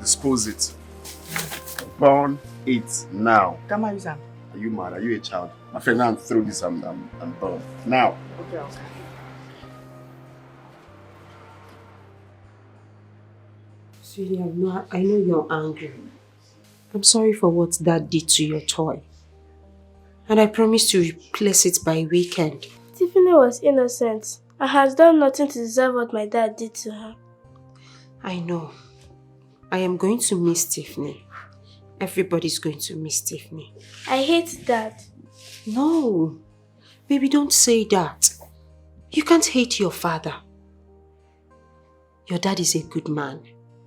Dispose it. Burn it now. Come on, Sam. Are you mad? Are you a child? My friend, now throw this and burn. Now. Okay. Sweetie, I know you're angry. I'm sorry for what Dad did to your toy. And I promise to replace it by weekend. Tiffany was innocent and has done nothing to deserve what my dad did to her. I know. I am going to miss Tiffany. Everybody's going to miss Tiffany. I hate Dad. No. Baby, don't say that. You can't hate your father. Your dad is a good man.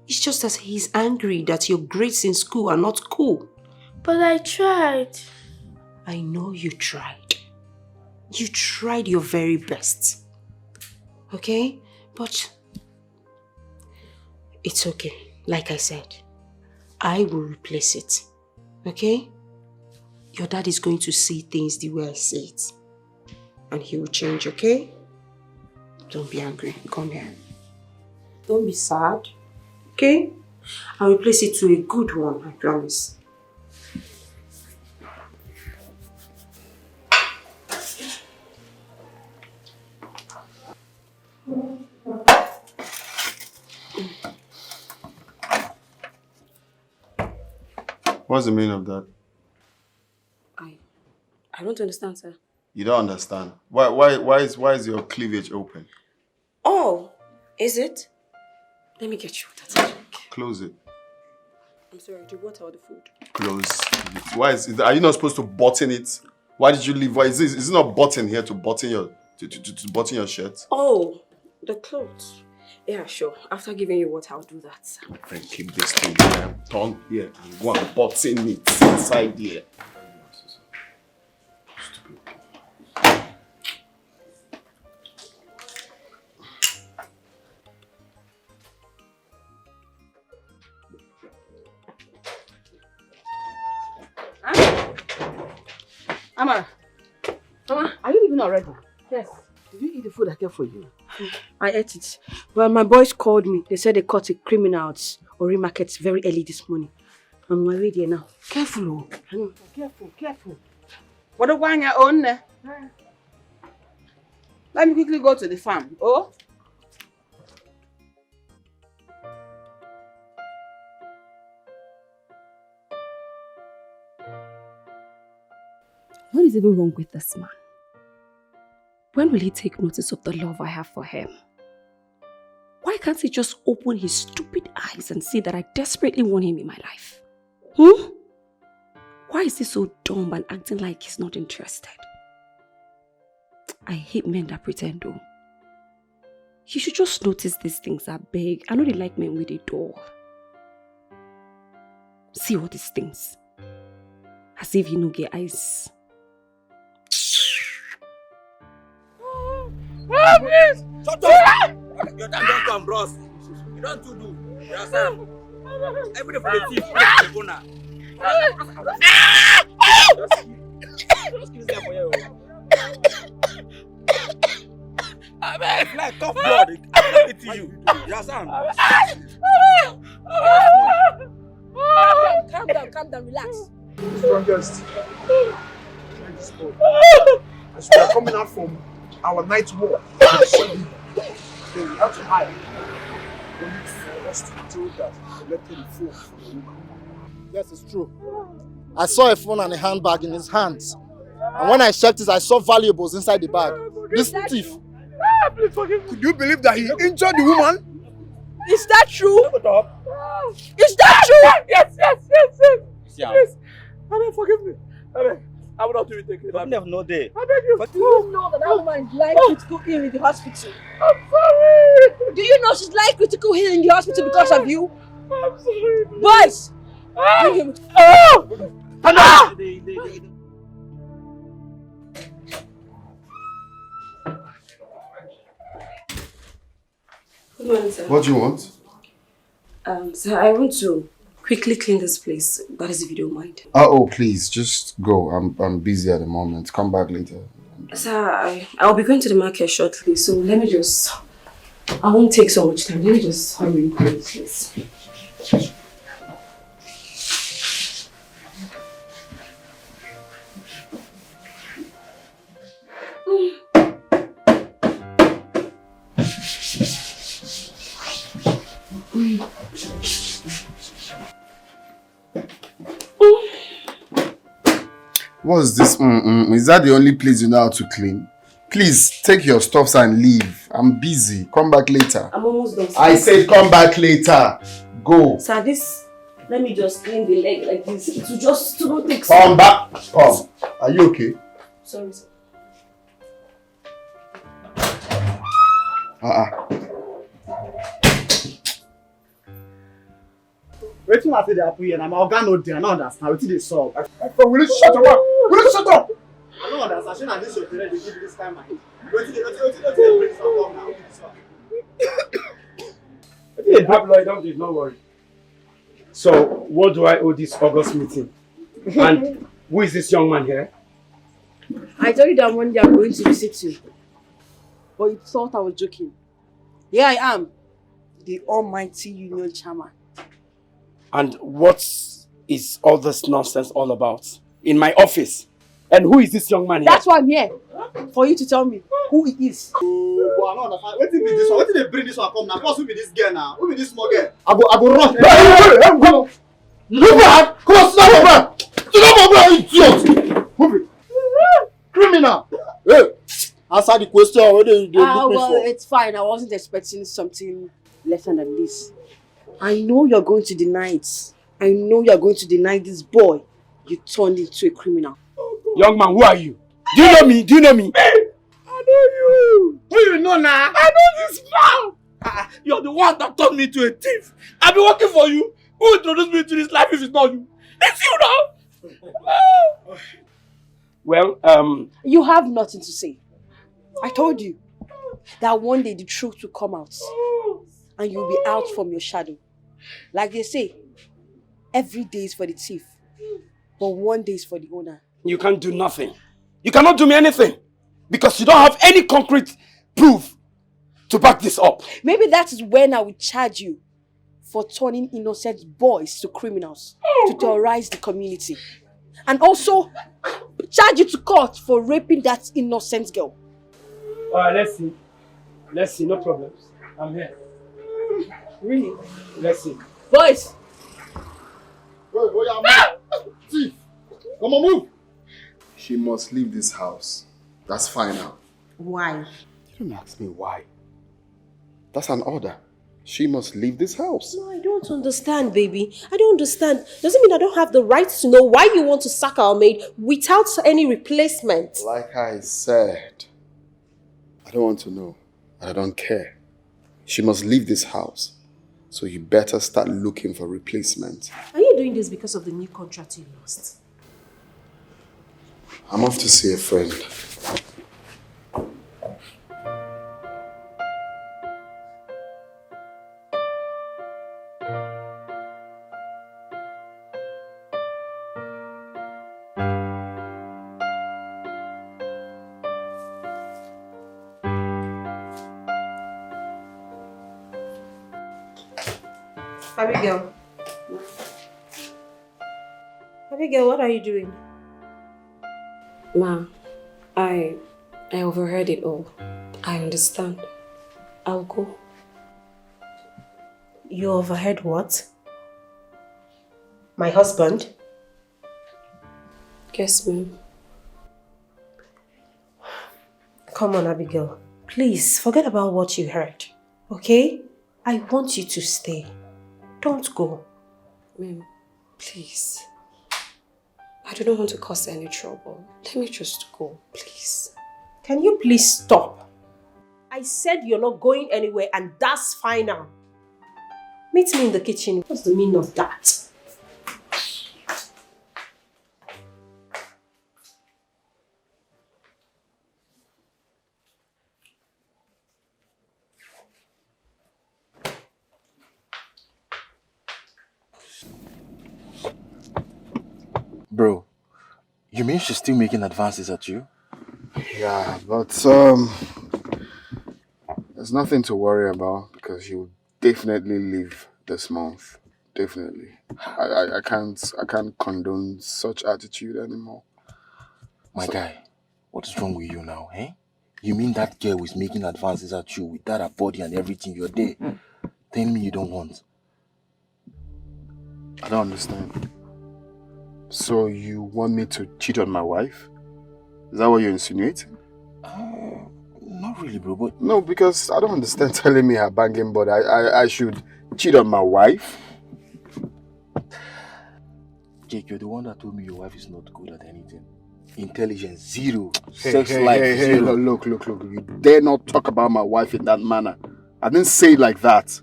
It's just that he's angry that your grades in school are not cool. But I tried. I know you tried. You tried your very best. Okay? But it's okay. Like I said, I will replace it. Okay? Your dad is going to see things the way I see it. And he will change, okay? Don't be angry. Come here. Don't be sad. Okay? I'll replace it to a good one, I promise. What's the meaning of that? I don't understand, sir. You don't understand. Why is your cleavage open? Oh, is it? Let me get you that. Close it. I'm sorry, the water or the food? Close. Why are you not supposed to button it? Why did you leave? Why is it not button here to button your to button your shirt? Oh, the clothes. Yeah, sure. After giving you water, I'll do that. Then keep this thing here, turn here, and go and button it inside here. Amara. Mama, are you leaving already? Yes. Did you eat the food I kept for you? I ate it. Well, my boys called me. They said they caught a criminal at Ori Market very early this morning. I'm on my way there now. Careful, oh. Careful. What do you want your own? Let me quickly go to the farm. Oh? What is even wrong with this man? When will he take notice of the love I have for him? Why can't he just open his stupid eyes and see that I desperately want him in my life? Why is he so dumb and acting like he's not interested? I hate men that pretend though. You should just notice these things are big. I know they like men with a door. See all these things. As if you no get eyes. Please! Shut up! Your time don't come, bros. You don't do. You understand? Every day for the thief, for the owner. Just give this guy for you. It's like tough blood. I'm not eating you. You understand? Calm down, relax. Strongest. As we are coming out from our night walk, we have to hide. Only for us to be told that we collected the phone from the woman. Yes, it's true. I saw a phone and a handbag in his hands. And when I checked it, I saw valuables inside the bag. This thief. Please forgive me. Could you believe that he injured the woman? Is that true? Is that true? Yes. Yes. Amen, forgive me. Amen. I will not do it again. I've never know there. I beg you. But do you know that woman is lying critical ill in the hospital? I'm sorry. Do you know she's lying critical ill in the hospital because of you? I'm sorry. Boys! Bring him. Good morning, sir. What do you want? Sir, I want to quickly clean this place. That is if you don't mind. Oh, please, just go. I'm busy at the moment. Come back later. Sir, I'll be going to the market shortly, so let me just I won't take so much time. Let me just hurry and close this. What's this? Is that the only place you know how to clean? Please take your stuffs and leave. I'm busy. Come back later. I'm almost done. I said come back later. Go. Sir, this... Let me just clean the leg like this. It will just don't take... Come back. Come. Are you okay? Sorry, sir. Wetin I say dey happen here na my oga no dey, I no understand wetin dey sup. Will you shut up? Will you shut up? I no understand, shey na dis your parent dey give you dis kind mind. Wetin dey bring this one come now? Who be this one? Wetin dey happen, Lloyd? Don't worry. So, what do I owe this August meeting? And who is this young man here? I told you that one day I'm going to visit you. But you thought I was joking. Here I am, the almighty union chairman. And what is all this nonsense all about? In my office. And who is this young man here? That's why I'm here. For you to tell me who he is. Oh, boy, I no understand. Wetin be this one? Wetin dey bring this one come now? Plus, who be this girl now? Who be this small girl? I go run. Hey, you look bad. Come on, sit down, man. Sit down, man, idiot. Move it. Criminal. Hey, answer the question. What they look me Well, for? it's fine. I wasn't expecting something lesser than this. I know you're going to deny it. I know you're going to deny this boy you turned into a criminal. Young man, who are you? Do you know me? Do you know me? I know you. Who you know now? I know this man! You're the one that turned me to a thief. I've been working for you. Who introduced me to this life if it's not you? It's you now! Well, You have nothing to say. I told you that one day the truth will come out and you'll be out from your shadow. Like they say, every day is for the thief, but one day is for the owner. you can't do nothing. You cannot do me anything. Because you don't have any concrete proof to back this up. Maybe that is when I will charge you for turning innocent boys to criminals to terrorize the community. And also charge you to court for raping that innocent girl. Alright, let's see. Let's see, no problems. I'm here. Really? Let's see. Boys! Wait, move. Thief. Come on, move. She must leave this house. That's final. Why? You don't ask me why. That's an order. She must leave this house. No, I don't understand, baby. I don't understand. Doesn't mean I don't have the right to know why you want to sack our maid without any replacement. Like I said, I don't want to know. And I don't care. She must leave this house. So you better start looking for replacement. Are you doing this because of the new contract you lost? I'm off to see a friend. Abigail. Abigail, what are you doing? Ma, I overheard it all. I understand. I'll go. You overheard what? My husband? Yes, ma'am. Come on, Abigail. Please, forget about what you heard. Okay? I want you to stay. Don't go. Ma'am, please. I don't want to cause any trouble. Let me just go, please. Can you please stop? I said you're not going anywhere and that's final. Meet me in the kitchen. What's the meaning of that? Bro, you mean she's still making advances at you? Yeah, but There's nothing to worry about because you'll definitely leave this month. Definitely. I can't condone such attitude anymore. My guy, what is wrong with you now, eh? You mean that girl is making advances at you with that her body and everything? You're there. Telling me you don't want. I don't understand. So you want me to cheat on my wife? Is that what you're insinuating? Not really, bro, but... No, because I don't understand telling me her banging body. I should cheat on my wife? Jake, you're the one that told me your wife is not good at anything. Intelligence, zero. Sex life, zero. Look. You dare not talk about my wife in that manner. I didn't say it like that.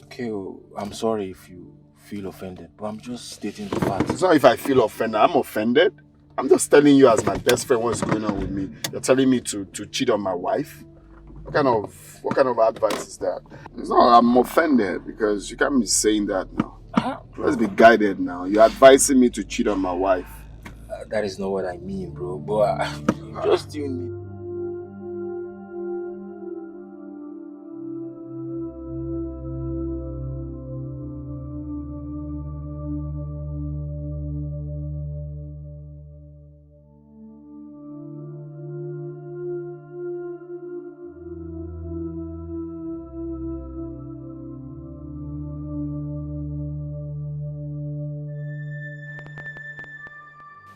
Okay, I'm sorry if you feel offended, but I'm just stating the facts. It's not if I feel offended. I'm offended. I'm just telling you as my best friend what's going on with me. You're telling me to cheat on my wife? What kind of advice is that? It's not, I'm offended because you can't be saying that now. Let's be guided now. You're advising me to cheat on my wife. That is not what I mean, bro. But just you need.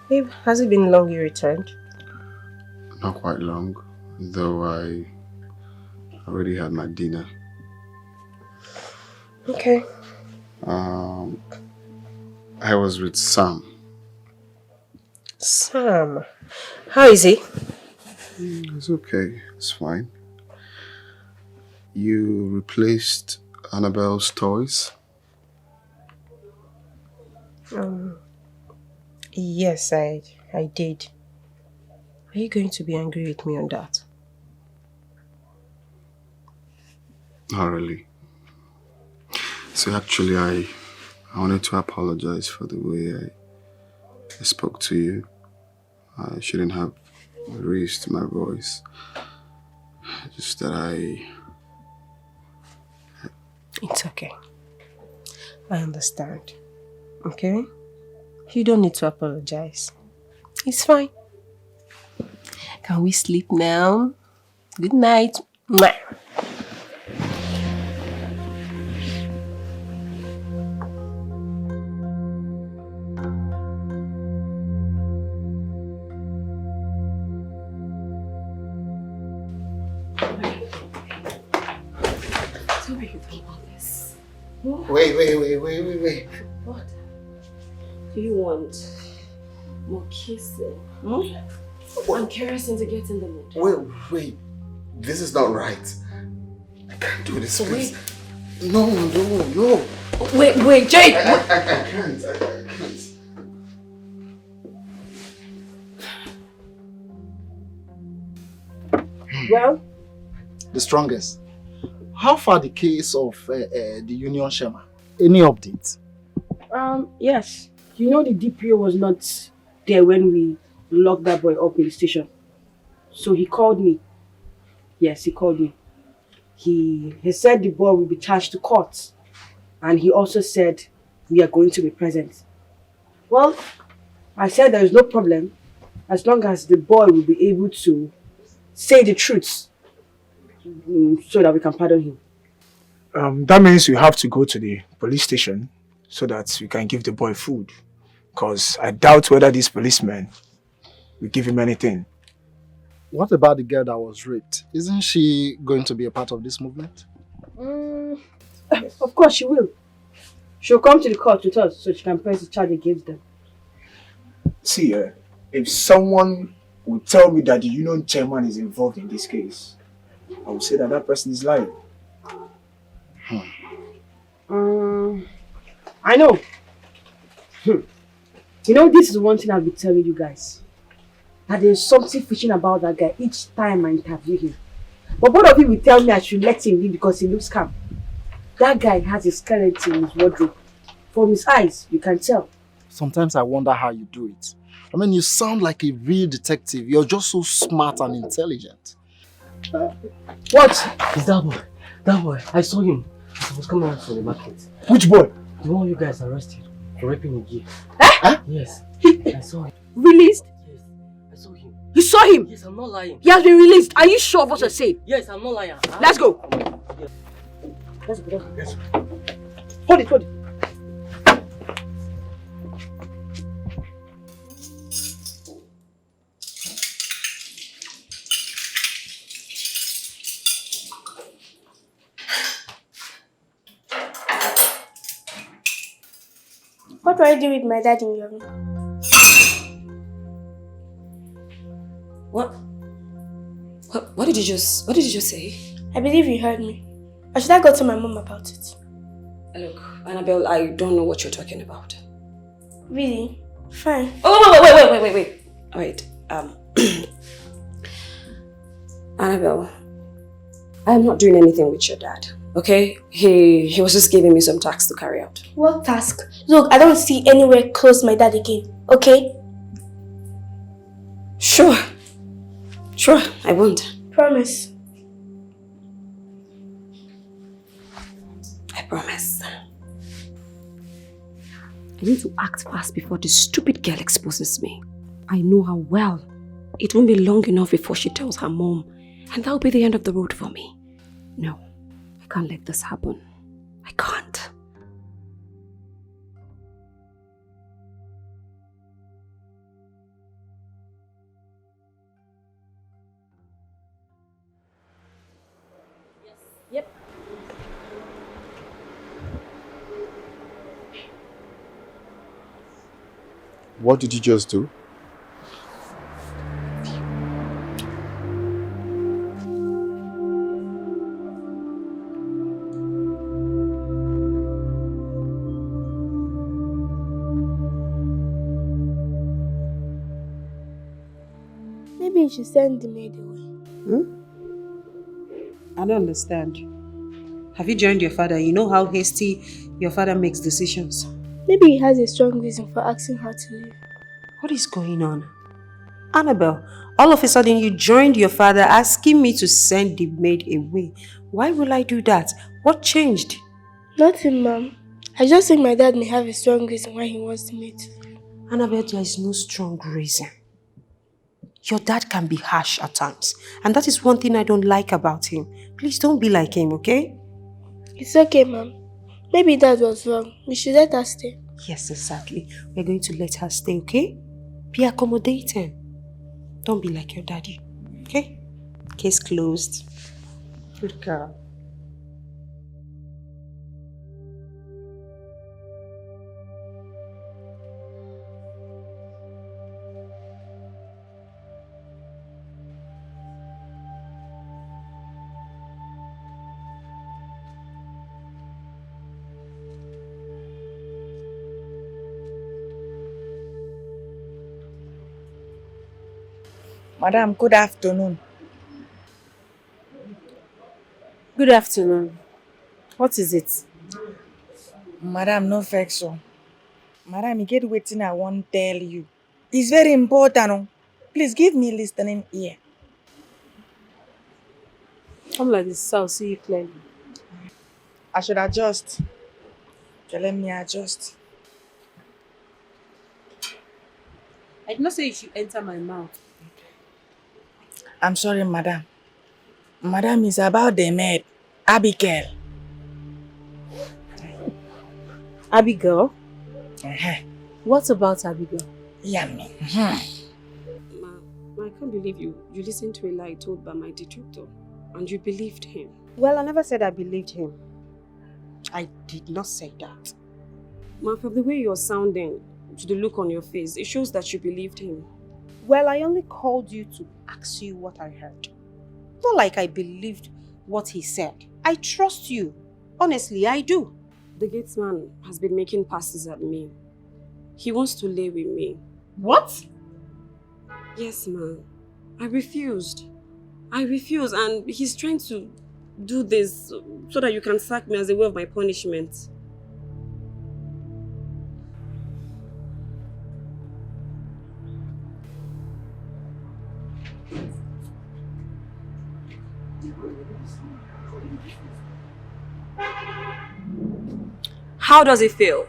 Babe, has it been long you returned? Not quite long, though I already had my dinner. Okay. I was with Sam. Sam? How is he? It's okay. It's fine. You replaced Annabelle's toys? Yes, I did. Are you going to be angry with me on that? Not really. So actually, I wanted to apologize for the way I spoke to you. I shouldn't have raised my voice. Just that It's okay. I understand. Okay? You don't need to apologize. It's fine. Can we sleep now? Good night. Mwah. Wait. What? Do you want more kissing? And kerosene to get in the mood? Wait. This is not right. I can't do this. Wait. No. Wait, Jake! I can't. Well? The strongest. How far the case of the Union Shema? Any updates? Yes. You know the DPO was not there when we locked that boy up in the station. So he called me. Yes, he called me. He said the boy will be charged to court. And he also said we are going to be present. Well, I said there is no problem as long as the boy will be able to say the truth so that we can pardon him. That means you have to go to the police station so that you can give the boy food. Because I doubt whether this policeman will give him anything. What about the girl that was raped? Isn't she going to be a part of this movement? Of course she will. She'll come to the court with us so she can press the charge against them. See, if someone would tell me that the union chairman is involved in this case, I would say that that person is lying. I know. You know, this is one thing I'll be telling you guys. That there's something fishy about that guy each time I interview him. But both of you will tell me I should let him leave because he looks calm. That guy has a skeleton in his wardrobe. From his eyes, you can tell. Sometimes I wonder how you do it. I mean, you sound like a real detective. You're just so smart and intelligent. What? It's that boy. That boy. I saw him. He was coming out from the market. Which boy? The one you guys arrested for raping a girl. Huh? Yes. I saw him. Released? Yes. I saw him. You saw him? Yes, I'm not lying. He has been released. Are you sure of what you're saying? Yes, I'm not lying. Let's go. Let's go. Let's go. Hold it, hold it. What were you doing with my dad in your room? What did you just say? I believe you heard me. Or should I go to my mom about it? Look, Annabelle, I don't know what you're talking about. Really? Fine. Oh, wait. Alright, Annabelle, I'm not doing anything with your dad, okay? He was just giving me some tasks to carry out. What task? Look, I don't see anywhere close my dad again, okay? Sure, I won't. Promise. I promise. I need to act fast before this stupid girl exposes me. I know her well. It won't be long enough before she tells her mom, and that'll be the end of the road for me. No, I can't let this happen. I can't. Yep. What did you just do? Maybe you should send the maid away. I don't understand. Have you joined your father? You know how hasty your father makes decisions. Maybe he has a strong reason for asking her to leave. What is going on? Annabelle, all of a sudden you joined your father asking me to send the maid away. Why will I do that? What changed? Nothing, Mom. I just think my dad may have a strong reason why he wants the maid to leave. Annabelle, there is no strong reason. Your dad can be harsh at times, and that is one thing I don't like about him. Please don't be like him, okay? It's okay, Mom. Maybe Dad was wrong. We should let her stay. Yes, exactly. We're going to let her stay, okay? Be accommodating. Don't be like your daddy, okay? Case closed. Good girl. Madam, good afternoon. Good afternoon. What is it? Madam, no vex so. Madam, you get wetin I wan tell you. It's very important. Oh. Please give me listening ear. Come like this, so I'll see you clearly. I should adjust. Okay, let me adjust. I did not say you should enter my mouth. I'm sorry, madam. Madam, it's about the maid, Abigail. Abigail? Uh-huh. What about Abigail? Yummy. Ma, I can't believe you listened to a lie told by my detractor and you believed him. Well, I never said I believed him. I did not say that. Ma, from the way you're sounding, to the look on your face, it shows that you believed him. Well, I only called you to ask you what I heard. Not like I believed what he said. I trust you. Honestly, I do. The gatesman has been making passes at me. He wants to lay with me. What? Yes, ma. I refused, and he's trying to do this so that you can sack me as a way of my punishment. How does it feel?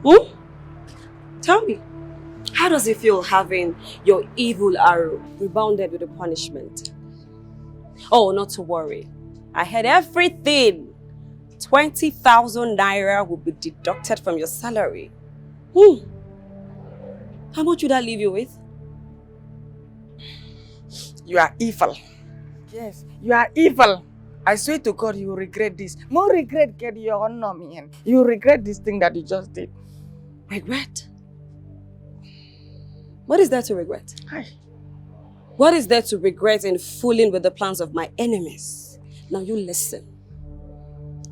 Hmm? Tell me. How does it feel having your evil arrow rebounded with a punishment? Oh, not to worry. I had everything. 20,000 naira will be deducted from your salary. How much would I leave you with? You are evil. Yes, you are evil. I swear to God, you will regret this. More regret get your honor, man. You will regret this thing that you just did. Regret? What is there to regret? Hi. What is there to regret in fooling with the plans of my enemies? Now you listen.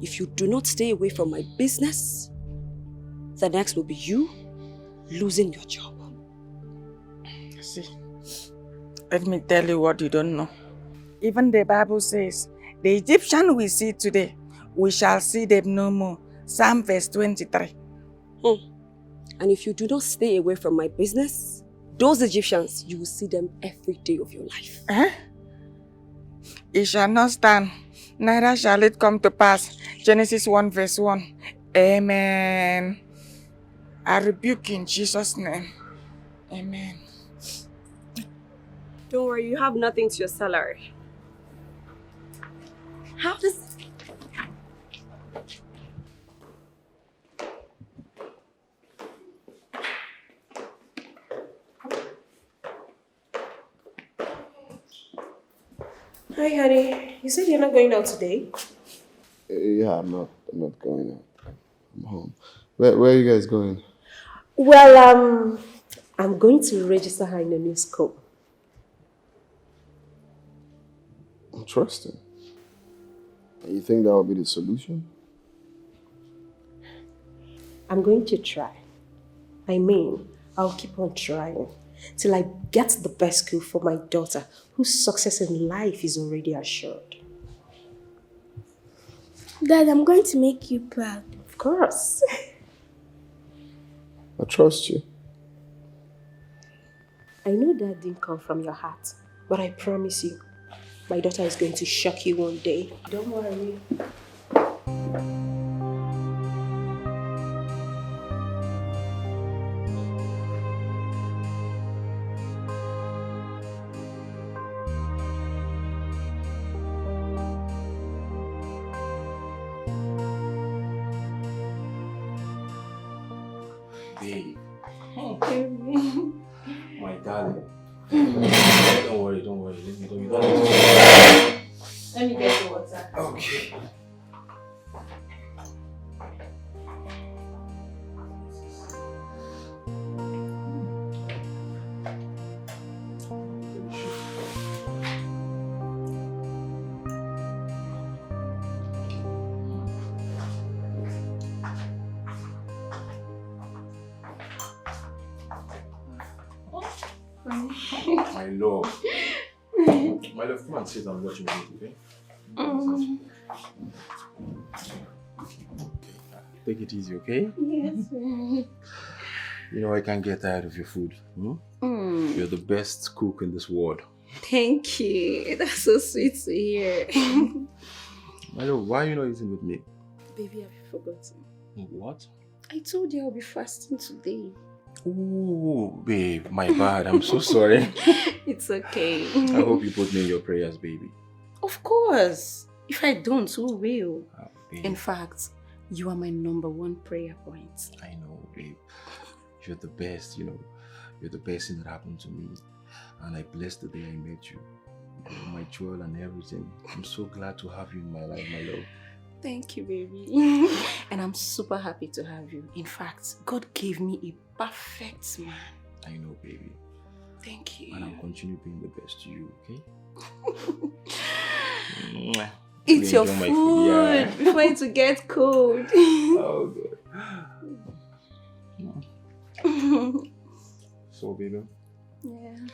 If you do not stay away from my business, the next will be you losing your job. See, let me tell you what you don't know. Even the Bible says, the Egyptian we see today, we shall see them no more. Psalm verse 23. And if you do not stay away from my business, those Egyptians, you will see them every day of your life. It shall not stand, neither shall it come to pass. Genesis 1 verse 1. Amen. I rebuke in Jesus' name. Amen. Don't worry, you have nothing to your salary. How does... Hi, honey. You said you're not going out today? Yeah, I'm not going out. I'm home. Where are you guys going? Well, I'm going to register her in a new school. Interesting. You think that will be the solution? I'm going to try. I mean, I'll keep on trying till I get the best school for my daughter, whose success in life is already assured. Dad, I'm going to make you proud. Of course. I trust you. I know that didn't come from your heart, but I promise you, my daughter is going to shock you one day. Don't worry. Babe. My darling. Don't worry. Let me go. You don't need to. Let me get the water. Okay. My love. My love, come and sit and watch me, okay? Take it easy, okay? Yes. You know, I can't get tired of your food. You're the best cook in this world. Thank you. That's so sweet to hear. My love, why are you not eating with me? Baby, have you forgotten? What? I told you I'll be fasting today. Oh, babe, my bad. I'm so sorry. It's okay. I hope you put me in your prayers, baby. Of course. If I don't, who will? Babe. In fact, you are my #1 prayer point. I know, babe. You're the best, you know. You're the best thing that happened to me. And I blessed the day I met you. You're my jewel and everything. I'm so glad to have you in my life, my love. Thank you, baby. And I'm super happy to have you. In fact, God gave me a perfect man. I know, baby. Thank you. And I'll continue being the best to you, okay? Eat your enjoy my food Yeah. before it will get cold. Oh, good. So, baby. Yeah.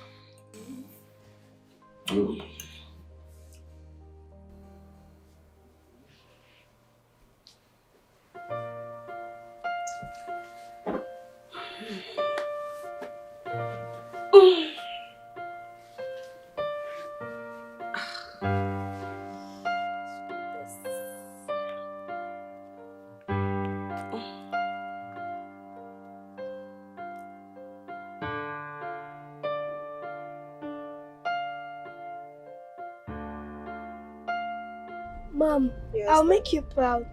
Good. Mom, Yes, I'll dear. make you proud.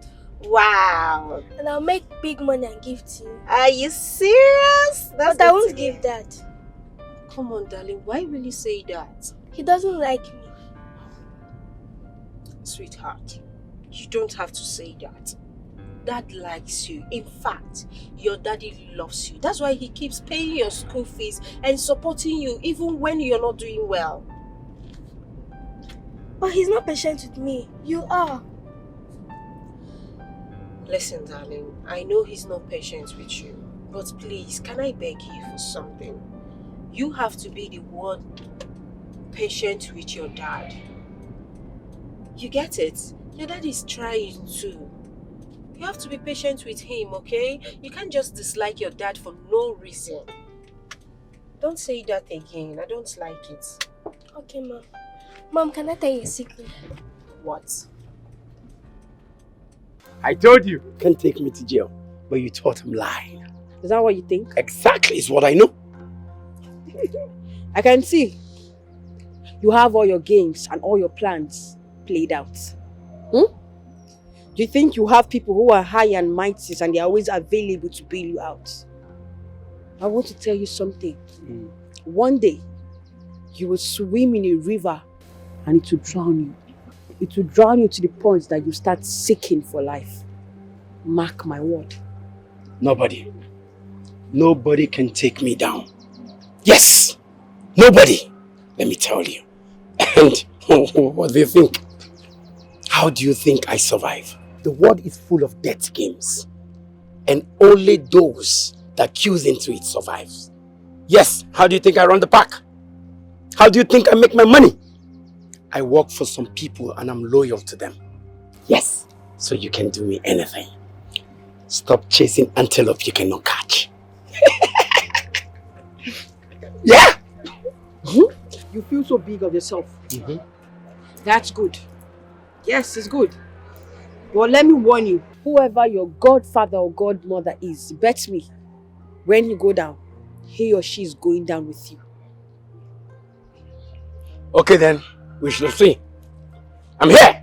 Wow. And I'll make big money and give to you. Are you serious? But I won't give that. Come on, darling. Why will you say that? He doesn't like me. Sweetheart, you don't have to say that. Dad likes you. In fact, your daddy loves you. That's why he keeps paying your school fees and supporting you even when you're not doing well. But he's not patient with me. You are. Listen, darling, I know he's not patient with you, but please, can I beg you for something? You have to be the one patient with your dad. You get it? Your dad is trying too. You have to be patient with him, okay? You can't just dislike your dad for no reason. Don't say that again. I don't like it. Okay, Mom. Mom, can I tell you a secret? What? I told you can't take me to jail, but you thought I'm lying. Is that what you think? Exactly, is what I know. I can see. You have all your games and all your plans played out. Do you think you have people who are high and mighty and they're always available to bail you out? I want to tell you something. One day, you will swim in a river and it will drown you. It will drown you to the point that you start seeking for life. Mark my word. Nobody can take me down. Yes, nobody. Let me tell you. And what do you think? How do you think I survive? The world is full of death games. And only those that queues into it survives. Yes, how do you think I run the pack? How do you think I make my money? I work for some people and I'm loyal to them. Yes, so you can do me anything. Stop chasing antelope you cannot catch. Yeah! You feel so big of yourself. That's good. Yes, it's good. But let me warn you, whoever your godfather or godmother is, bet me, when you go down, he or she is going down with you. Okay then, we shall see. I'm here!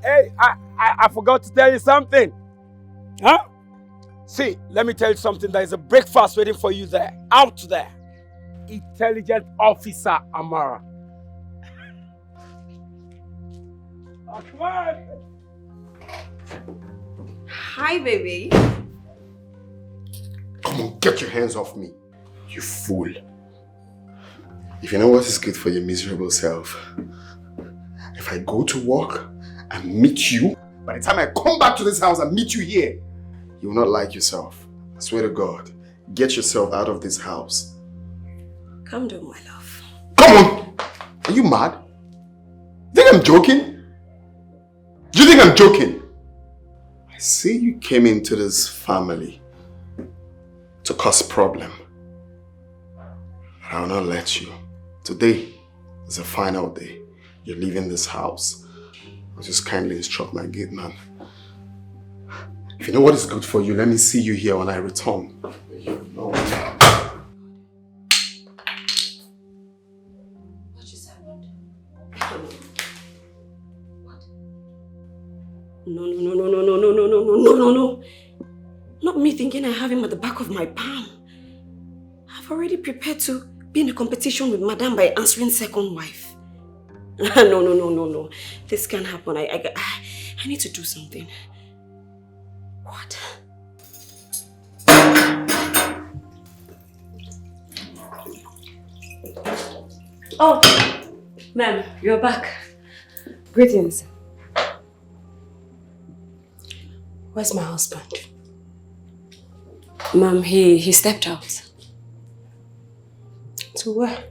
Hey, I forgot to tell you something. Huh? See, let me tell you something. There is a breakfast waiting for you there. Out there. Intelligent Officer Amara. Oh, come on. Hi, baby. Come on, get your hands off me, you fool. If you know what is good for your miserable self, if I go to work and meet you, by the time I come back to this house and meet you here, you will not like yourself. I swear to God, get yourself out of this house. Calm down, my love. Come on! Are you mad? You think I'm joking? Do you think I'm joking? I see you came into this family to cause problem. I will not let you. Today is the final day. You're leaving this house. I'll just kindly instruct my gate man. If you know what is good for you, let me see you here when I return. You know. What just happened? What? No. Not me thinking I have him at the back of my palm. I've already prepared to be in a competition with Madame by answering second wife. No. This can't happen. I need to do something. What? Oh, ma'am, you're back. Greetings. Where's my husband? Ma'am, he stepped out. To where?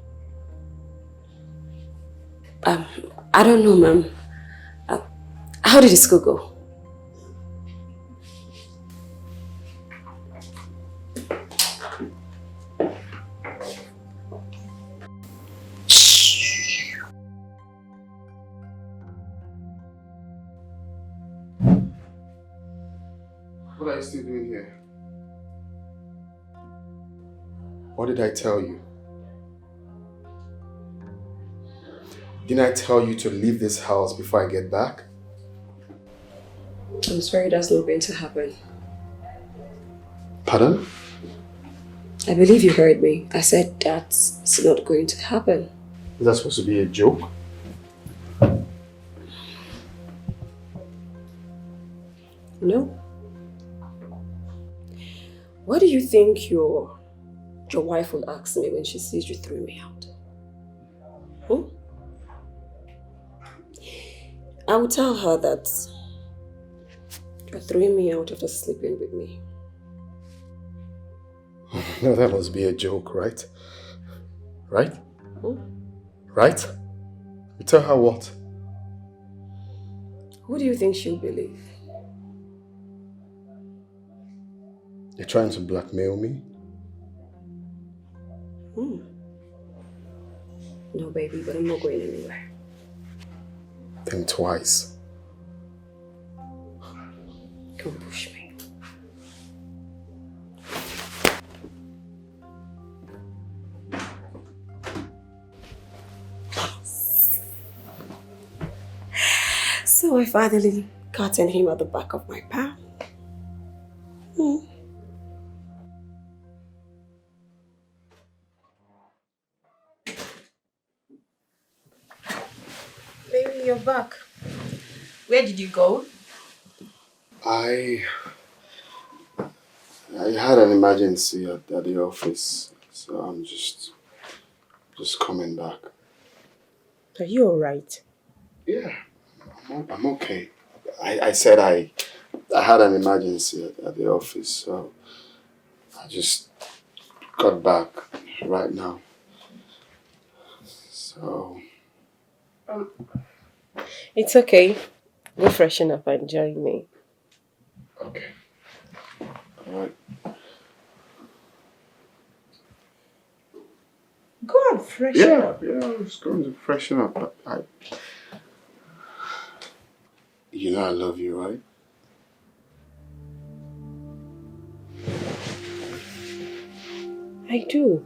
I don't know, ma'am. How did the school go? What are you still doing here? What did I tell you? Didn't I tell you to leave this house before I get back? I'm sorry that's not going to happen. Pardon? I believe you heard me. I said that's not going to happen. Is that supposed to be a joke? No. What do you think your wife will ask me when she sees you threw me out? I will tell her that you're throwing me out after sleeping with me. No, that must be a joke, right? Right? Right? You tell her what? Who do you think she'll believe? You're trying to blackmail me? No, baby, but I'm not going anywhere. Think twice. Don't push me. So I finally gotten him at the back of my palm. Baby, you're back. Where did you go? I had an emergency at the office, so I'm just coming back. Are you alright? Yeah, I'm okay. I said I had an emergency at the office, so I just got back right now. So... It's okay. Go freshen up and join me. Okay. Alright. Go and freshen up. Yeah, I was going to freshen up. But you know I love you, right? I do.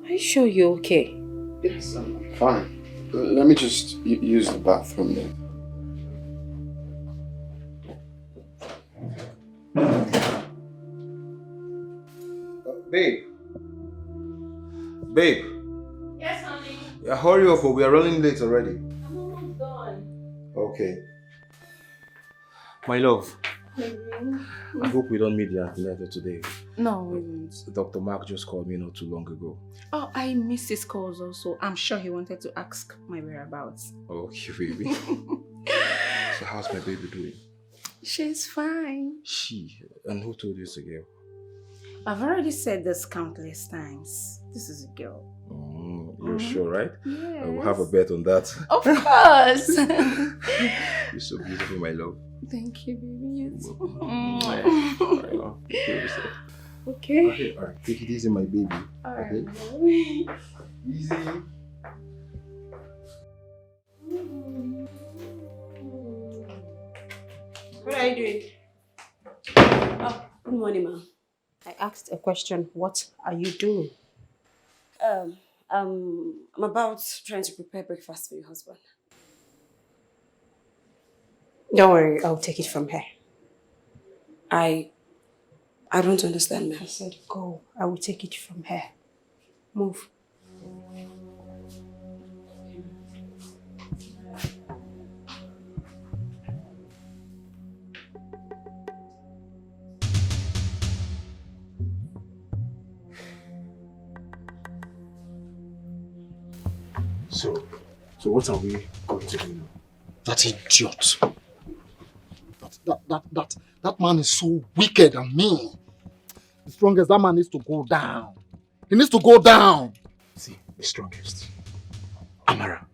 Are you sure you're okay? Yes, I'm fine. Let me just use the bathroom then. Babe. Babe. Yes, honey. Yeah, hurry up, we are running late already. I'm almost done. Okay. My love. I hope we don't meet the antenatal today. No, we won't. Dr. Mark just called me not too long ago. Oh, I missed his calls also. I'm sure he wanted to ask my whereabouts. Okay, baby. So how's my baby doing? She's fine. She? And who told you it's a girl? I've already said this countless times. This is a girl. You're sure, right? Yes. I will have a bet on that. Of course. You're so beautiful, my love. Thank you, baby. You too. Alright, now, take care of yourself. Okay. Alright, take it easy, my baby. Alright. Okay? Easy. What are you doing? Oh, good morning, ma'am. I asked a question. What are you doing? I'm about trying to prepare breakfast for your husband. Don't worry, I'll take it from her. I don't understand, ma'am. I said go. I will take it from her. Move. So what are we going to do now? That idiot. That man is so wicked and mean. The strongest, that man needs to go down. He needs to go down. See, the strongest. Amara,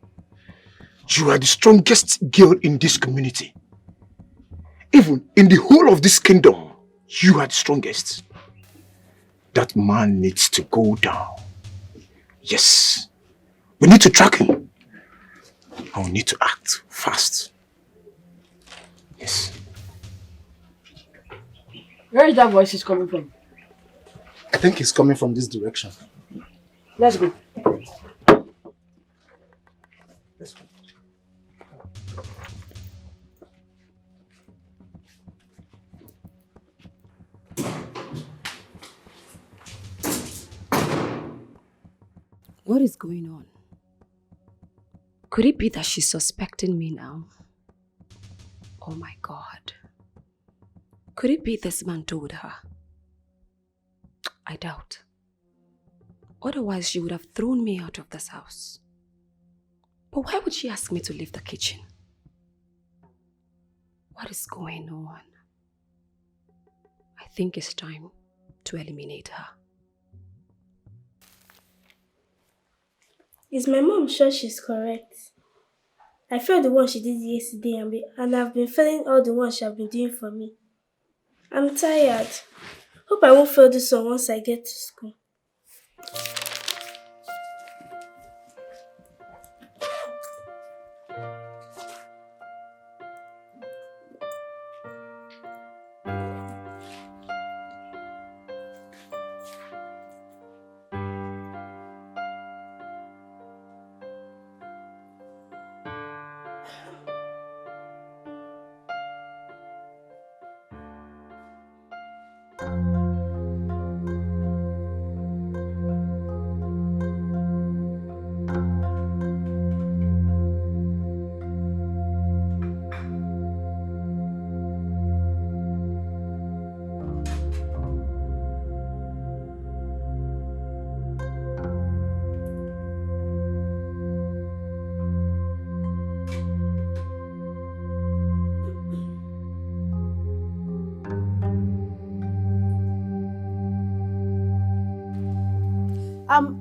you are the strongest girl in this community. Even in the whole of this kingdom, you are the strongest. That man needs to go down. Yes. We need to track him. And we need to act fast. Yes. Where is that voice coming from? I think it's coming from this direction. Let's go. Let's go. What is going on? Could it be that she's suspecting me now? Oh my God. Could it be this man told her? I doubt. Otherwise, she would have thrown me out of this house. But why would she ask me to leave the kitchen? What is going on? I think it's time to eliminate her. Is my mom sure she's correct? I felt the one she did yesterday and I've been feeling all the ones she has been doing for me. I'm tired. Hope I won't feel this one once I get to school.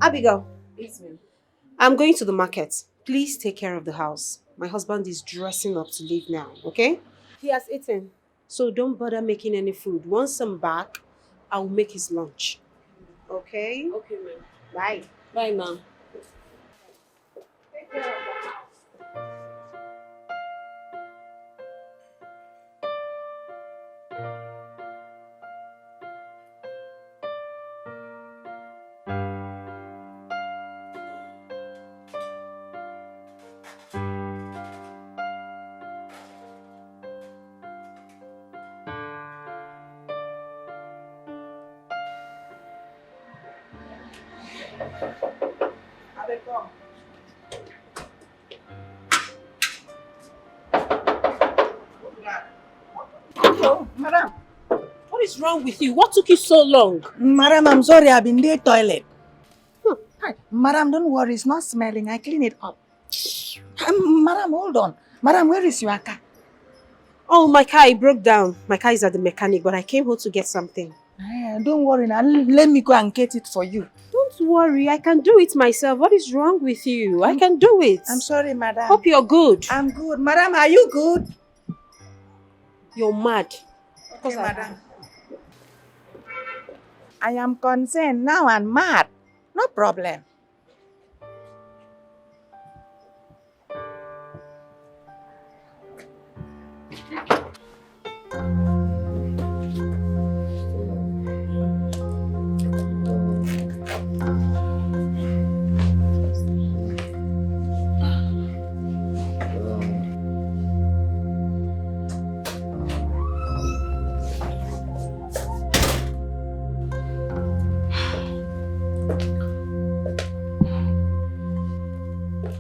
Abigail. Yes, ma'am. I'm going to the market. Please take care of the house. My husband is dressing up to leave now, okay? He has eaten, so don't bother making any food. Once I'm back, I'll make his lunch. Okay? Okay, ma'am. Bye. Bye, ma'am. Take care of the house. Oh, madam. What is wrong with you? What took you so long? Madam, I'm sorry, I've been there toilet. Hi. Madam, don't worry, it's not smelling. I clean it up. Madam, hold on. Madam, where is your car? Oh, my car, it broke down. My car is at the mechanic, but I came home to get something. Don't worry now. Let me go and get it for you. Don't worry, I can do it myself. What is wrong with you? I can do it. I'm sorry, madam. Hope you're good. I'm good. Madam, are you good? You're mad. Okay, madam. I am concerned now and mad. No problem.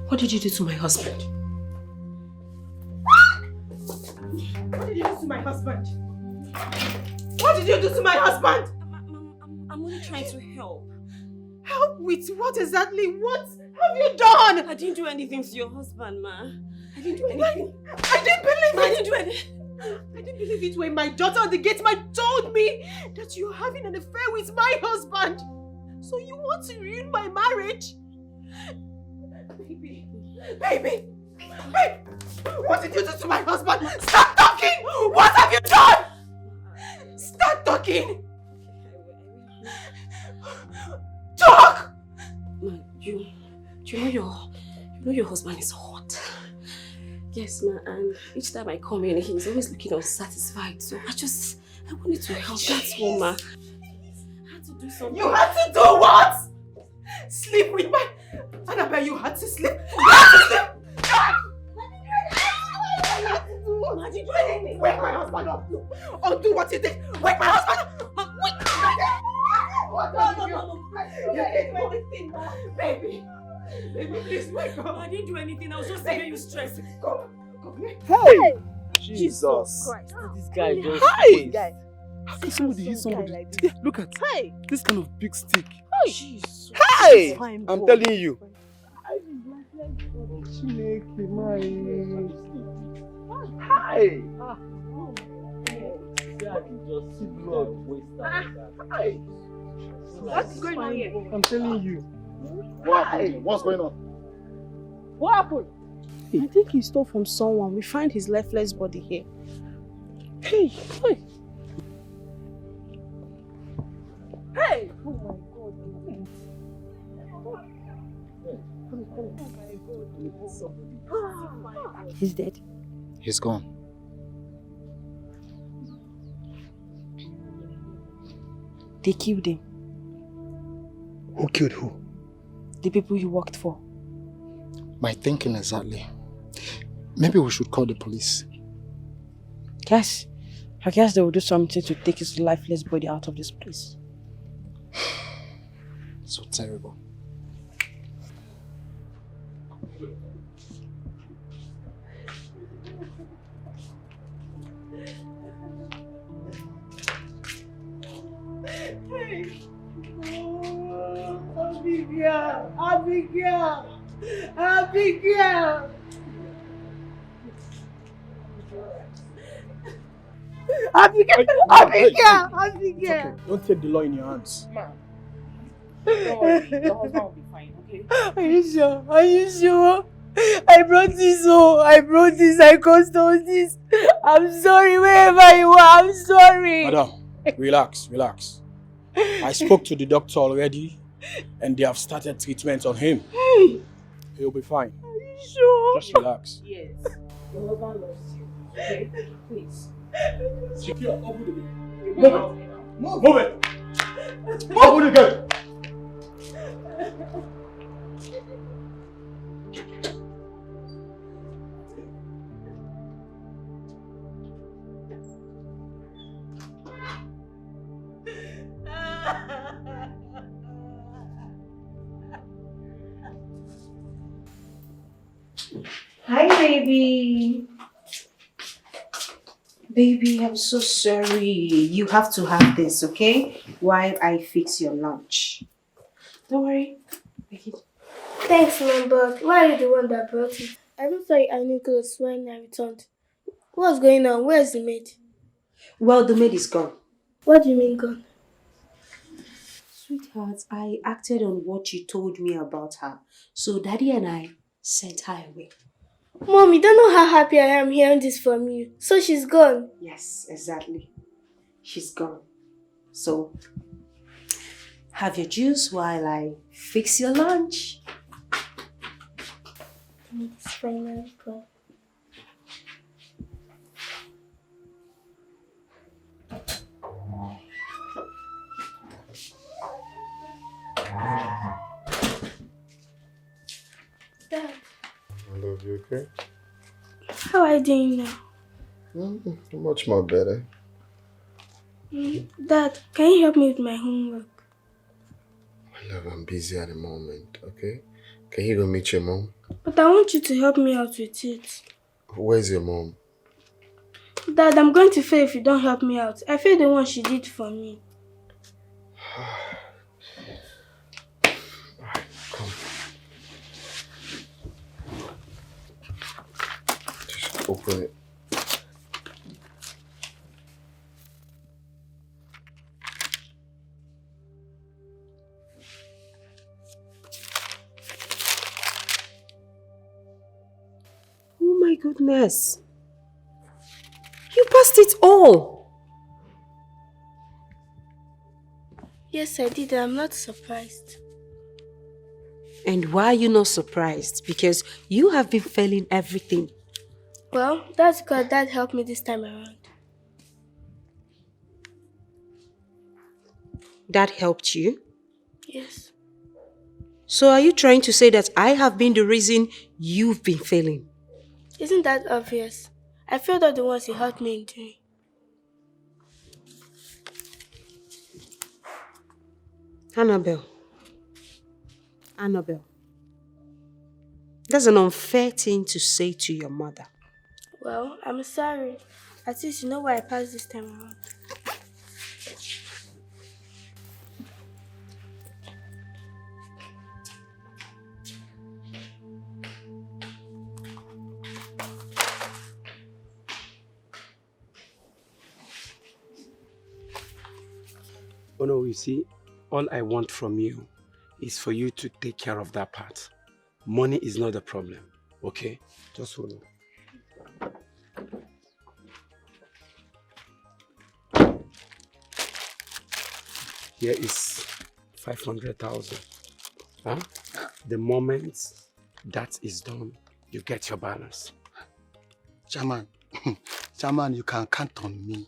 What did you do to my husband? What did you do to my husband? What did you do to my husband? I'm only trying to help. Help with what exactly? What have you done? I didn't do anything to your husband, ma. I didn't do anything. I didn't believe it. I didn't do anything. I didn't believe it when my daughter at the gate man told me that you're having an affair with my husband. So you want to ruin my marriage? Baby! Hey! What did you do to my husband? Stop talking! What have you done? Stop talking! Talk! Ma, you know your husband is hot. Yes, ma, and each time I come in, he's always looking unsatisfied. So I wanted to help, that's all, ma. I had to do something. You had to do what? Sleep with my... Annabelle, you had to sleep. You had to sleep. Wake my husband up. Undo what you did. Wake my husband up. Wake. No. You didn't do anything, baby. Baby, please wake up. I didn't do anything. I was just making you stressed. Come here. Hey! Jesus. Christ. This guy just... Hi! Guy. How can somebody hit somebody? Look at this kind of big stick. Jesus. Hey! Fine, I'm boy. telling you. Hi! What's going on here? I'm telling you. What happened? What's going on? What happened? I think he stole from someone. We find his lifeless body here. Hey! Hey! He's dead. He's gone. They killed him. Who killed who? The people he worked for. My thinking exactly. Maybe we should call the police. Yes. I guess they will do something to take his lifeless body out of this place. So terrible. Abigail! Okay. Don't take the law in your hands. Don't worry, your husband will be fine, okay? Are you sure? Are you sure? I brought this home. I caused all this. I'm sorry wherever you are. I'm sorry. Madam, relax. I spoke to the doctor already and they have started treatment on him. He'll be fine. Are you sure? Just relax. Yes. Your husband loves you, okay? Please. Secure, open the gate. Move it! Open the gate! Hi, baby. Baby, I'm so sorry. You have to have this, okay? While I fix your lunch. Don't worry. Thanks, Mom, but why are you the one that brought it? I don't saw you ironing clothes when I returned. What's going on? Where's the maid? Well, the maid is gone. What do you mean gone? Sweetheart, I acted on what you told me about her. So Daddy and I sent her away. Mom, you don't know how happy I am hearing this from you. So she's gone? Yes, exactly. She's gone. So, have your juice while I fix your lunch. It's finally gone. Dad, I love you, okay? how are you doing now? Much more better. Dad, can you help me with my homework? My love, I'm busy at the moment, okay? Can you go meet your mom? But I want you to help me out with it. Where's your mom? Dad, I'm going to fail if you don't help me out. I failed the one she did for me. Alright, come. Just open it. Oh my goodness. You passed it all. Yes, I did. I'm not surprised. And why are you not surprised? Because you have been failing everything. Well, that's because Dad helped me this time around. That helped you? Yes. So are you trying to say that I have been the reason you've been failing? Isn't that obvious? I failed all the ones you helped me in doing. Annabelle, that's an unfair thing to say to your mother. Well, I'm sorry. At least you know why I passed this time around. Oh no, you see, all I want from you is for you to take care of that part. Money is not the problem, okay? Just hold on. Here is 500,000. Huh? The moment that is done, you get your balance. Chairman, Chairman, you can count on me.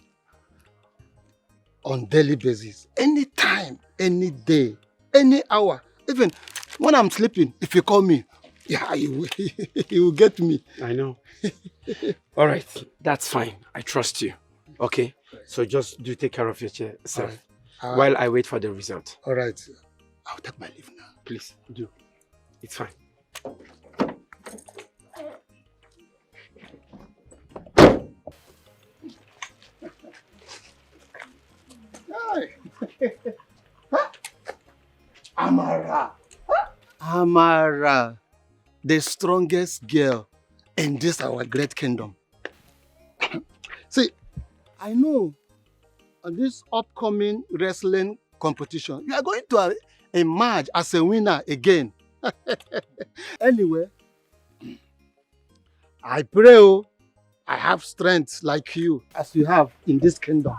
On daily basis. Anytime, any day, any hour. Even when I'm sleeping, if you call me, yeah, you will get me. I know. All right, that's fine. I trust you. Okay? So just do take care of yourself while I wait for the result. All right. I'll take my leave now. Please, do. It's fine. Amara. Amara. The strongest girl in this our great kingdom. See, I know on this upcoming wrestling competition, you are going to emerge as a winner again. Anyway, I pray I have strength like you as you have in this kingdom.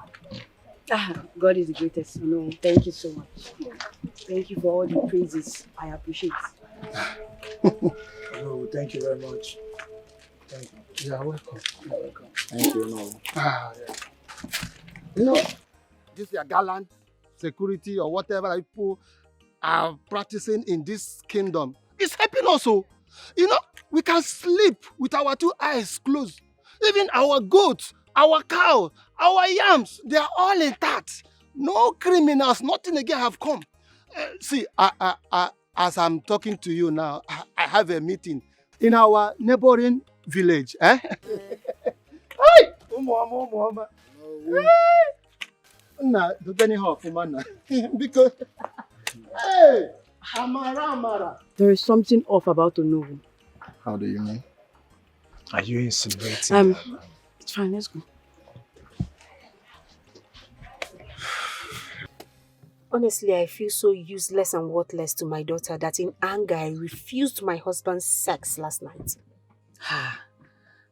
God is the greatest. No, thank you so much. Thank you for all the praises. I appreciate it. No, thank you very much. Thank you. You are welcome. You're welcome. Thank you. No. Yeah. You know, this your gallant security or whatever people are practicing in this kingdom. It's helping also. You know, we can sleep with our two eyes closed. Even our goats, our cow, our yams, they are all intact. No criminals, nothing again have come. See, as I'm talking to you now, I have a meeting in our neighboring village. Hey! Because, hey, Amara. There is something off about Onowu. How do you mean? Are you insinuating? It's fine, let's go. Honestly, I feel so useless and worthless to my daughter that in anger I refused my husband's sex last night.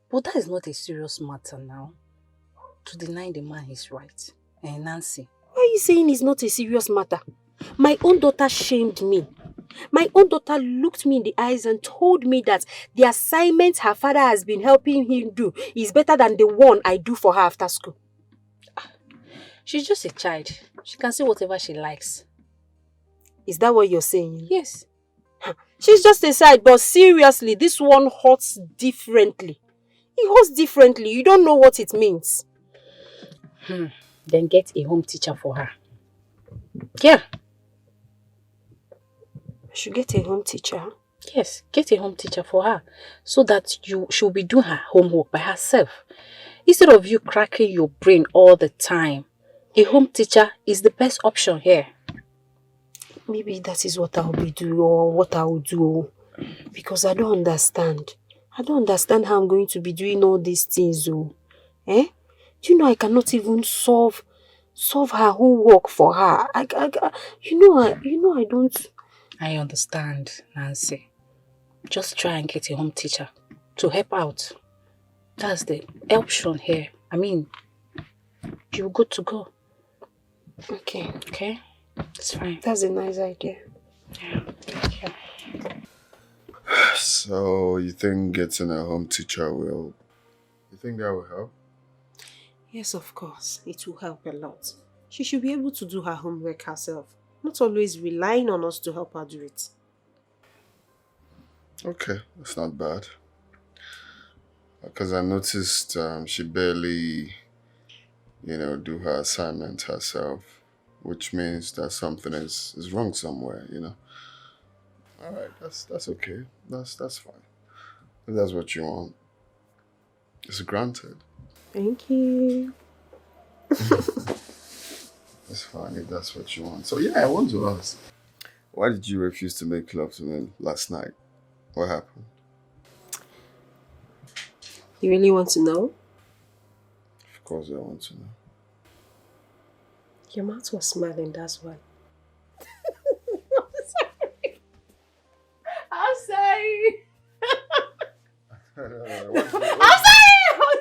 But that is not a serious matter now. To deny the man his right. And Nancy. Why are you saying it's not a serious matter? My own daughter shamed me. My own daughter looked me in the eyes and told me that the assignment her father has been helping him do is better than the one I do for her after school. She's just a child. She can say whatever she likes. Is that what you're saying? Yes. She's just a side, but seriously, this one hurts differently. It hurts differently. You don't know what it means. Then get a home teacher for her. Yeah. I should get a home teacher? Yes, get a home teacher for her. So that she'll be doing her homework by herself. Instead of you cracking your brain all the time. A home teacher is the best option here. Maybe that is what I'll be doing or what I'll do. Because I don't understand. I don't understand how I'm going to be doing all these things. Eh? Do you know I cannot even solve her homework for her? I don't. I understand, Nancy. Just try and get a home teacher to help out. That's the option here. I mean, you're good to go. Okay. Okay? It's fine. That's a nice idea. Yeah. So, you think getting a home teacher will... You think that will help? Yes, of course. It will help a lot. She should be able to do her homework herself, not always relying on us to help her do it. Okay, that's not bad. Because I noticed she barely, do her assignment herself, which means that something is wrong somewhere, All right, that's okay. That's fine. If that's what you want, it's granted. Thank you. It's fine if that's what you want. So yeah, I want to ask, why did you refuse to make love to me last night? What happened? You really want to know? Of course I want to know. Your mouth was smiling, that's why. I'm sorry. I'm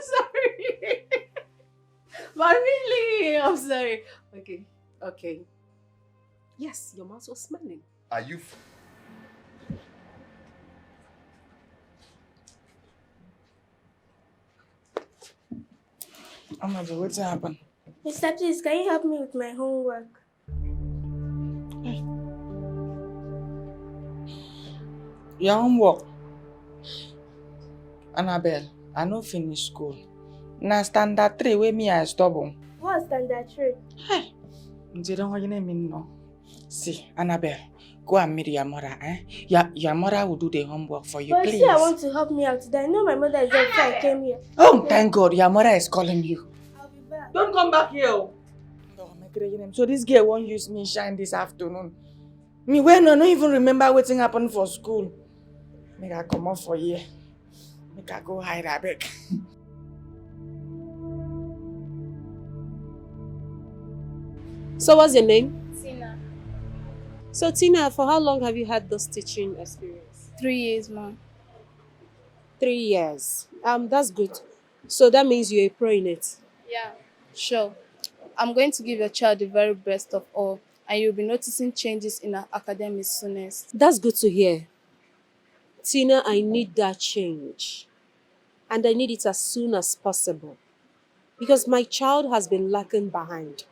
sorry. But really, I'm sorry. Okay. Yes, your mouth was smiling. Are you... Amadi, what's happened? Mr. Please, can you help me with my homework? Your homework? Annabelle, I no finish school. Na standard 3 wey me I stubborn. What's standard 3? Hey, you don't want your name no. See, Annabelle, go and meet your mother, eh? Your mother will do the homework for you, But please. see, I want to help me out today. I know my mother is there before I came here. Oh, thank God, your mother is calling you. I'll be back. Don't come back here. No, so this girl won't use me shine this afternoon. Me when I don't even remember what happened for school. Make I come up for here. Make I go hide a bit. So what's your name? Tina. So Tina, for how long have you had this teaching experience? 3 years, Mom. 3 years. That's good. So that means you're a pro in it. Yeah, sure. I'm going to give your child the very best of all, and you'll be noticing changes in her academics soonest. That's good to hear. Tina, I need that change. And I need it as soon as possible. Because my child has been lacking behind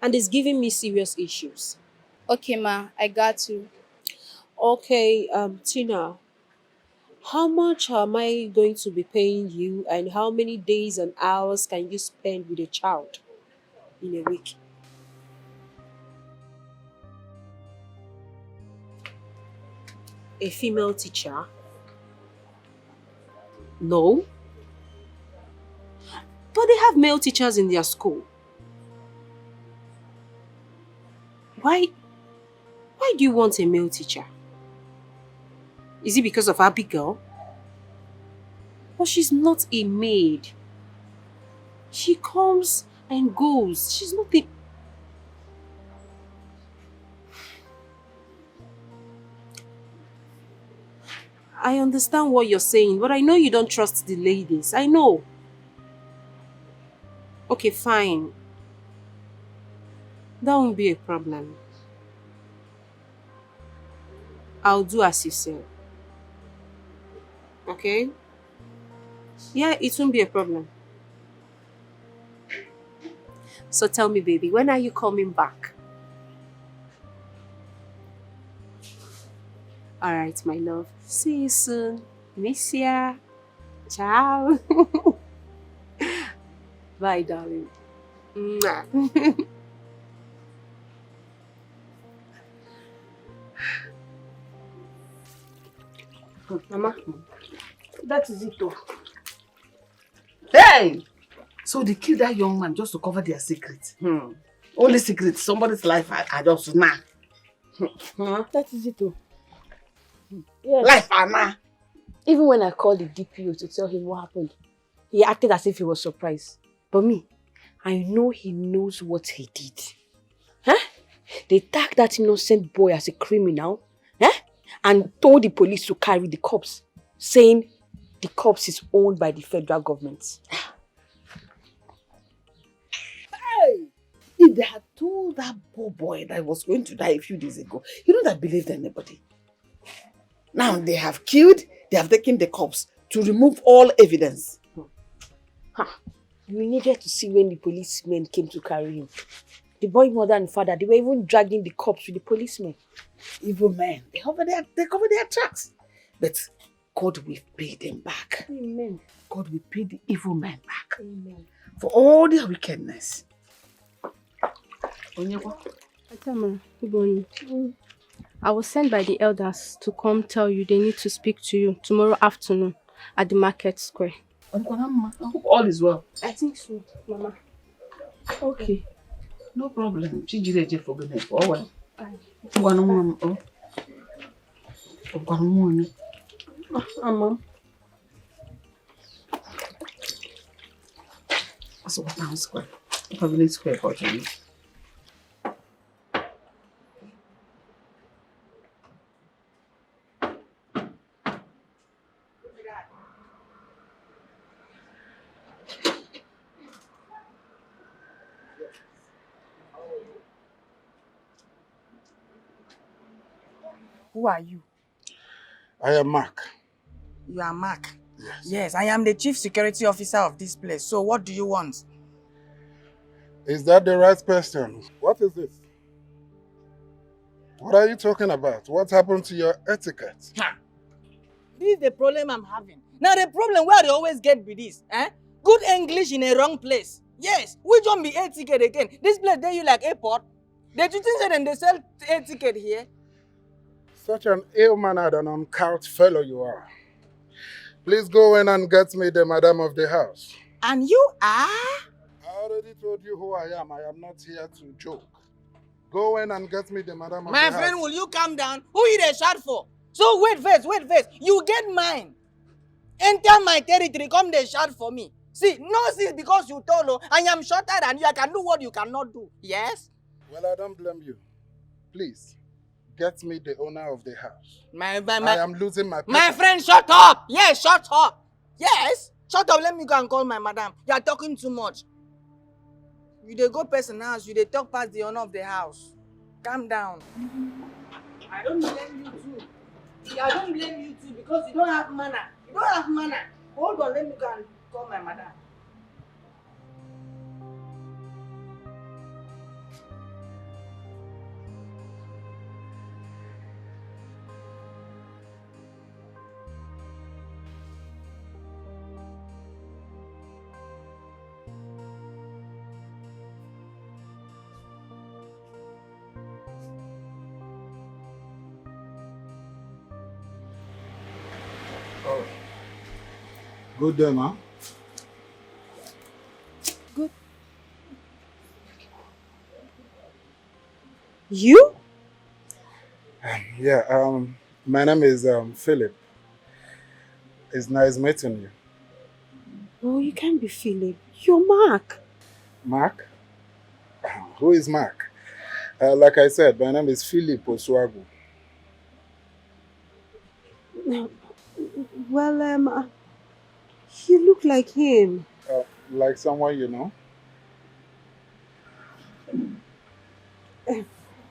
and is giving me serious issues. Okay, Ma, I got you. Okay, Tina, how much am I going to be paying you and how many days and hours can you spend with a child in a week? A female teacher? No. But they have male teachers in their school. Why do you want a male teacher? Is it because of Abigail? But she's not a maid. She comes and goes. She's not a... I understand what you're saying, but I know you don't trust the ladies. I know. Okay, fine. That won't be a problem. I'll do as you say. Okay? Yeah, it won't be a problem. So tell me, baby, when are you coming back? Alright, my love. See you soon. Miss ya. Ciao. Bye, darling. Mwah. Mama, that is it though. Hey! So they killed that young man just to cover their secret. Only secret, somebody's life I just now. That is it though. Yes. Life Anna. Even when I called the DPO to tell him what happened, he acted as if he was surprised. But me, I know he knows what he did. Huh? They tagged that innocent boy as a criminal, and told the police to carry the corpse, saying the corpse is owned by the federal government. Hey! If they had told that poor boy that he was going to die a few days ago, he wouldn't have believed anybody. Now they have killed, they have taken the corpse to remove all evidence. You needed to see when the policemen came to carry him. The boy mother and father, they were even dragging the cops with the policemen. Evil men, they cover their tracks. But God will pay them back. Amen. God will pay the evil men back. Amen. For all their wickedness. Onyekwa? Atama, good morning. I was sent by the elders to come tell you they need to speak to you tomorrow afternoon at the market square. I hope all is well. I think so, Mama. Okay. No problem. She for goodness. Oh well. Mama. So what town square? Village square for you. Who are you? I am Mark. You are Mark? Yes, I am the chief security officer of this place. So what do you want? Is that the right person? What is this? What are you talking about? What happened to your etiquette? This is the problem I'm having. Now the problem where they always get with this, good English in a wrong place. Yes, which one be air ticket again? This place there you like airport? They think that they sell air ticket here. Such an ill-mannered and uncouth fellow you are. Please go in and get me the madam of the house. And you are? I already told you who I am. I am not here to joke. Go in and get me the madam of the house. My friend, will you calm down? Who you they shout for? So wait first. You get mine. Enter my territory, come they shout for me. See, no, see, because you told her, I am shorter than you, I can do what you cannot do. Yes? Well, I don't blame you. Please, get me the owner of the house. I am losing my patience. My friend, shut up! Yes, shut up! Yes! Shut up, let me go and call my madam. You are talking too much. You dey go person house, you dey talk past the owner of the house. Calm down. I don't blame you too. I don't blame you too because you don't have manner. You don't have manner. Hold on, let me go and call my madam. Oh. Good day, ma. Good. You? My name is Philip. It's nice meeting you. Oh, you can't be Philip. You're Mark. Mark? Who is Mark? Like I said, my name is Philip Oswagu. Well, you look like him. Like someone you know?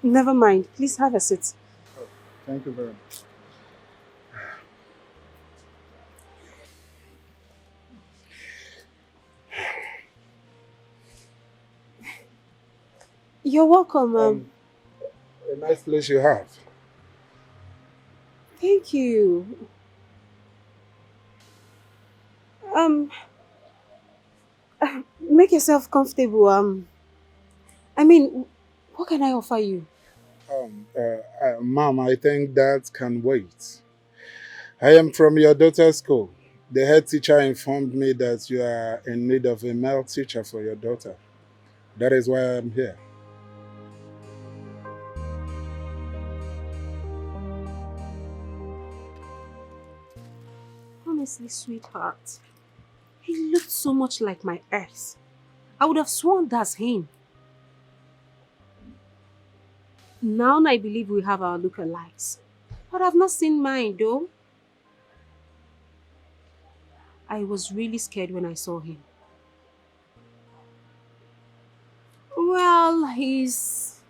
Never mind. Please have a seat. Thank you very much. You're welcome, A nice place you have. Thank you. Make yourself comfortable. I mean, what can I offer you? Mom, I think that can wait. I am from your daughter's school. The head teacher informed me that you are in need of a male teacher for your daughter. That is why I'm here. Honestly, sweetheart, he looked so much like my ex. I would have sworn that's him. Now I believe we have our lookalikes. But I've not seen mine though. I was really scared when I saw him. Well, he's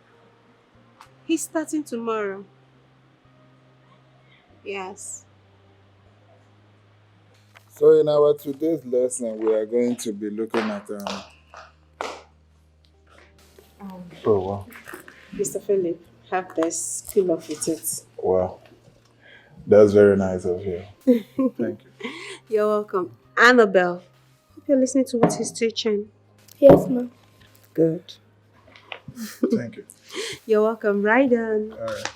starting tomorrow. Yes. So in our today's lesson, we are going to be looking at Oh, wow. Mr. Philip, have this. Fill off with it. Wow. That's very nice of you. Thank you. You're welcome. Annabelle, hope you're listening to what he's teaching. Yes, ma'am. Good. Thank you. You're welcome. Right on. All right.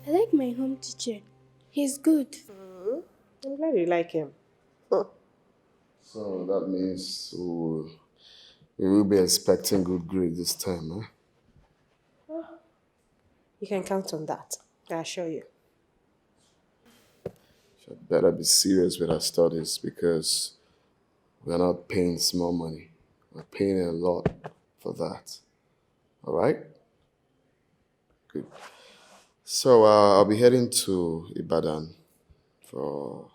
I like my home teacher. He's good. I'm glad you like him. So that means we will be expecting good grades this time, huh? You can count on that. I assure you. Should better be serious with our studies because we're not paying small money. We're paying a lot for that. All right? Good. So I'll be heading to Ibadan for,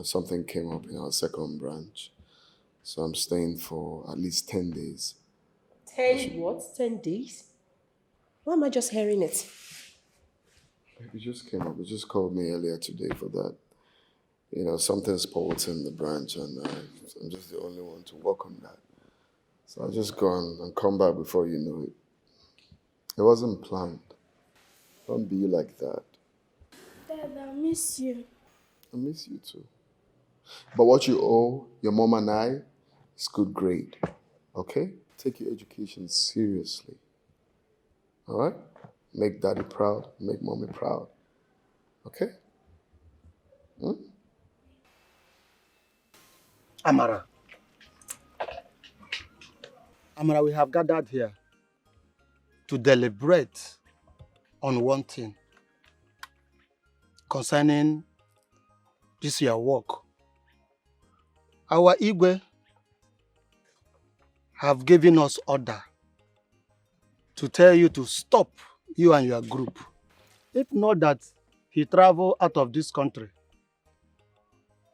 something came up in our second branch. So I'm staying for at least 10 days. 10 what? 10 days? Why am I just hearing it? It just came up. It just called me earlier today for that. Something's spoiled in the branch and I'm just the only one to work on that. So I'll just go and come back before you know it. It wasn't planned. Don't be like that. Dad, I miss you. I miss you too. But what you owe your mom and I is good grade. Okay? Take your education seriously. All right? Make daddy proud. Make mommy proud. Okay? Amara. Amara, we have gathered here to deliberate on one thing concerning this your work. Our Igwe have given us order to tell you to stop you and your group. If not that he travel out of this country,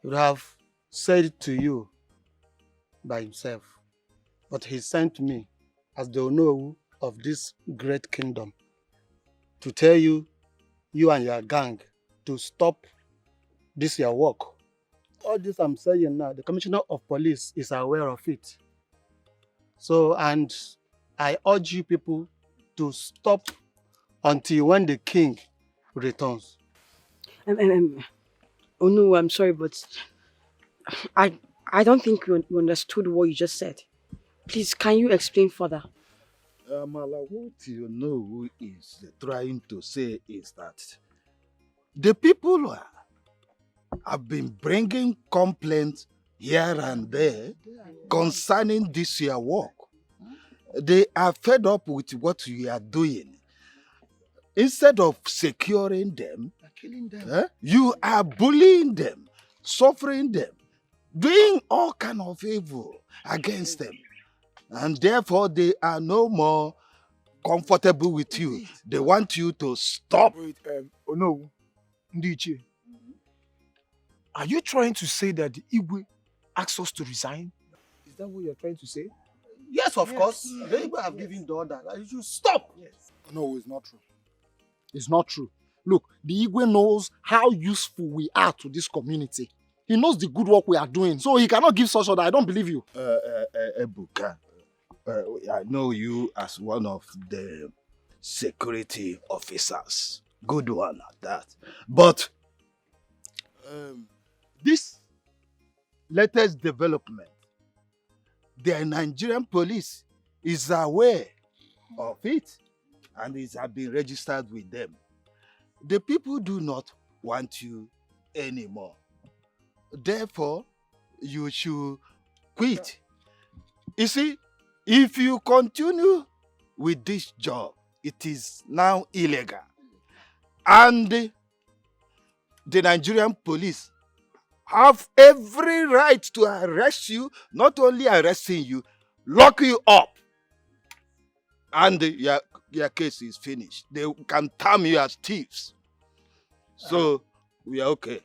he would have said to you by himself. But he sent me as the owner of this great kingdom to tell you, you and your gang, to stop this your work. All this I'm saying now, the Commissioner of Police is aware of it. So, and I urge you people to stop until when the king returns. Oh no, I'm sorry, but I don't think you understood what you just said. Please, can you explain further? Mala, what you know is trying to say is that the people have been bringing complaints here and there concerning this your work. They are fed up with what you are doing. Instead of securing them, you are bullying them, suffering them, doing all kind of evil against them. And therefore, they are no more comfortable with you. They want you to stop. Wait, oh no, Ndiche. Are you trying to say that the Igwe asked us to resign? Is that what you're trying to say? Yes, of course. The Igwe have given the order. You should stop. Yes. No, it's not true. It's not true. Look, the Igwe knows how useful we are to this community. He knows the good work we are doing, so he cannot give such order. I don't believe you. Ebuka, I know you as one of the security officers. Good one at that. But this latest development, the Nigerian police is aware of it and it has been registered with them. The people do not want you anymore. Therefore, you should quit. You see, if you continue with this job, it is now illegal. And the Nigerian police have every right to arrest you, not only arresting you, lock you up. And your case is finished. They can term you as thieves. So, we are okay.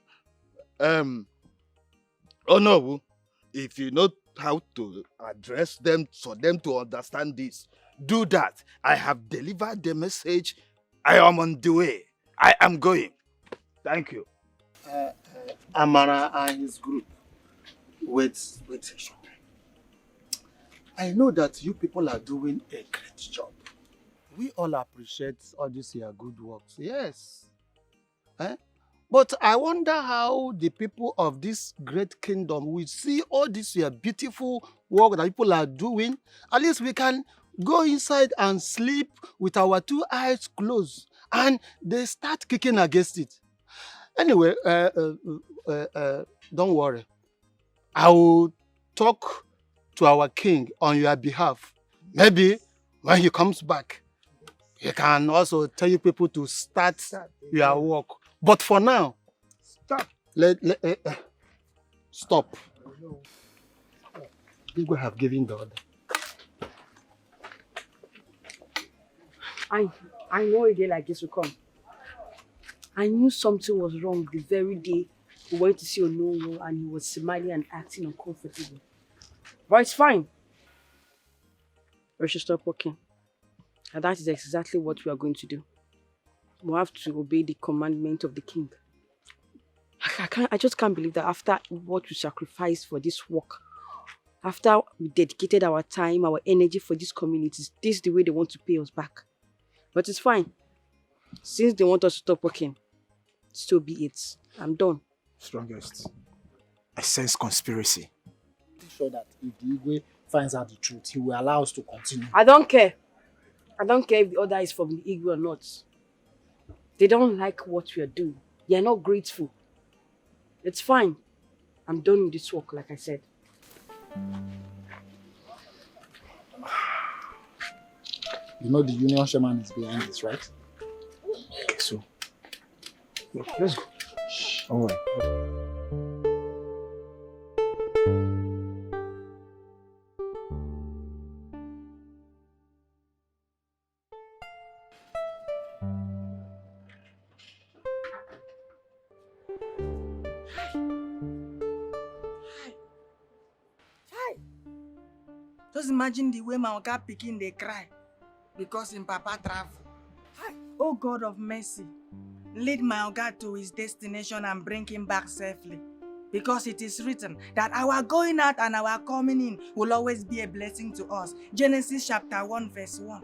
Oh no, if you know how to address them for them to understand this, do that. I have delivered the message. I am on the way. I am going. Thank you. Amara and his group. Wait. I know that you people are doing a great job. We all appreciate all this your good works. Yes. But I wonder how the people of this great kingdom will see all this your beautiful work that people are doing. At least we can go inside and sleep with our 2 eyes closed, and they start kicking against it. Anyway, don't worry. I will talk to our king on your behalf. Maybe when he comes back, he can also tell you people to start your work. But for now, stop. People have given the order. I know a day like this will come. I knew something was wrong the very day we went to see Onowo and he was smiling and acting uncomfortable. But it's fine. We should stop working. And that is exactly what we are going to do. We have to obey the commandment of the king. I just can't believe that after what we sacrificed for this work, after we dedicated our time, our energy for these communities, this is the way they want to pay us back. But it's fine. Since they want us to stop working, so be it. I'm done. Strongest. I sense conspiracy. I'm sure that if the Igwe finds out the truth, he will allow us to continue. I don't care. I don't care if the order is from the Igwe or not. They don't like what we are doing. They are not grateful. It's fine. I'm done with this work, like I said. You know the union shaman is behind this, right? Okay, so let's go. All right. Just imagine the way my oga pikin dey cry because him papa travel. Oh God of mercy, lead my oga to his destination and bring him back safely. Because it is written that our going out and our coming in will always be a blessing to us. Genesis chapter 1 verse 1.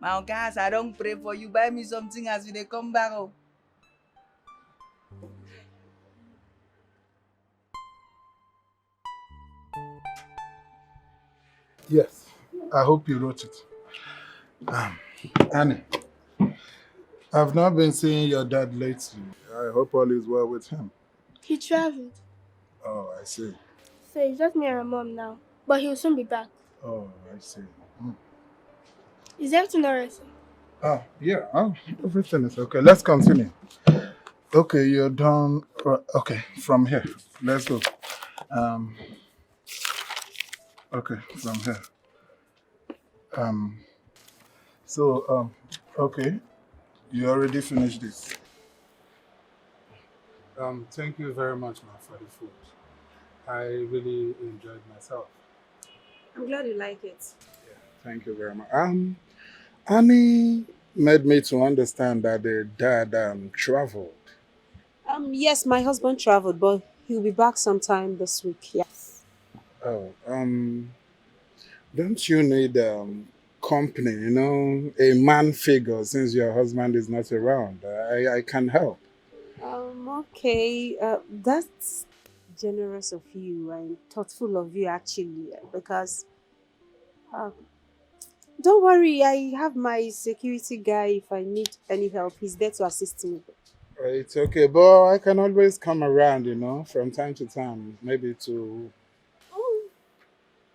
My oga, as I don't pray for you, buy me something as we dey come back. Oh. Yes, I hope you wrote it. Annie, I've not been seeing your dad lately. I hope all is well with him. He traveled. Oh, I see. So it's just me and my mom now. But he'll soon be back. Oh, I see. Is everything alright, sir? Oh, yeah. Oh, everything is okay. Let's continue. Okay, you're done. Okay, from here. Let's go. Okay, from here. Okay. You already finished this. Thank you very much, ma, for the food. I really enjoyed myself. I'm glad you like it. Thank you very much. Annie made me to understand that the dad traveled. Yes, my husband traveled, but he'll be back sometime this week. Yes. Oh, don't you need company, a man figure since your husband is not around? I can help. Okay. That's generous of you and thoughtful of you, actually, because don't worry, I have my security guy. If I need any help, he's there to assist me. It's okay, but I can always come around, from time to time, maybe to... Oh,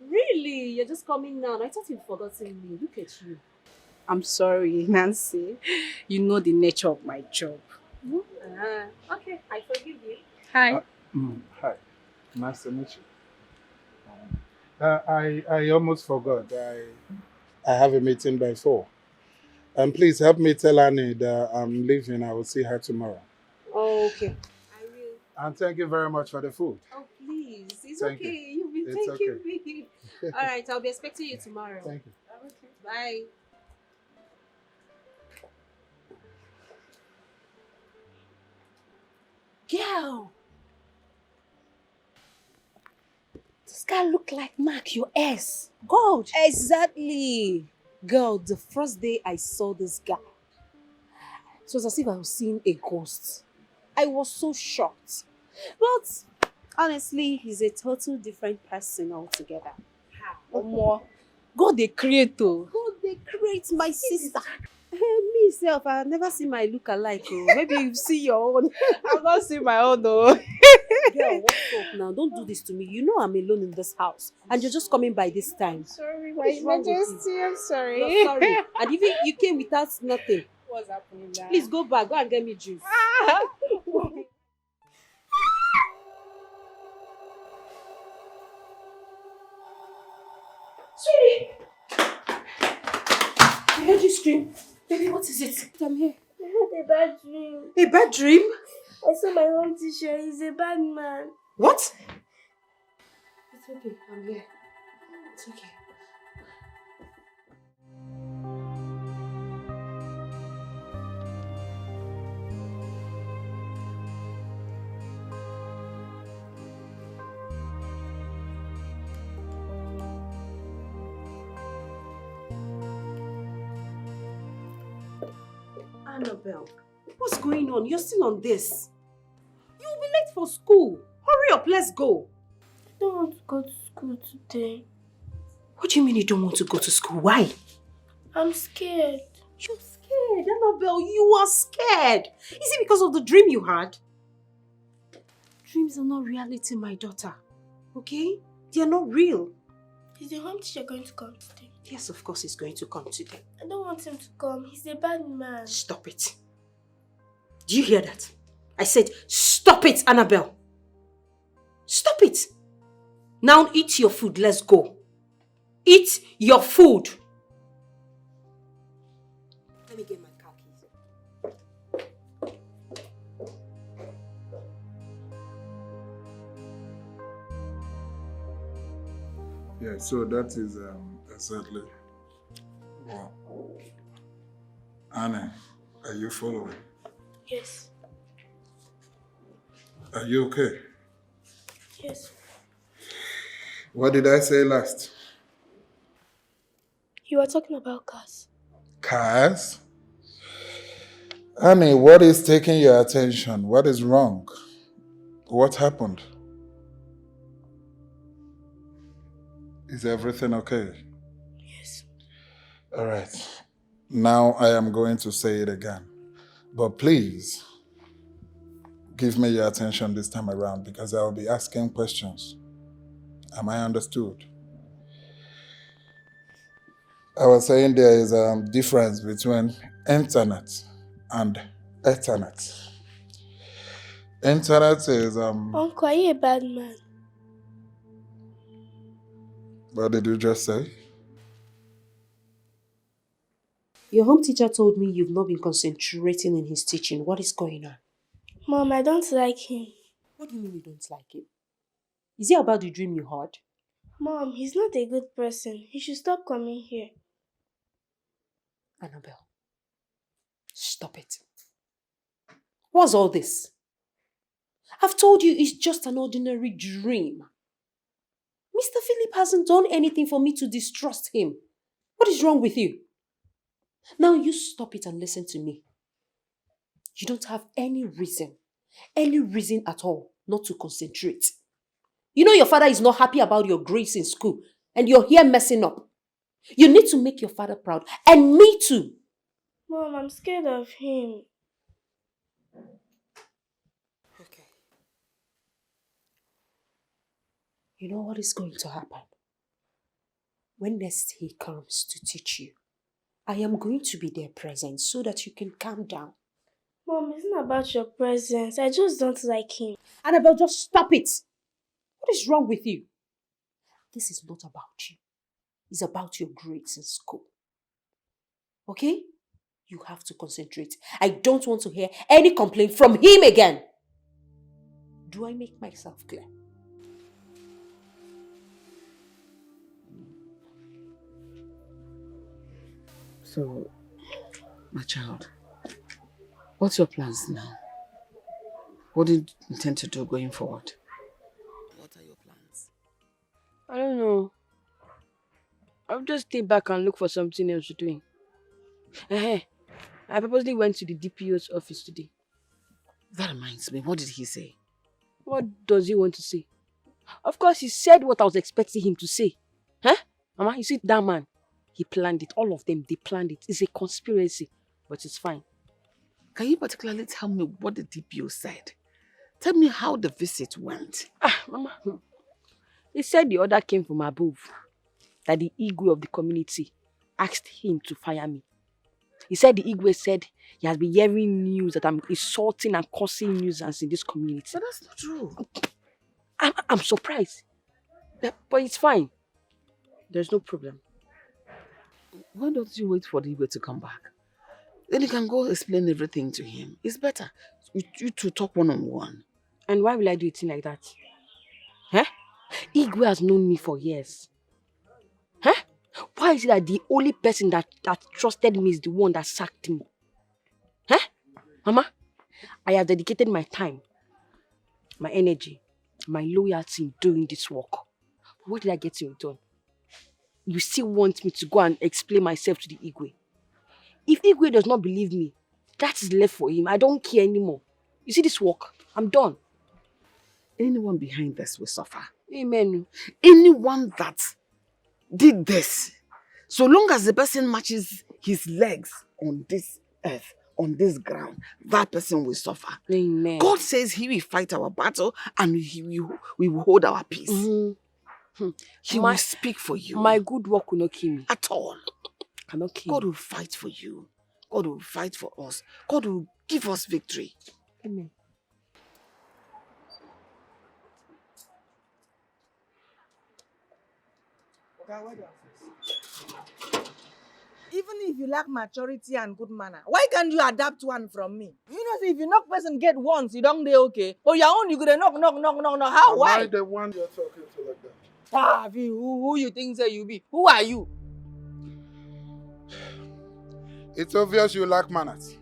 really? You're just coming now? I thought you'd forgotten me. Look at you. I'm sorry, Nancy. You know the nature of my job. Okay, I forgive you. Hi. Hi. Nice to meet you. I almost forgot. I have a meeting by 4. Please help me tell Annie that I'm leaving. I will see her tomorrow. Oh, okay. I will. And thank you very much for the food. Oh, please. It's Thank okay. you. You've been It's thanking okay. me. All right, I'll be expecting you tomorrow. Thank you. Okay. Bye. Girl! This guy look like Mark, your ex. God! Exactly. Girl, the first day I saw this guy, it was as if I was seeing a ghost. I was so shocked. But honestly, he's a total different person altogether. Omo, God the creator. God the create my sister. Me self, I've never seen my look alike. Oh. Maybe you've seen your own. I've not seen my own though. Girl, what's up now? Don't do this to me. You know I'm alone in this house. And you're just coming by this time. Sorry, What's my wrong with you? majesty, I'm sorry. You're sorry. And even you came without nothing. What's happening now? Please go back. Go and get me juice. Sweetie! I heard you scream. Baby, what is it? I'm here. I had a bad dream. A bad dream? I saw my home teacher. He's a bad man. What? It's okay. I'm here. It's okay. Annabelle, what's going on? You're still on this. You'll be late for school. Hurry up, let's go. I don't want to go to school today. What do you mean you don't want to go to school? Why? I'm scared. You're scared, Annabelle. You are scared. Is it because of the dream you had? Dreams are not reality, my daughter. Okay? They are not real. Is the home teacher going to come today? Yes, of course he's going to come today. I don't want him to come. He's a bad man. Stop it. Do you hear that? I said, stop it, Annabelle. Stop it. Now eat your food. Let's go. Eat your food. Let me get my car keys. Yeah, so that is exactly. Wow. Anna, are you following? Yes. Are you okay? Yes. What did I say last? You were talking about cars. Cars? Annie, what is taking your attention? What is wrong? What happened? Is everything okay? Yes. All right. Now I am going to say it again. But please, give me your attention this time around because I will be asking questions. Am I understood? I was saying there is a difference between internet and Ethernet. Internet is Uncle, are you a bad man? What did you just say? Your home teacher told me you've not been concentrating in his teaching. What is going on? Mom, I don't like him. What do you mean you don't like him? Is it about the dream you had? Mom, he's not a good person. He should stop coming here. Annabelle, stop it. What's all this? I've told you it's just an ordinary dream. Mr. Philip hasn't done anything for me to distrust him. What is wrong with you? Now you stop it and listen to me. You don't have any reason at all not to concentrate. You know your father is not happy about your grades in school and you're here messing up. You need to make your father proud and me too. Mom, I'm scared of him. Okay. You know what is going to happen? When next he comes to teach you, I am going to be there present so that you can calm down. Mom, it's not about your presence. I just don't like him. Annabelle, just stop it. What is wrong with you? This is not about you. It's about your grades in school. Okay? You have to concentrate. I don't want to hear any complaint from him again. Do I make myself clear? So, my child, what's your plans now? What do you intend to do going forward? What are your plans? I don't know. I'll just stay back and look for something else to do. I purposely went to the DPO's office today. That reminds me, what did he say? What does he want to say? Of course, he said what I was expecting him to say. Huh? Mama, you see that man? He planned it. All of them, they planned it. It's a conspiracy, but it's fine. Can you particularly tell me what the DPO said? Tell me how the visit went. Mama. He said the order came from above. That the Igwe of the community asked him to fire me. He said the Igwe said he has been hearing news that I'm insulting and causing nuisance in this community. But that's not true. I'm surprised. But it's fine. There's no problem. Why don't you wait for the Igwe to come back? Then you can go explain everything to him. It's better. You two talk one-on-one. And why will I do a thing like that? Huh? Igwe has known me for years. Huh? Why is it that the only person that trusted me is the one that sacked me? Huh? Mama, I have dedicated my time, my energy, my loyalty in doing this work. What did I get in return? You still want me to go and explain myself to the Igwe? If Igwe does not believe me, that is left for him. I don't care anymore. You see this work? I'm done. Anyone behind this will suffer. Amen. Anyone that did this, so long as the person matches his legs on this earth, on this ground, that person will suffer. Amen. God says he will fight our battle and we will hold our peace. He will speak for you. My good work will not kill me. At all. Cannot kill God me. will fight for you. God will fight for us. God will give us victory. Amen. Even if you lack maturity and good manner, why can't you adapt one from me? You know, if you knock person get once, you don't dey okay. But your own, you could knock. How? Am Why? I the one you're talking to like that? Who you think say you be? Who are you? It's obvious you lack manners.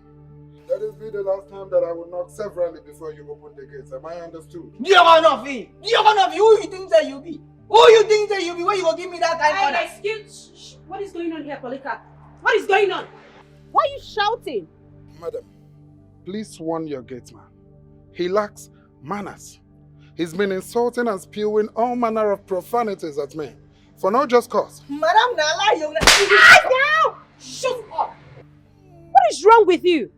Let this be the last time that I will knock severally before you open the gates. Am I understood? You're gonna be. Who you think say you be? Who you think say you be? Where you gonna give me that kind of order? Excuse. What is going on here, Polika? What is going on? Why are you shouting? Madam, please warn your gate man. He lacks manners. He's been insulting and spewing all manner of profanities at me for no just cause. Madam, Nala, you're now! Shut up! What is wrong with you?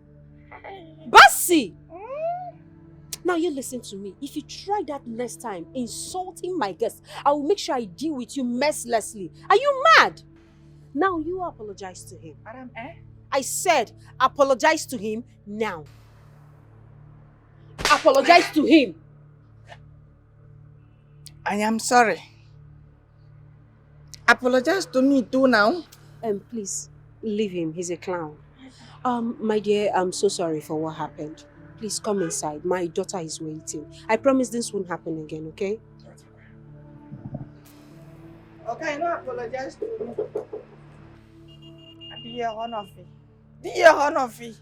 Basi! Now you listen to me. If you try that next time, insulting my guests, I will make sure I deal with you mercilessly. Are you mad? Now you apologize to him. Madam, I said apologize to him now. Apologize to him. I am sorry. Apologize to me too now. Please, leave him. He's a clown. My dear, I'm so sorry for what happened. Please come inside. My daughter is waiting. I promise this won't happen again, okay? okay, no apologize to me. Dear Honofi. Dear Honofi.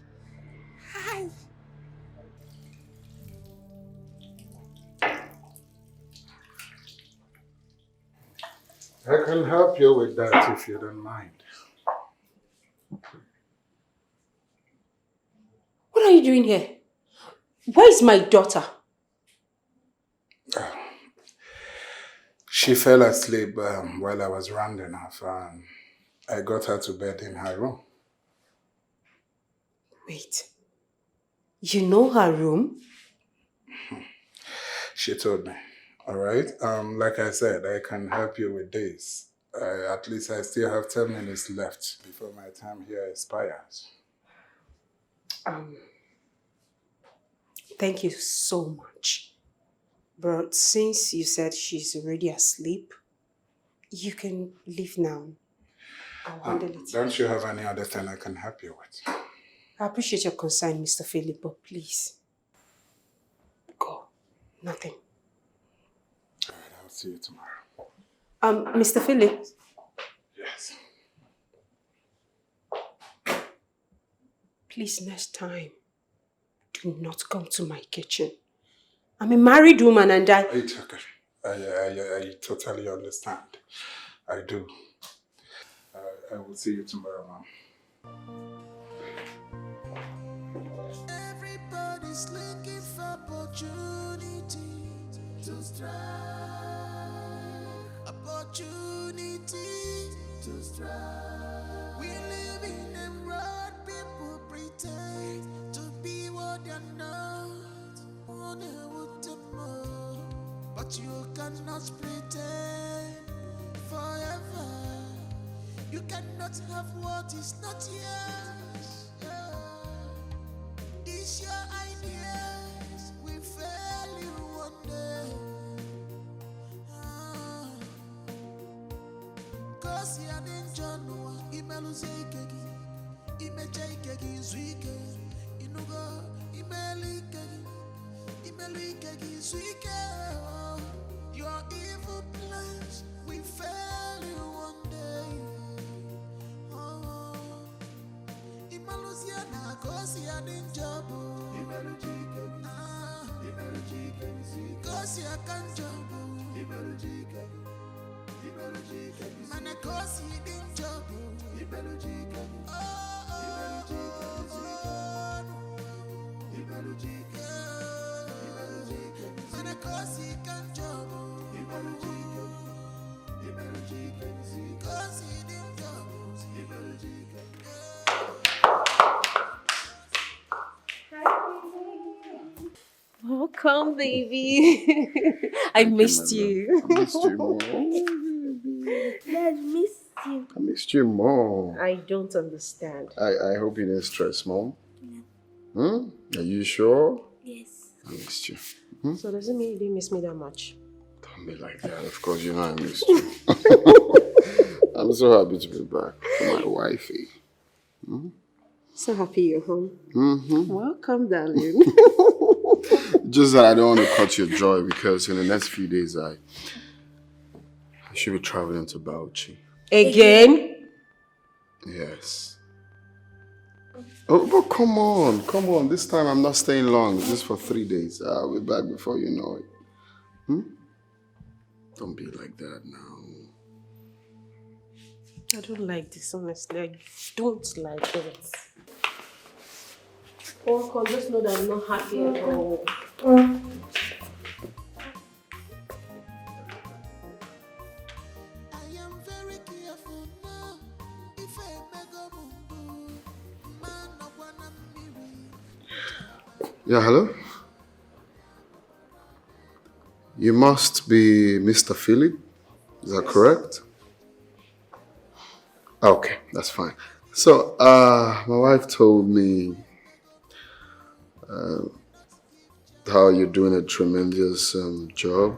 Hi. I can help you with that if you don't mind. What are you doing here? Where is my daughter? She fell asleep while I was rounding off and I got her to bed in her room. Wait. You know her room? She told me. All right. Like I said, I can help you with this. At least I still have 10 minutes left before my time here expires. Thank you so much. But since you said she's already asleep, you can leave now. I'll handle it. Don't you have any other thing I can help you with? I appreciate your concern, Mr. Philip, but please. Go. Nothing. All right, I'll see you tomorrow. Mr. Philip. Yes. Please, next time, do not come to my kitchen. I'm a married woman and It's okay. I totally understand. I do. I will see you tomorrow, Mom. Everybody's looking for opportunity to strive. Opportunity to strive. We live in a world people pretend to be what they're not. But you cannot pretend forever. You cannot have what is not yours. These your ideas will fail you one day. Cause you are in January, imeluzekegi, imejekegi zwike, inugo, imelikegi, imelikegi zwike. Your evil plans will fail you one day. Imalusiana, cause you are in Jabu, imelujikegi, cause you are kanjabu, imelujikegi. Man, cause you didn't job. Man, cause you can't job. Cause you didn't job. Welcome, baby. I missed you. I missed you more. Dad, missed you. I missed you more. I don't understand. I hope you didn't stress, Mom. Yeah. Are you sure? Yes. I missed you. So does it mean you didn't miss me that much? Don't be like that. Of course, you know I missed you. I'm so happy to be back for my wifey. So happy you're home. Welcome, darling. Just that I don't want to cut your joy because in the next few days I should be traveling to Bauchi. Again? Yes. Oh, but come on. This time I'm not staying long. Just for 3 days. I'll be back before you know it. Don't be like that now. I don't like this, honestly. I don't like it. Oh, just know that I'm not happy at all. Yeah, hello? You must be Mr. Philip. Is that correct? Okay, that's fine. So, my wife told me how you're doing a tremendous job,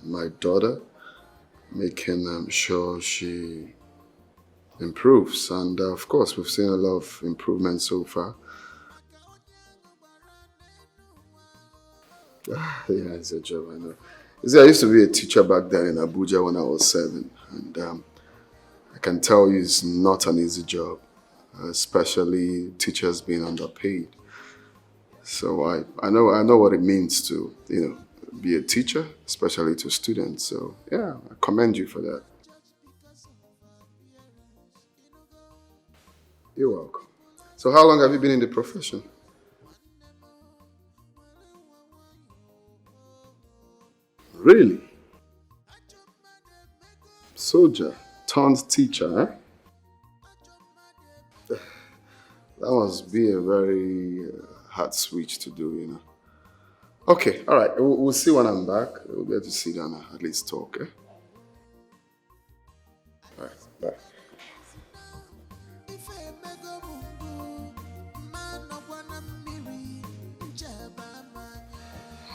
my daughter, making sure she improves. And of course, we've seen a lot of improvement so far. Yeah, it's a job, I know. You see, I used to be a teacher back then in Abuja when I was 7. And I can tell you it's not an easy job, especially teachers being underpaid. So I know what it means to, be a teacher, especially to students. So yeah, I commend you for that. You're welcome. So how long have you been in the profession? Really? Soldier turned teacher, huh? That must be a very hard switch to do, Okay, all right. We'll see when I'm back. We'll be able to sit down and at least talk, eh? All right, bye.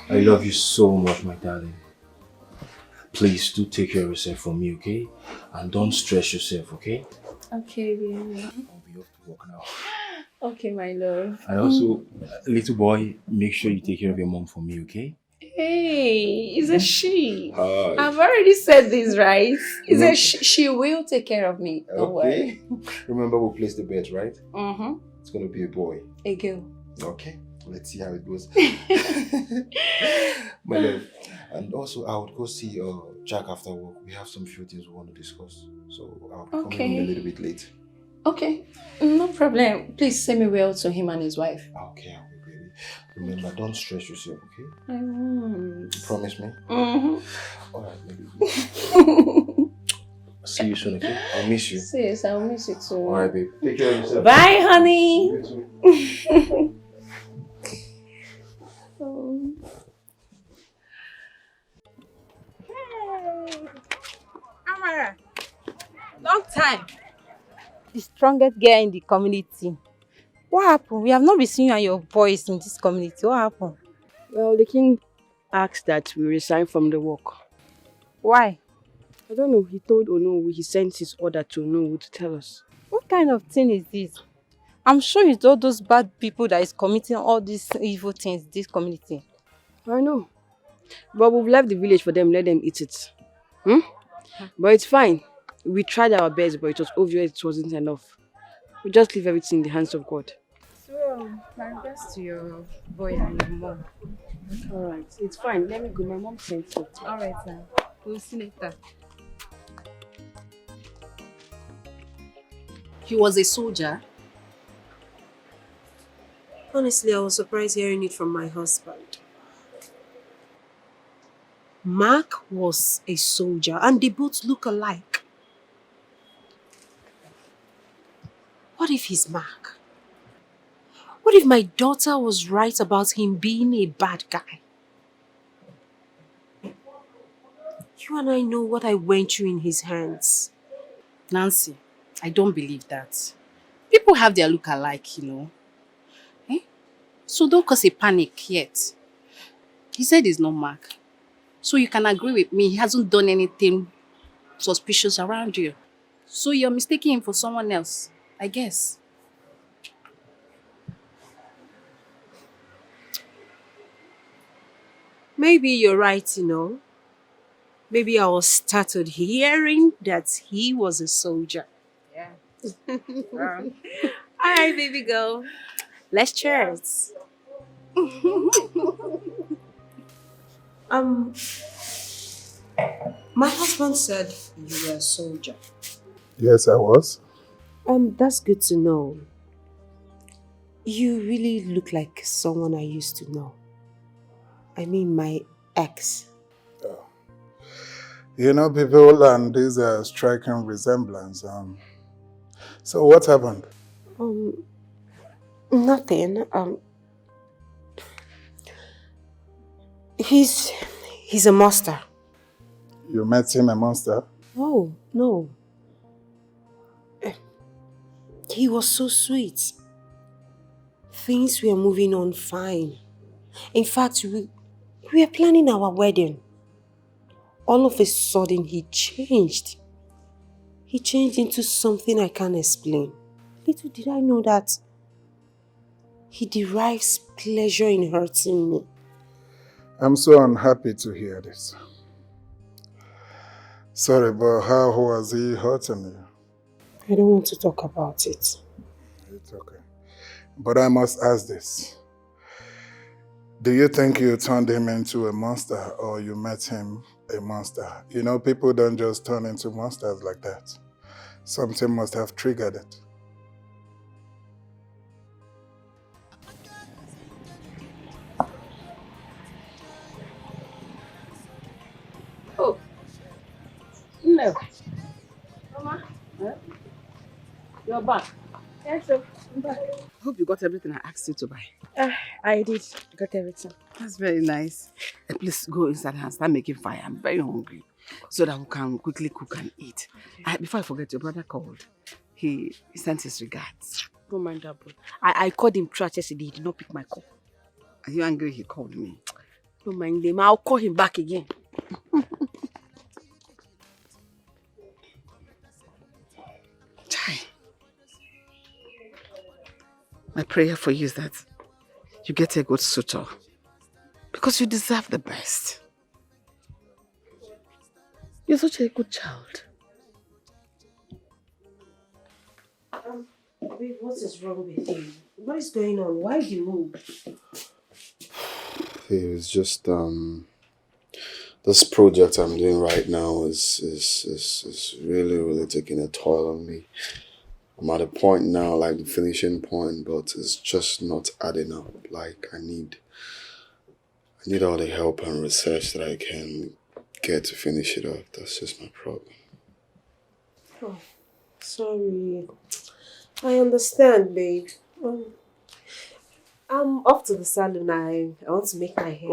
I love you so much, my darling. Please do take care of yourself for me, okay? And don't stress yourself, okay? Okay, baby. I'll be off to work now. Okay, my love. And also, little boy, make sure you take care of your mom for me, okay? Hey, it's a she. Hi. I've already said this, right? It's a she will take care of me. Don't worry. Remember, we'll place the bet, right? Mm-hmm. It's gonna be a boy. A girl. Okay. let's see how it goes. My love. And also, I would go see Jack after work. We have some few things we want to discuss. So I'll be coming in a little bit late. Okay, no problem. Please say me well to him and his wife. Okay, I'll be baby. Remember, don't stress yourself, okay? I won't. You promise me? Mm-hmm. Alright, baby. See you soon, okay? I'll miss you. Sis, I'll miss you too. Alright, baby. Take care of yourself. Bye, honey. Amara, long time. The strongest girl in the community. What happened? We have not been seeing you and your boys in this community. What happened? Well, the king asked that we resign from the work. Why? I don't know. He told Onowu he sent his order to Onowu to tell us. What kind of thing is this? I'm sure it's all those bad people that is committing all these evil things in this community. I know. But we've left the village for them. Let them eat it. But it's fine. We tried our best, but it was obvious it wasn't enough. We just leave everything in the hands of God. So, my regards to your boy and your mom. Alright, it's fine. Let me go. My mom sent it. Alright, sir. We'll see later. He was a soldier? Honestly, I was surprised hearing it from my husband. Mark was a soldier and they both look alike. What if he's Mark? What if my daughter was right about him being a bad guy? You and I know what I went through in his hands. Nancy, I don't believe that. People have their look alike, you know. So don't cause a panic yet. He said he's not Mark. So you can agree with me, he hasn't done anything suspicious around you. So you're mistaking him for someone else, I guess. Maybe you're right, you know. Maybe I was startled hearing that he was a soldier. Yeah. All right, baby girl. Let's cheers. My husband said you were a soldier. Yes, I was. That's good to know. You really look like someone I used to know. I mean, my ex. You know, people and this striking resemblance. So what happened? Nothing. He's a monster. You met him a monster? Oh, no. He was so sweet. Things were moving on fine. In fact, we were planning our wedding. All of a sudden, he changed. He changed into something I can't explain. Little did I know that he derives pleasure in hurting me. I'm so unhappy to hear this. Sorry, but how was he hurting you? I don't want to talk about it. It's okay. But I must ask this. Do you think you turned him into a monster or you met him a monster? You know, people don't just turn into monsters like that. Something must have triggered it. Oh. No. Mama. Huh? You're back. Yes, sir. I'm back. Hope you got everything I asked you to buy. I did. Got everything. That's very nice. Please go inside and start making fire. I'm very hungry. So that we can quickly cook and eat. Before I forget, your brother called. He sent his regards. Don't mind that, bro. I called him trash yesterday. He did not pick my call. Are you angry he called me? Don't mind him. I'll call him back again. Chai. My prayer for you is that you get a good suitor. Because you deserve the best. You're such a good child. Babe, what is wrong with you? What is going on? Why the move? It was just this project I'm doing right now is really taking a toll on me. I'm at a point now, like the finishing point, but it's just not adding up. Like I need all the help and research that I can get to finish it up. That's just my problem. Oh, sorry. I understand, babe. I'm off to the salon. I want to make my hair.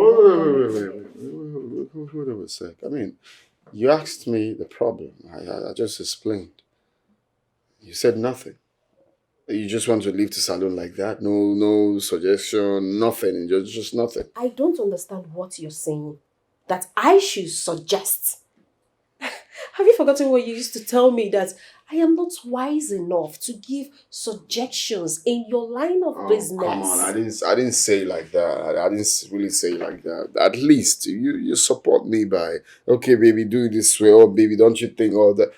Wait a sec. I mean, you asked me the problem. I just explained. You said nothing. You just want to leave the salon like that? No suggestion, nothing. Just nothing. I don't understand what you're saying. That I should suggest. Have you forgotten what you used to tell me, that I am not wise enough to give suggestions in your line of business? Come on, I didn't say it like that. I didn't really say it like that. At least you support me by, okay, baby, do it this way. Oh, baby, don't you think all that?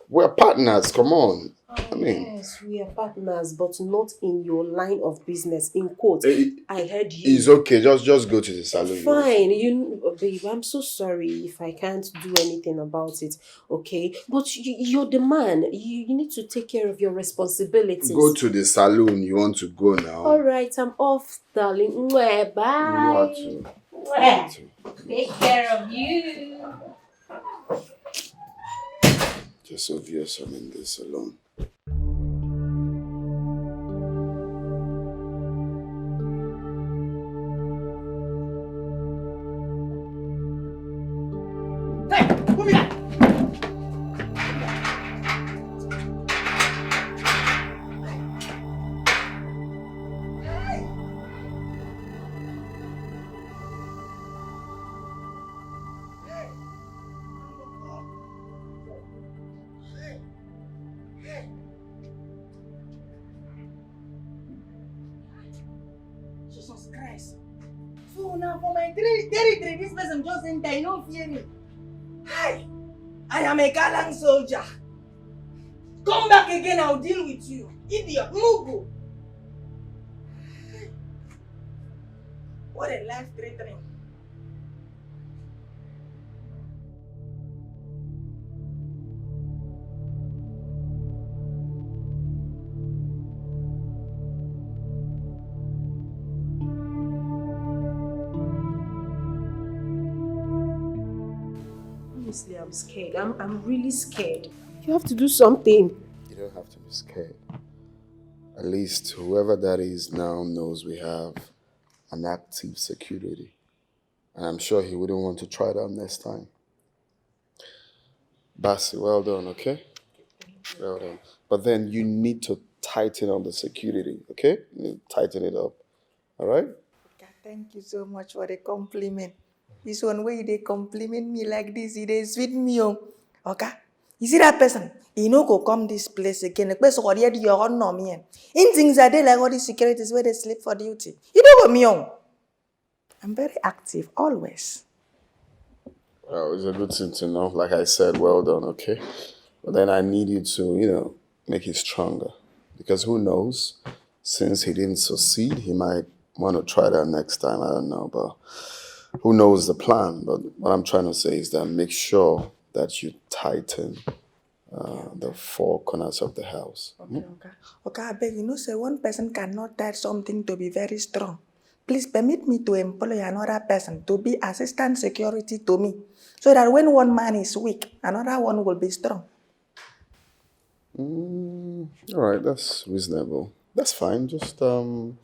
We're partners. Come on. I mean, yes, we are partners, but not in your line of business. In quotes, I heard you. it's okay. Just go to the salon. Fine, babe, I'm so sorry if I can't do anything about it, okay? But you're the man. You need to take care of your responsibilities. Go to the salon. You want to go now? All right, I'm off, darling. Mwah, bye. You Mwah. Take care of you. Just obvious I'm in this alone. Jesus Christ. So now for my territory, this person just enter, you don't fear me. Hi, I am a gallant soldier. Come back again, I'll deal with you. Idiot, Mugu. What a life-threatening. Honestly, I'm scared. I'm really scared. You have to do something. You don't have to be scared. At least whoever that is now knows we have an active security. And I'm sure he wouldn't want to try that next time. Basi, well done, okay? Well done. But then you need to tighten up the security, okay? You need to tighten it up. All right? Thank you so much for the compliment. This one way they compliment me like this, they sweet me. Okay? You see that person? He no go come this place again. The person already your own no me. In things are they like all these securities where they sleep for duty. You don't go me on. I'm very active always. Well, it's a good thing to know. Like I said, well done, okay? But then I need you to, make it stronger. Because who knows? Since he didn't succeed, he might want to try that next time. I don't know, but who knows the plan? But what I'm trying to say is that make sure that you tighten the four corners of the house. Okay, I beg you, say one person cannot tie something to be very strong. Please permit me to employ another person to be assistant security to me, so that when one man is weak, another one will be strong. All right, that's reasonable. That's fine. Just go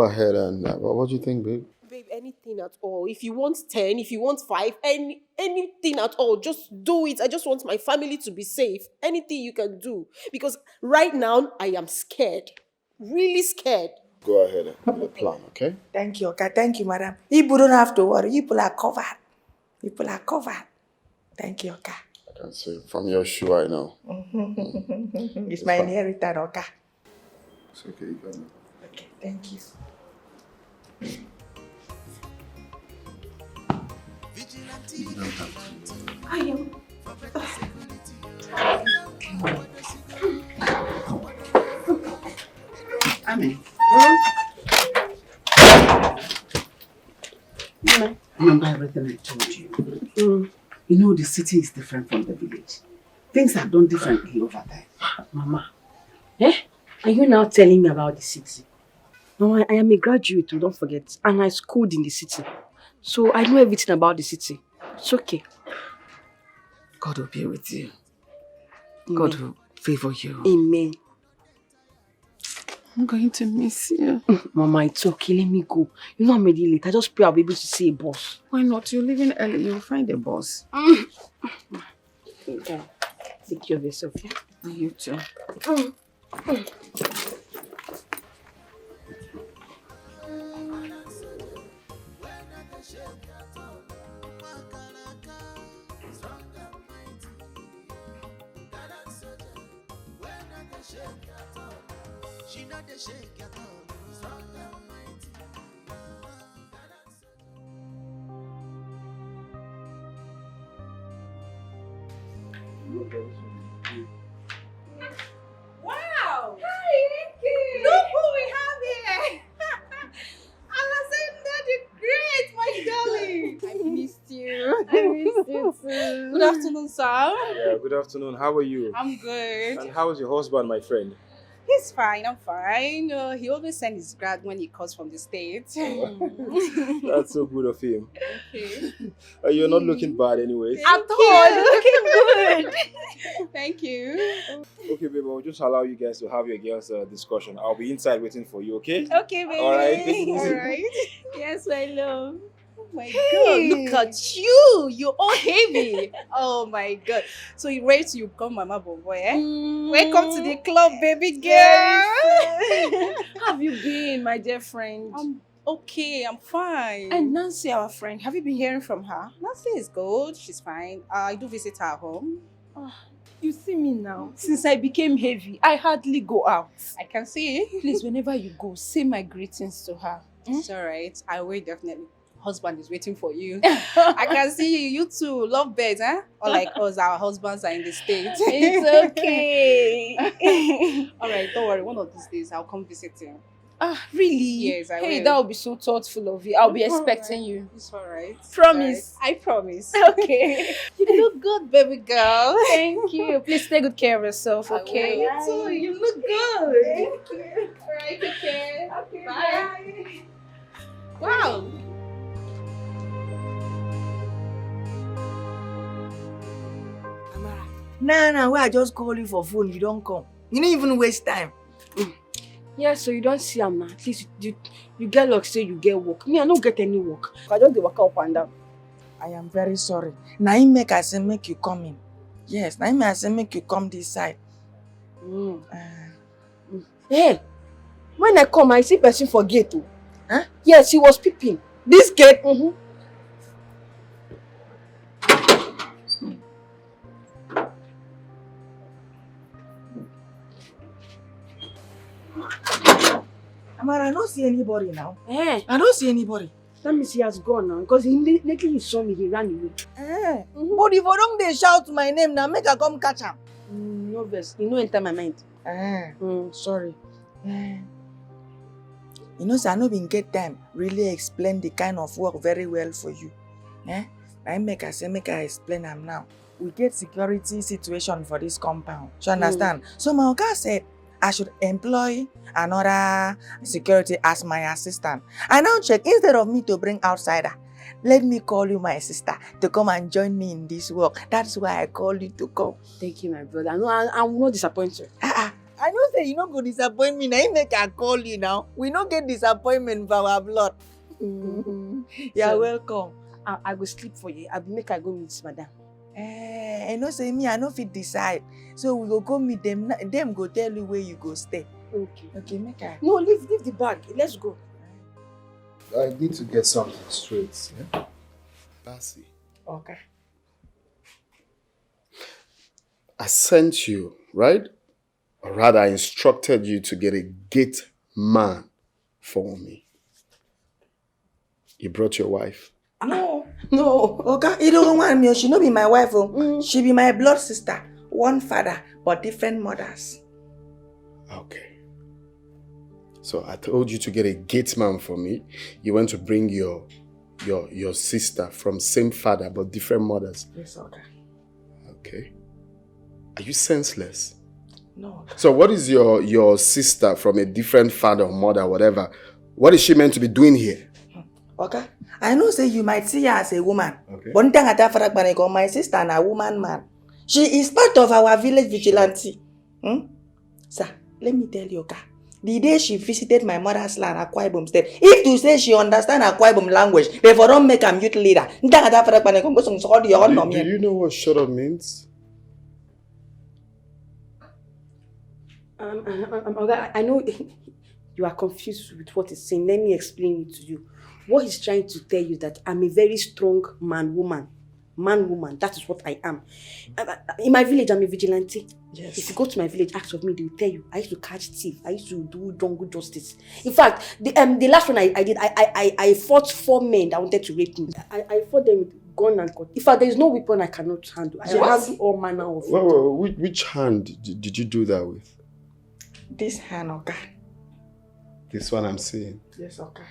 ahead and what do you think, babe? Babe, anything at all. If you want 10, if you want 5, anything at all, just do it. I just want my family to be safe. Anything you can do. Because right now, I am scared. Really scared. Go ahead and do the plan, okay? Thank you, okay. Thank you, madam. You don't have to worry. People are covered. People are covered. Thank you, okay. I can see from your shoe, I know. It's my inheritance, okay. It's okay, you got it. Okay, thank you. You don't have to. I am. Annie, Remember everything I told you? You know, the city is different from the village. Things are done differently over there. Mama, are you now telling me about the city? Mama, I am a graduate, don't forget, and I schooled in the city. So I know everything about the city. It's okay. God will be with you. God will favor you. Amen. I'm going to miss you. Mama, it's okay. Let me go. You know I'm already late. I just pray I'll be able to see a bus. Why not? You're leaving early. You'll find a bus. Okay. Take care of yourself, yeah? And you too. She not the shake at all, strong and mighty. Wow! Hi, Nikki! Look who we have here! Alexander the Great, my darling! I missed you. I missed you too. Good afternoon, sir. Yeah, good afternoon. How are you? I'm good. And how is your husband, my friend? He's fine, I'm fine. He always sends his grad when he comes from the States. That's so good of him. Okay. You're not looking bad anyways. At all, looking good. Thank you. Okay, babe, I'll just allow you guys to have your girls' discussion. I'll be inside waiting for you, okay? Okay, baby. All right, take it easy. All right. Yes, my love. Oh my Hey. God, look at you. You're all heavy. Oh my God. So you ready to become Mama Boy, eh? Welcome to the club, baby girl. How have you been, my dear friend? I'm okay, I'm fine. And Nancy, our friend, have you been hearing from her? Nancy is good. She's fine. I do visit her home. You see me now. Since I became heavy, I hardly go out. I can see. Please, whenever you go, say my greetings to her. It's all right. I will definitely. Husband is waiting for you. I can see you. You two love birds, huh? Or like us, our husbands are in the States. It's okay. All right, don't worry. One of these days, I'll come visit you. Really? Yes, I Hey, will. that would be so thoughtful of you. I'll be expecting you. It's all right. Promise. All right. I promise. Okay. You look good, baby girl. Thank you. Please take good care of yourself, I okay? will. You too. You look good. Thank you. All right, take care. Okay, bye. Wow. Nah, where I just call you for phone, you don't come. You didn't even waste time. Yeah, so you don't see am now. At least you get luck, say you get work. Me, I don't get any work. I just dey waka up and down. I am very sorry. Now him make I say make you come in. Yes, now him I say make you come this side. Hey, when I come, I see person for gate. Oh. Huh? Yes, he was peeping. This gate? Amara, I don't see anybody now. Eh? I don't see anybody. That means he has gone now. Because lately he saw me, he ran away. But if I don't they shout my name now, make I come catch him. No verse. He no enter my mind. Sorry. You know, sir, I no been get time really explain the kind of work very well for you. I make I explain am now. We get security situation for this compound. You understand? So my oga said I should employ another security as my assistant. I now check, instead of me to bring outsider, let me call you my sister to come and join me in this work. That's why I call you to come. Thank you, my brother. I will not disappoint you. I know say you no go disappoint me. Now you make I call you now. We no get disappointment for our blood. You're So, welcome. I go sleep for you. I will make I go meet madam. I know say me, I no fit decide. So we go meet them. Them go tell you where you go stay. Okay, make I. No, leave the bag. Let's go. I need to get something straight. Yeah? Bassy. Okay. I sent you, right? Or rather, I instructed you to get a gate man for me. You brought your wife. No. Okay, you don't want me. She no be my wife. She be my blood sister. One father, but different mothers. Okay. So I told you to get a gate man for me. You went to bring your sister from same father but different mothers. Yes, okay. Okay. Are you senseless? No. So what is your sister from a different father or mother, whatever? What is she meant to be doing here? Okay. I know say you might see her as a woman. Okay. But my sister and a woman man. She is part of our village vigilante. Sir, let me tell you, okay. The day she visited my mother's land, Akwa Ibom State, if you say she understands Akwa Ibom language, they for don't make a youth leader. Do you know what shut up means? I know you are confused with what he's saying. Let me explain it to you. What he's trying to tell you that I'm a very strong man-woman. Man-woman, that is what I am. In my village, I'm a vigilante. Yes. If you go to my village, ask of me, they will tell you. I used to catch thief. I used to do jungle justice. In fact, the last one I did, I fought 4 men that wanted to rape me. I fought them with gun and cut. In fact, there is no weapon I cannot handle. I handle all manner of Which hand did you do that with? This hand, okay. This one I'm seeing. Yes, okay.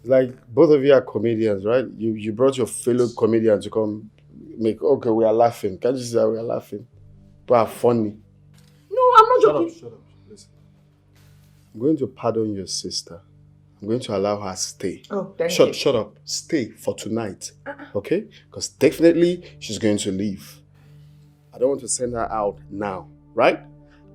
Like both of you are comedians, right? You brought your fellow comedian to come make, okay, we are laughing. Can't you see that we are laughing? But are funny. No, I'm not joking. Shut up. Listen. I'm going to pardon your sister. I'm going to allow her stay. Oh, thank you. Shut up. Stay for tonight. Okay? Because definitely she's going to leave. I don't want to send her out now, right?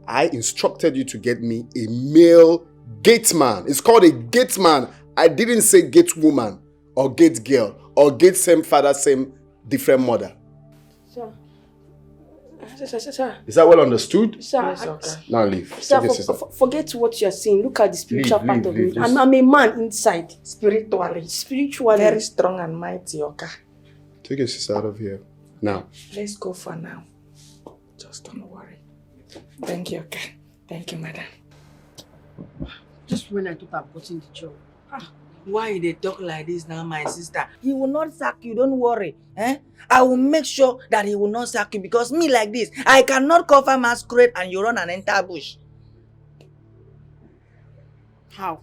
I instructed you to get me a male gate man. It's called a gate man. I didn't say gate woman or gate girl or gate same father, same different mother. Sir. Is that well understood? Sir, yes, okay. Now leave. Sir, forget what you're saying. Look at the spiritual part of me. I'm a man inside. Spiritually. Very strong and mighty, okay? Take your sister out of here. Now. Let's go for now. Just don't worry. Thank you, okay? Thank you, madam. Just when I thought I've gotten the job. Why they talk like this now, my sister? He will not sack you, don't worry. I will make sure that he will not sack you because me like this, I cannot cover masquerade and you run and enter bush. How?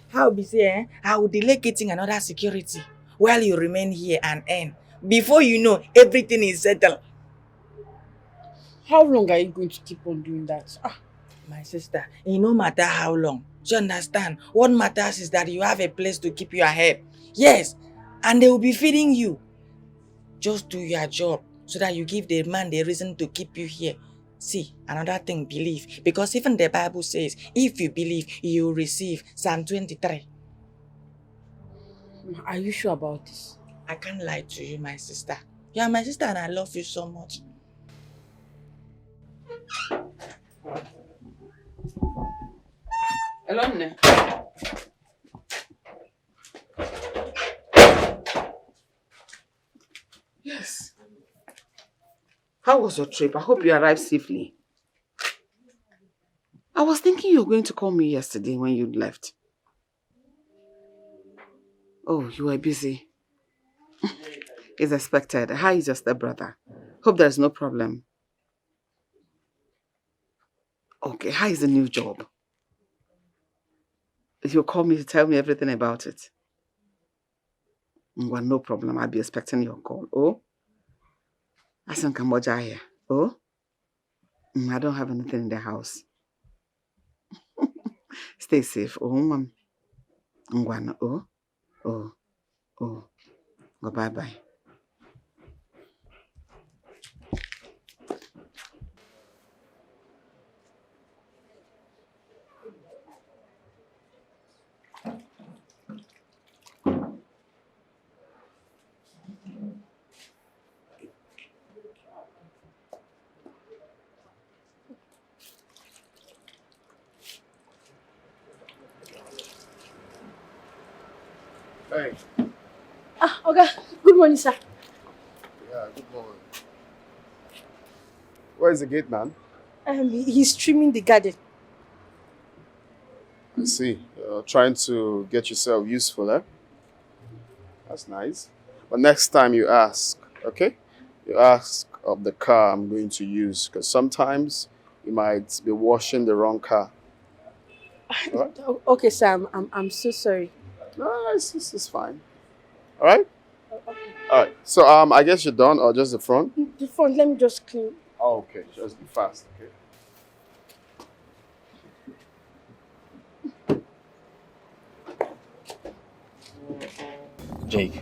How be say, I will delay getting another security while you remain here and earn. Before you know, everything is settled. How long are you going to keep on doing that? My sister, it no matter how long. Do you understand? What matters is that you have a place to keep your head. Yes, and they will be feeding you. Just do your job so that you give the man the reason to keep you here. See, another thing, believe. Because even the Bible says, if you believe, you will receive. Psalm 23. Are you sure about this? I can't lie to you, my sister. You are my sister and I love you so much. Hello, Nne. Yes. How was your trip? I hope you arrived safely. I was thinking you were going to call me yesterday when you left. Oh, you were busy. It's expected. How is your stepbrother? Hope there's no problem. Okay, how is the new job? You'll call me to tell me everything about it. Well, no problem. I'll be expecting your call. Oh? I think Cambodia here. Oh? I don't have anything in the house. Stay safe. Oh, mom. Oh? Oh. Oh. Go bye-bye. Hey. Okay. Good morning, sir. Yeah, good morning. Where is the gate man? He's trimming the garden. I see. You're trying to get yourself useful, eh? That's nice. But next time you ask, okay? You ask of the car I'm going to use, because sometimes you might be washing the wrong car. All right? Okay, sir, I'm so sorry. No, it's fine. All right? All right. So I guess you're done, or just the front? The front, let me just clean. Oh, okay. Just be fast. Okay. Jake,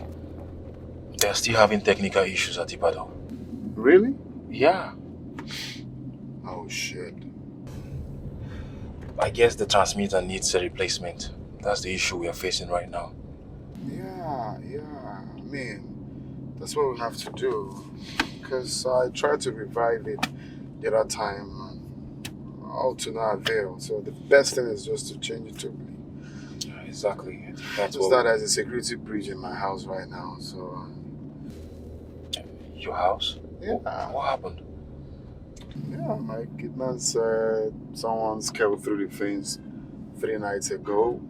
they're still having technical issues at Ibadan. Really? Yeah. Oh shit. I guess the transmitter needs a replacement. That's the issue we are facing right now. Yeah. I mean, that's what we have to do. Because I tried to revive it the other time, and all to no avail. So the best thing is just to change it totally. Yeah, exactly. That's Just that there's a security breach in my house right now. So. Your house? Yeah. What happened? Yeah, my kidman said someone scaled through the fence 3 nights ago.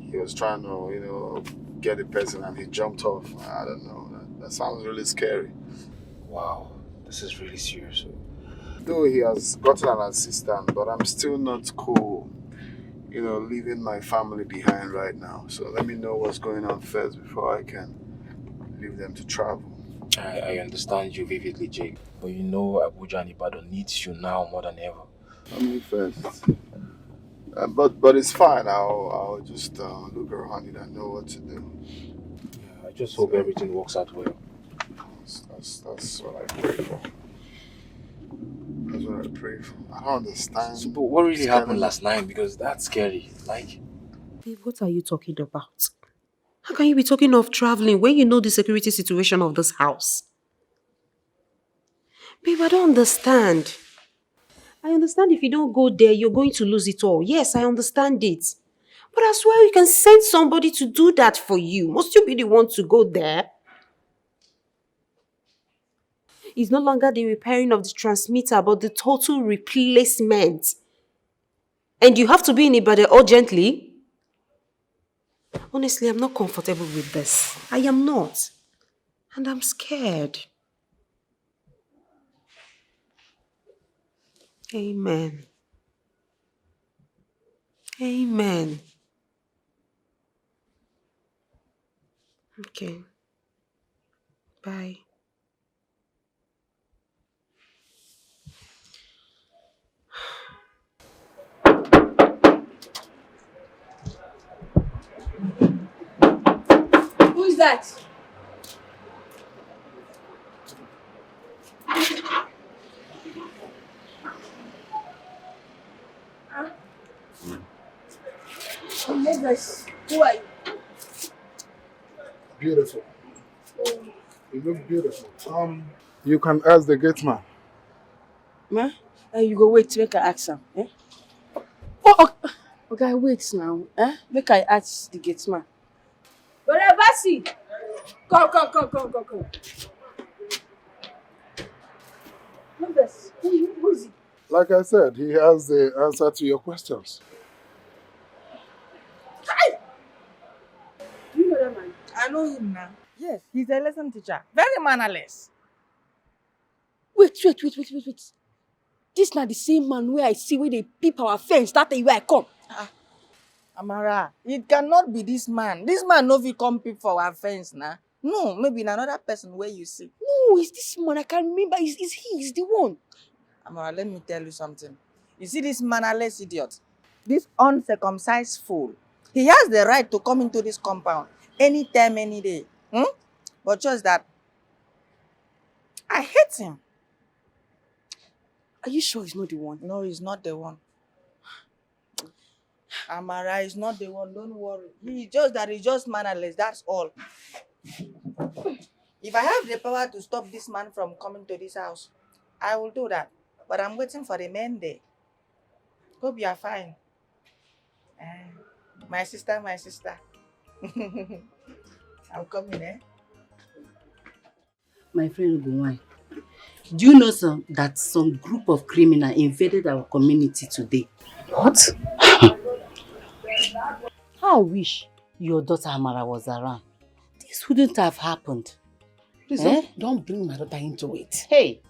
He was trying to, get the person, and he jumped off. I don't know. That sounds really scary. Wow, this is really serious. Though he has gotten an assistant, but I'm still not cool, leaving my family behind right now. So let me know what's going on first before I can leave them to travel. I understand you vividly, Jake. But you know Abuja and Ibadan needs you now more than ever. Family first. But it's fine. I'll just look around it and know what to do. Yeah, I just hope everything works out well. That's what I pray for. That's what I pray for. I don't understand. So, but what really happened last night? Because that's scary. Like, Babe, what are you talking about? How can you be talking of traveling when you know the security situation of this house? Babe, I don't understand. I understand if you don't go there, you're going to lose it all. Yes, I understand it. But as well, you can send somebody to do that for you. Must you be the one to go there? It's no longer the repairing of the transmitter, but the total replacement. And you have to be in Ibadan urgently? Honestly, I'm not comfortable with this. I am not. And I'm scared. Amen. Amen. Okay. Bye. Who is that? Who are you? Beautiful. You look beautiful. You can ask the gate man. Ma, you go wait, make I ask him. Eh? Oh, okay, wait now. Make I ask the gate man. Brother Basi! Come. Who is he? Like I said, he has the answer to your questions. Do you know that man? I know him now. Yes, he's a lesson teacher. Very mannerless. Wait. This not the same man where I see where they peep our fence that day where I come. Amara, it cannot be this man. This man no fit come peep for our fence now. No, maybe another person where you see. No, it's this man. I can't remember. Is he? He's the one. Amara, let me tell you something. You see this mannerless idiot? This uncircumcised fool. He has the right to come into this compound anytime, any day. But just that, I hate him. Are you sure he's not the one? No, he's not the one. Amara is not the one, don't worry. He's just mannerless, that's all. If I have the power to stop this man from coming to this house, I will do that. But I'm waiting for the men there. Hope you are fine. My sister. I'm coming, eh? My friend Gowon, do you know that some group of criminals invaded our community today? What? I wish your daughter Amara was around. This wouldn't have happened. Please don't bring my daughter into it. Hey,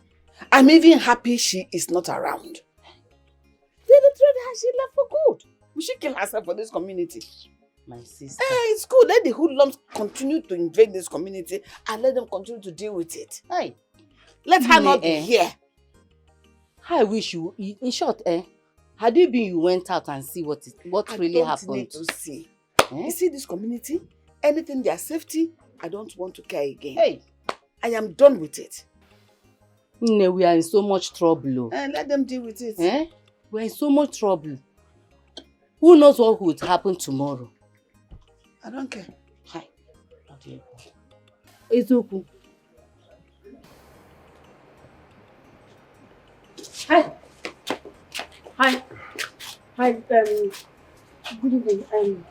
I'm even happy she is not around. They betrayed her, she left for good. Will she kill herself for this community? My sister. It's good. Let the hoodlums continue to invade this community and let them continue to deal with it. Hey. Let her not be here. I wish you, in short, had you been, you went out and see what really happened. I don't need to see. You see this community? Anything their safety, I don't want to care again. Hey. I am done with it. No, we are in so much trouble. Let them deal with it. We are in so much trouble. Who knows what would happen tomorrow? I don't care. Hi. It's okay. Hi. Hi. Hi. Good evening.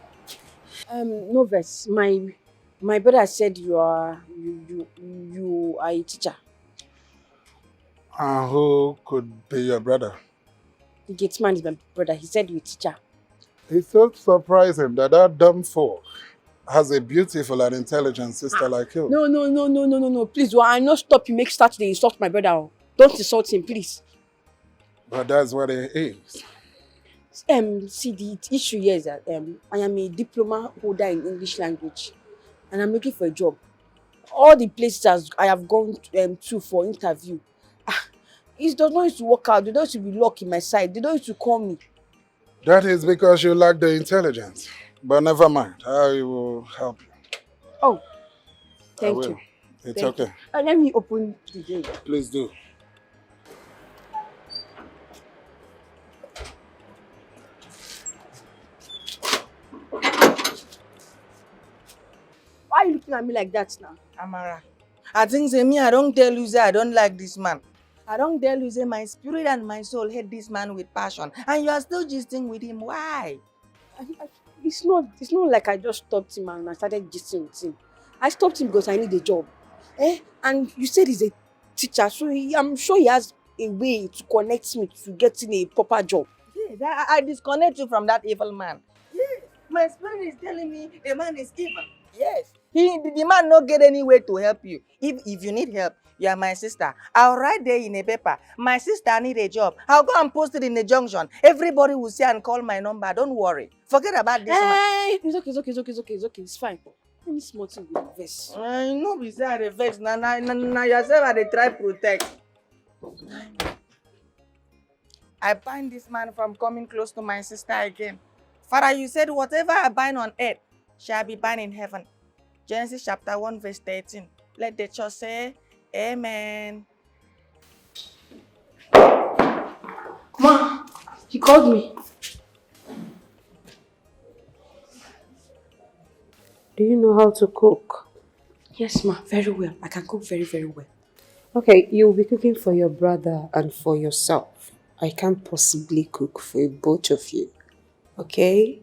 Novice, my brother said you are a teacher. And who could be your brother? The gate man is my brother. He said you're a teacher. It's so surprising that dumb fool has a beautiful and intelligent sister like you. No. Please, I not stop you. Make start to insult my brother. Don't insult him, please. But that's what it is. See, the issue here is that I am a diploma holder in English language, and I'm looking for a job. All the places I have gone to for interview, it does not used to work out. They don't used to be luck in my side. They don't used to call me. That is because you lack the intelligence. But never mind, I will help you. Oh, thank you. It's Thank okay. you. Let me open the gate. Please do. Why are you looking at me like that now? Amara, I think say me, I don't tell you say I don't like this man. I don't tell you say my spirit and my soul hate this man with passion, and you are still gisting with him. Why? It's not like I just stopped him and I started gisting with him. I stopped him because I need a job. And you said he's a teacher, so I'm sure he has a way to connect me to getting a proper job. Yes, I disconnect you from that evil man. Yes, my spirit is telling me the man is evil. Yes, the man not get any way to help you. If you need help, you are my sister. I'll write there in a paper. My sister need a job. I'll go and post it in the junction. Everybody will see and call my number. Don't worry. Forget about this man. It's okay. It's fine. Let me small thing with the verse. I know we say the verse. Now yourself I dey try protect. I bind this man from coming close to my sister again. Father, you said whatever I bind on earth shall be bound in heaven. Genesis chapter 1 verse 13. Let the church say, Amen. Ma, he called me. Do you know how to cook? Yes, ma, very well. I can cook very, very well. Okay, you'll be cooking for your brother and for yourself. I can't possibly cook for both of you. Okay?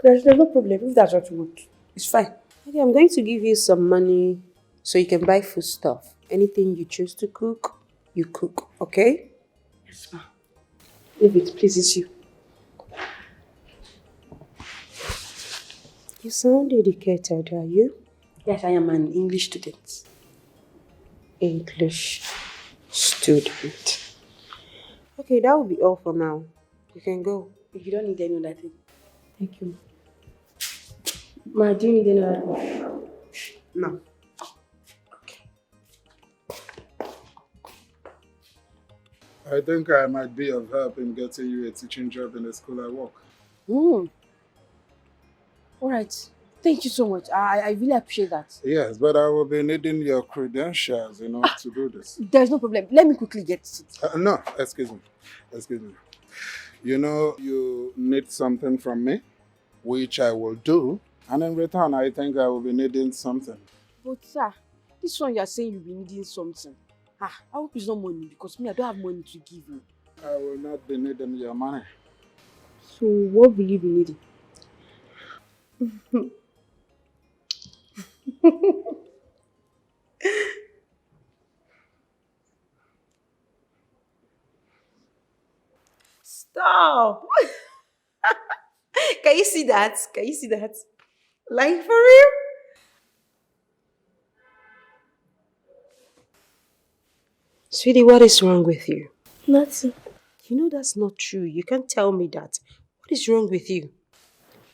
There's no problem if that's what you want. It's fine. Okay, I'm going to give you some money so you can buy food stuff. Anything you choose to cook, you cook. Okay? Yes, ma. If it pleases you. You sound educated, are you? Yes, I am an English student. English student. Okay, that will be all for now. You can go. If you don't need any other thing. Thank you. Ma, do you need any other thing? No. I think I might be of help in getting you a teaching job in the school I work. All right. Thank you so much. I really appreciate that. Yes, but I will be needing your credentials in order to do this. There's no problem. Let me quickly get it. No, excuse me. You know, you need something from me, which I will do. And in return, I think I will be needing something. But sir, this one you are saying you'll be needing something. I hope it's not money because me, I don't have money to give you. I will not be needing your money. So what will you be needing? Stop! Can you see that? Like for real? Sweetie, what is wrong with you? Nothing. You know that's not true. You can't tell me that. What is wrong with you?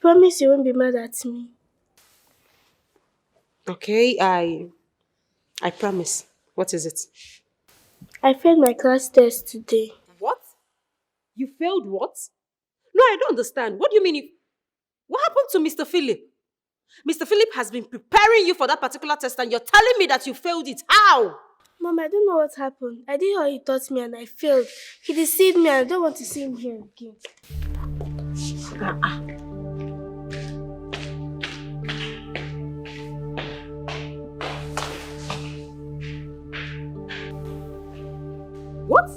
Promise you won't be mad at me. Okay, I promise. What is it? I failed my class test today. What? You failed what? No, I don't understand. What do you mean? What happened to Mr. Philip? Mr. Philip has been preparing you for that particular test and you're telling me that you failed it. How? Mom, I don't know what happened. I did how he taught me and I failed. He deceived me and I don't want to see him here again. What?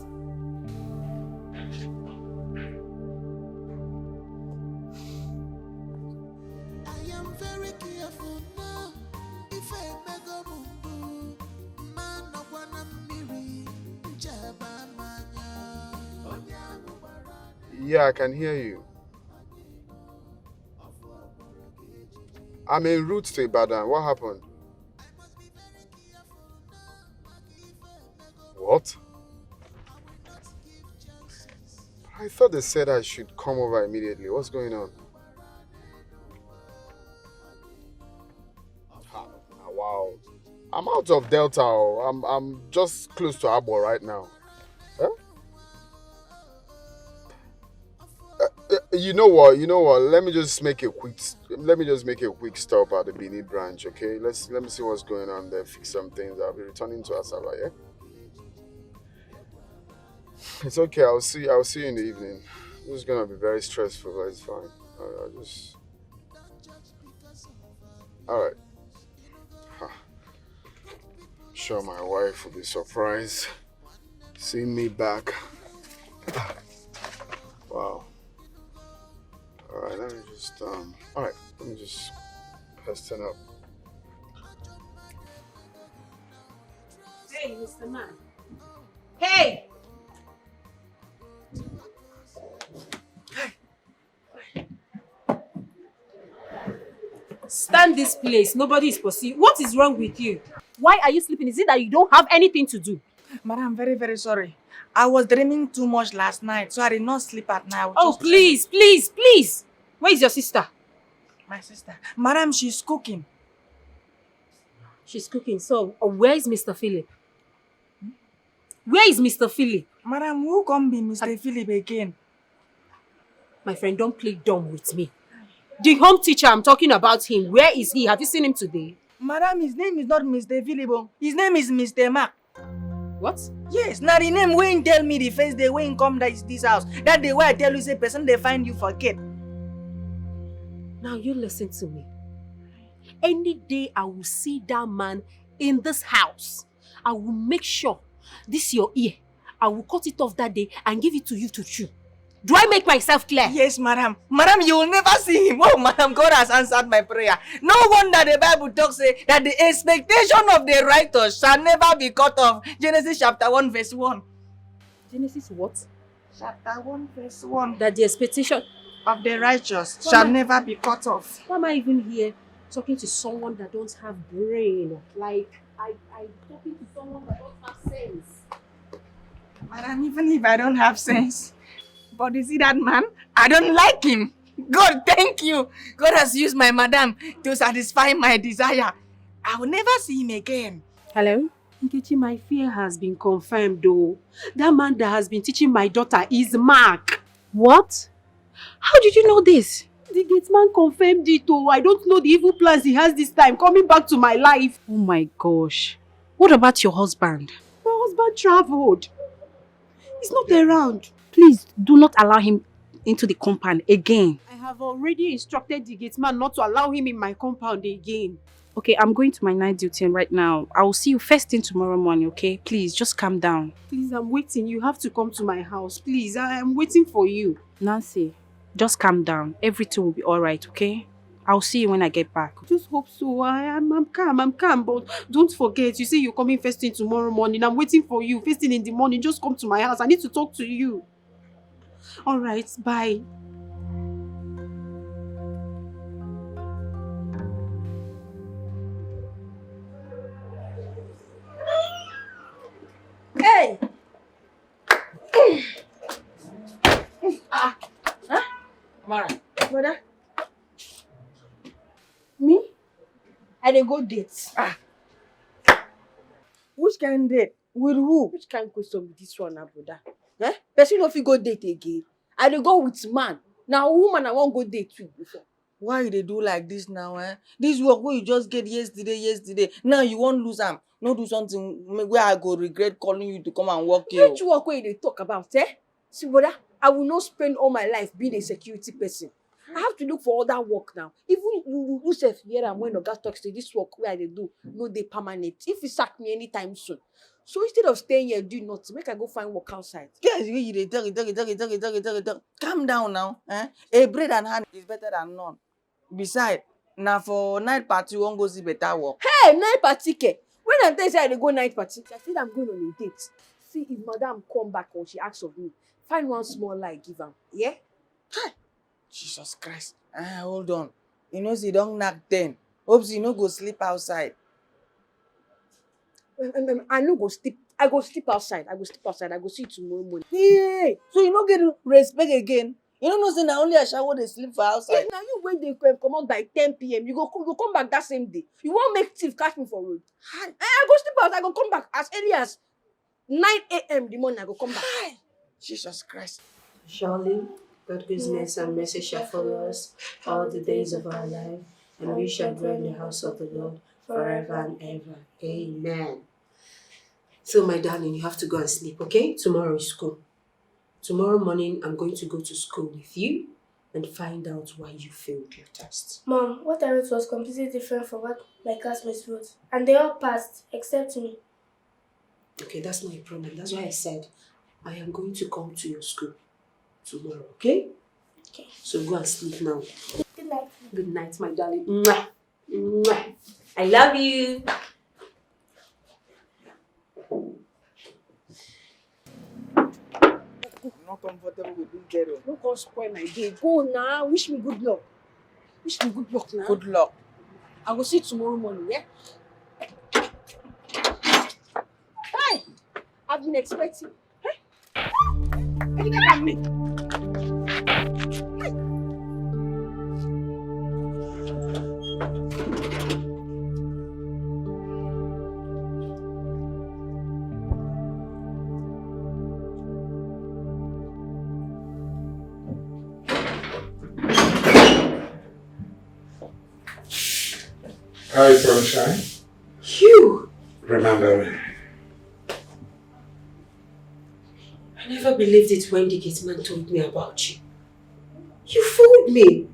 Yeah, I can hear you. I'm en route to Ibadan. What happened? What? I thought they said I should come over immediately. What's going on? Wow. I'm out of Delta. I'm just close to Abo right now. Huh? You know what? Let me just make a quick stop at the Benin branch, okay? Let me see what's going on there, fix some things. I'll be returning to Asaba, yeah? It's okay. I'll see you in the evening. It's gonna be very stressful, but it's fine. I'll just. All right. I'm sure my wife will be surprised seeing me back. Wow. All right. Let me just hasten up. Hey, Mr. Man. Hey! Stand this place. Nobody is pursuing. What is wrong with you? Why are you sleeping? Is it that you don't have anything to do? Madam, I'm very, very sorry. I was dreaming too much last night, so I did not sleep at night. Oh, please, please, please. Where is your sister? My sister. Madam, she's cooking. She's cooking. So, where is Mr. Philip? Where is Mr. Philip? Madam, who can be Mr. Philip again? My friend, don't play dumb with me. The home teacher, I'm talking about him. Where is he? Have you seen him today? Madam, his name is not Mr. Philip. His name is Mr. Mark. What? Yes, now the name when tell me the first day when come this house. That day where I tell you say person they find you forget. Now you listen to me. Any day I will see that man in this house, I will make sure this your ear. I will cut it off that day and give it to you to chew. Do I make myself clear? Yes, madam. Madam, you will never see him. Oh, madam, God has answered my prayer. No wonder the Bible talks say that the expectation of the righteous shall never be cut off. Genesis chapter 1 verse 1. Genesis what? Chapter 1 verse 1. That the expectation of the righteous shall never be cut off. Why am I even here talking to someone that don't have brain? Like, I'm talking to someone that don't have sense. Madam, even if I don't have sense, but you see that man? I don't like him. God, thank you. God has used my madam to satisfy my desire. I will never see him again. Hello? Nkechi, my fear has been confirmed though. That man that has been teaching my daughter is Mark. What? How did you know this? The gate man confirmed it oh. I don't know the evil plans he has this time coming back to my life. Oh my gosh. What about your husband? My husband traveled. He's not around. Please do not allow him into the compound again. I have already instructed the gate man not to allow him in my compound again. Okay, I'm going to my night duty right now. I will see you first thing tomorrow morning, okay? Please, just calm down. Please, I'm waiting. You have to come to my house. Please, I am waiting for you. Nancy, just calm down. Everything will be alright, okay? I'll see you when I get back. Just hope so. I'm calm, but don't forget. You say you're coming first thing tomorrow morning. I'm waiting for you. First thing in the morning, just come to my house. I need to talk to you. Alright, bye. Hey! I dey go date. Which kind date? With who? Which kind question be this one, brother? Eh? Person no fit go date again. I dey go with man. Now woman I wan go date with before. Why you dey do like this now, eh? This work wey you just get yesterday. Now you wan lose am. No do something where I go regret calling you to come and work here. Which work wey you dey talk about, eh? See, brother, I will not spend all my life being a security person. I have to look for other work now. Even you sef hear am when Oga talk say this work wey I dey do no dey permanent. If you sack me anytime soon. So instead of staying here doing nothing, make I go find work outside. Yes, you dey talk. Calm down now. Eh? A bread and hand is better than none. Besides, na for night party you wan go see better work. Hey, night party ke? When I tell you say I dey go night party, I said I'm going on a date. See if madam come back or she asks of me, find one small lie give am. Yeah? Jesus Christ. Hold on. You know say don knack 10. Hope you no go sleep outside. I no go sleep. I go sleep outside. I go see you tomorrow morning. Hey, so you no get respect again? You no know say na only Ashawo dey sleep for outside. Yes, now you wey dey come out by 10 p.m. You go come back that same day. You wan make thief catch me for road? I go sleep out. I go come back as early as 9 a.m. the morning. I go come back. Jesus Christ. Surely, God's goodness and mercy shall follow us all the days of our life, and we shall dwell in the house of the Lord forever and ever. Amen. So, my darling, you have to go and sleep, okay? Tomorrow is school. Tomorrow morning, I'm going to go to school with you and find out why you failed your test. Mom, what I wrote was completely different from what my classmates wrote. And they all passed, except me. Okay, that's not a problem. That's why I said I am going to come to your school tomorrow, okay? Okay. So go and sleep now. Good night. Good night, my darling. Mwah. Mwah. I love you. I'm not comfortable with this girl. Don't come spoil my day. Go now. Wish me good luck. Wish me good luck now. Good luck. I will see you tomorrow morning, yeah? Hey! I've been expecting. Hey! Look at me. Hi, Sunshine. You! Remember me? I never believed it when the gate man told me about you. You fooled me.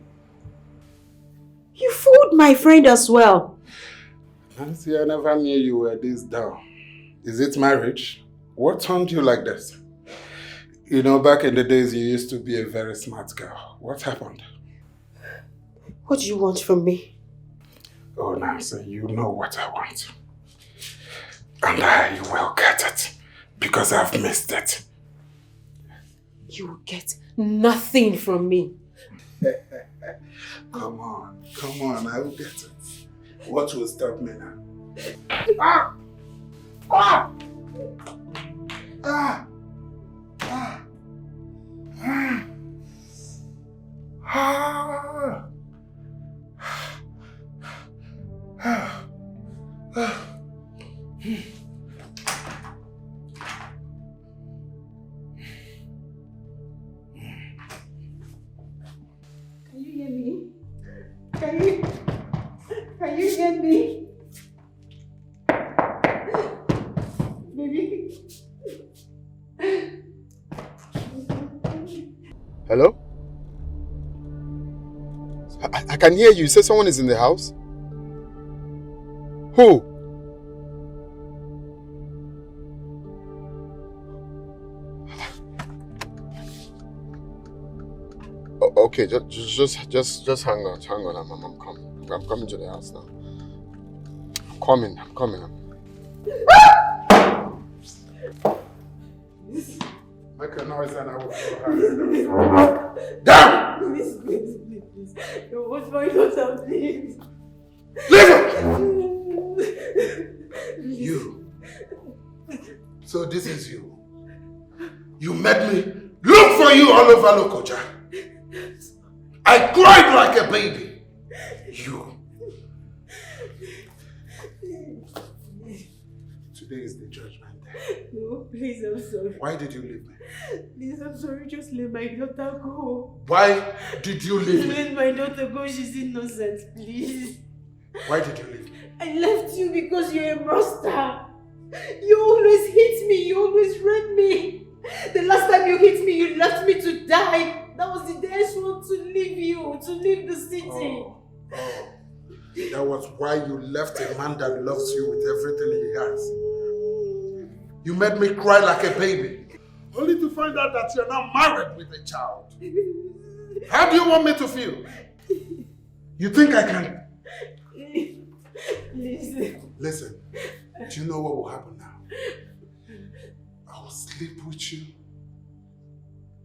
You fooled my friend as well. Nancy, I never knew you were this down. Is it marriage? What turned you like this? You know, back in the days, you used to be a very smart girl. What happened? What do you want from me? Oh, Nancy, you know what I want. And I will get it. Because I've missed it. You will get nothing from me. Come on, I will get it. What will stop me now? Ah! Ah! Ah! Ah! Ah! Ah! Ah! Ah! Can you hear me? Can you hear me? Baby. Hello? I can hear you. You said someone is in the house? Who? Okay, just hang on. I'm coming. I'm coming to the house now. I'm coming. Make a noise and I will throw her. Down! Please. What's my daughter, please? Leave her! You. So this is you. You made me look for you all over Lokoja. I cried like a baby. You. Today is the judgment day. No, please, I'm sorry. Why did you leave me? Please, I'm sorry. Just let my daughter go. Why did you leave me? Let my daughter go. She's innocent, please. Why did you leave me? I left you because you're a monster. You always hit me. You always run me. The last time you hit me, you left me to die. That was the day I swore to leave you, to leave the city. That was why you left a man that loves you with everything he has. You made me cry like a baby. Only to find out that you're now married with a child. How do you want me to feel? You think I can? Listen, do you know what will happen now? I will sleep with you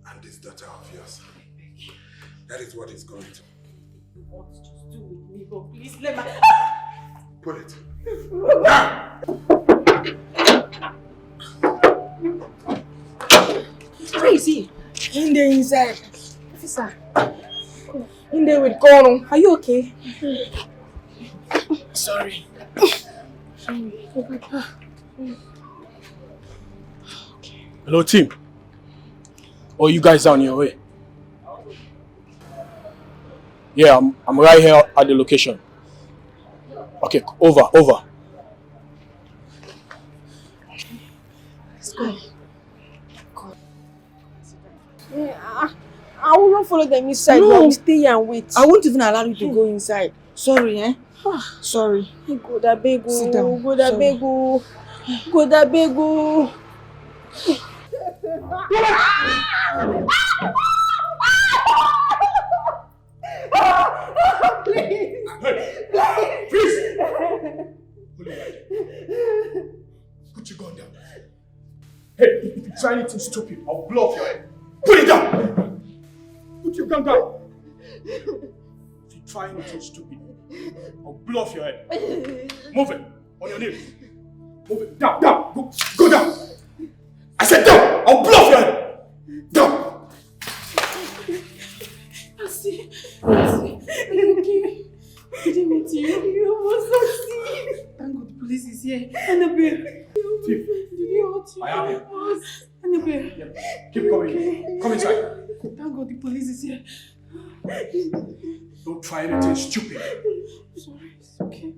and this daughter of yours. That is what is going to. You want to just do with me, but please let my... Pull it. Now! Where is he? In there inside. Officer. In there with Kono. Are you okay? Sorry. Hello, team. Oh, you guys are on your way? Yeah, I'm right here at the location. Okay, over. Let's go. Yeah, I will not follow them inside. No. I will stay here and wait. I won't even allow you to go inside. Sorry, eh? Sorry. Go da bego. Sit down. Go da bego. Go da bego. Please. Hey, please. Put your gun down. Hey, if you try anything stupid, I'll blow off your head. Put it down. Put your gun down. If you try anything stupid, I'll blow off your head. Move it. On your knees. Move it. Down. Go down. I said down. I'll blow off your head. Down. Mercy. Okay. Did meet you? You almost succeed. Thank God the police is here. Annabelle. Did you hurt you? I am here. Annabelle. Yeah. Keep coming. Okay. Come inside. Thank God the police is here. Don't try anything stupid. I'm sorry. It's okay.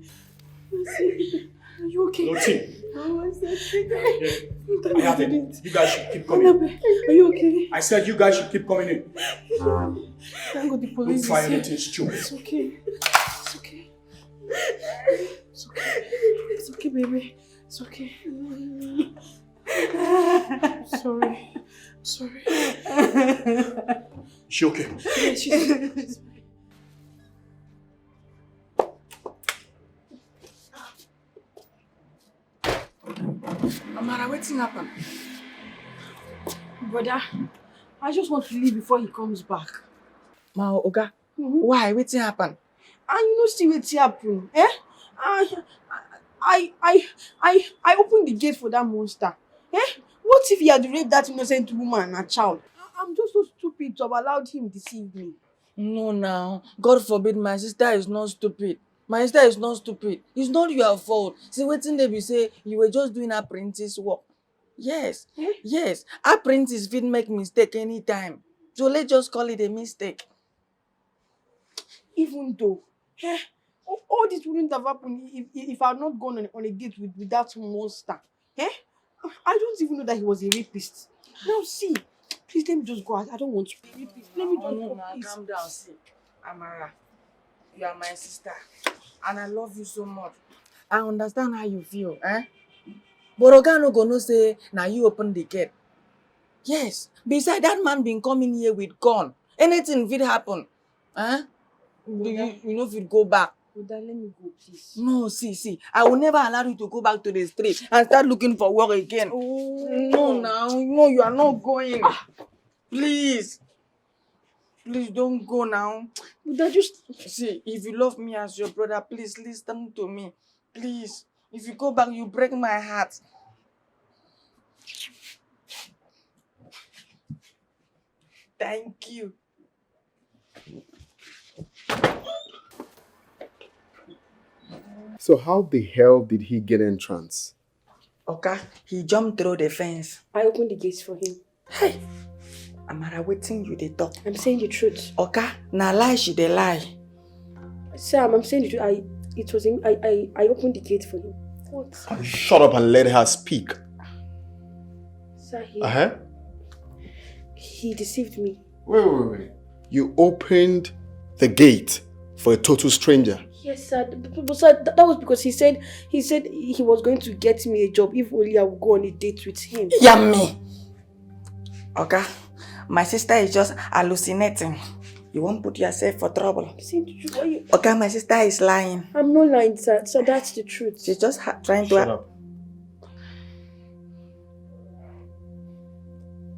Mercy. Are you okay? No, team. Oh, I said Yeah. I have it. You guys should keep coming. Annabelle, are you okay? I said you guys should keep coming in. Thank God the police Don't try is here. anything stupid. It's okay. It's okay. It's okay. It's okay, baby. It's okay. Sorry. She okay? Yeah, she's Amara, what's happened? Brother, I just want to leave before he comes back. Ma Oga, why? What's happened? And you know see what's happen, eh? I opened the gate for that monster. Eh? What if he had raped that innocent woman and a child? I'm just so stupid to have allowed him deceive me. No, now. God forbid, my sister is not stupid. My sister is not stupid. It's not your fault. See, waiting they be say you were just doing apprentice work. Yes. Yes. Apprentice fit make mistake anytime. So let's just call it a mistake. Even though, all this wouldn't have happened if I had not gone on a date with that monster. I don't even know that he was a rapist. Now see, please let me just go. I don't want to be a rapist. Let me just go, please. Calm down, see. Amara, you are my sister. And I love you so much. I understand how you feel, eh? But Oga no go know say, now you open the gate. Yes. Besides, that man been coming here with gun. Anything will happen. Eh? You know if you go back. Let me go, please. No, see. I will never allow you to go back to the street and start looking for work again. Oh. No, now. No, you are not going. Please. Please don't go now. But just see, if you love me as your brother, please listen to me. Please. If you go back, you break my heart. Thank you. So how the hell did he get entrance? Okay, he jumped through the fence. I opened the gates for him. Hey, Amara, waiting you they talk. I'm saying the truth. Okay, now lie she they lie. Sam, I'm saying the truth. It was him. I opened the gate for him. What? Shut up and let her speak. Sir, he deceived me. Wait. You opened the gate for a total stranger. Yes, sir. But sir, that was because he said he was going to get me a job if only I would go on a date with him. Yummy. Okay, my sister is just hallucinating. You won't put yourself for trouble. Okay, my sister is lying. I'm not lying, sir. So that's the truth. She's just trying to... Shut up.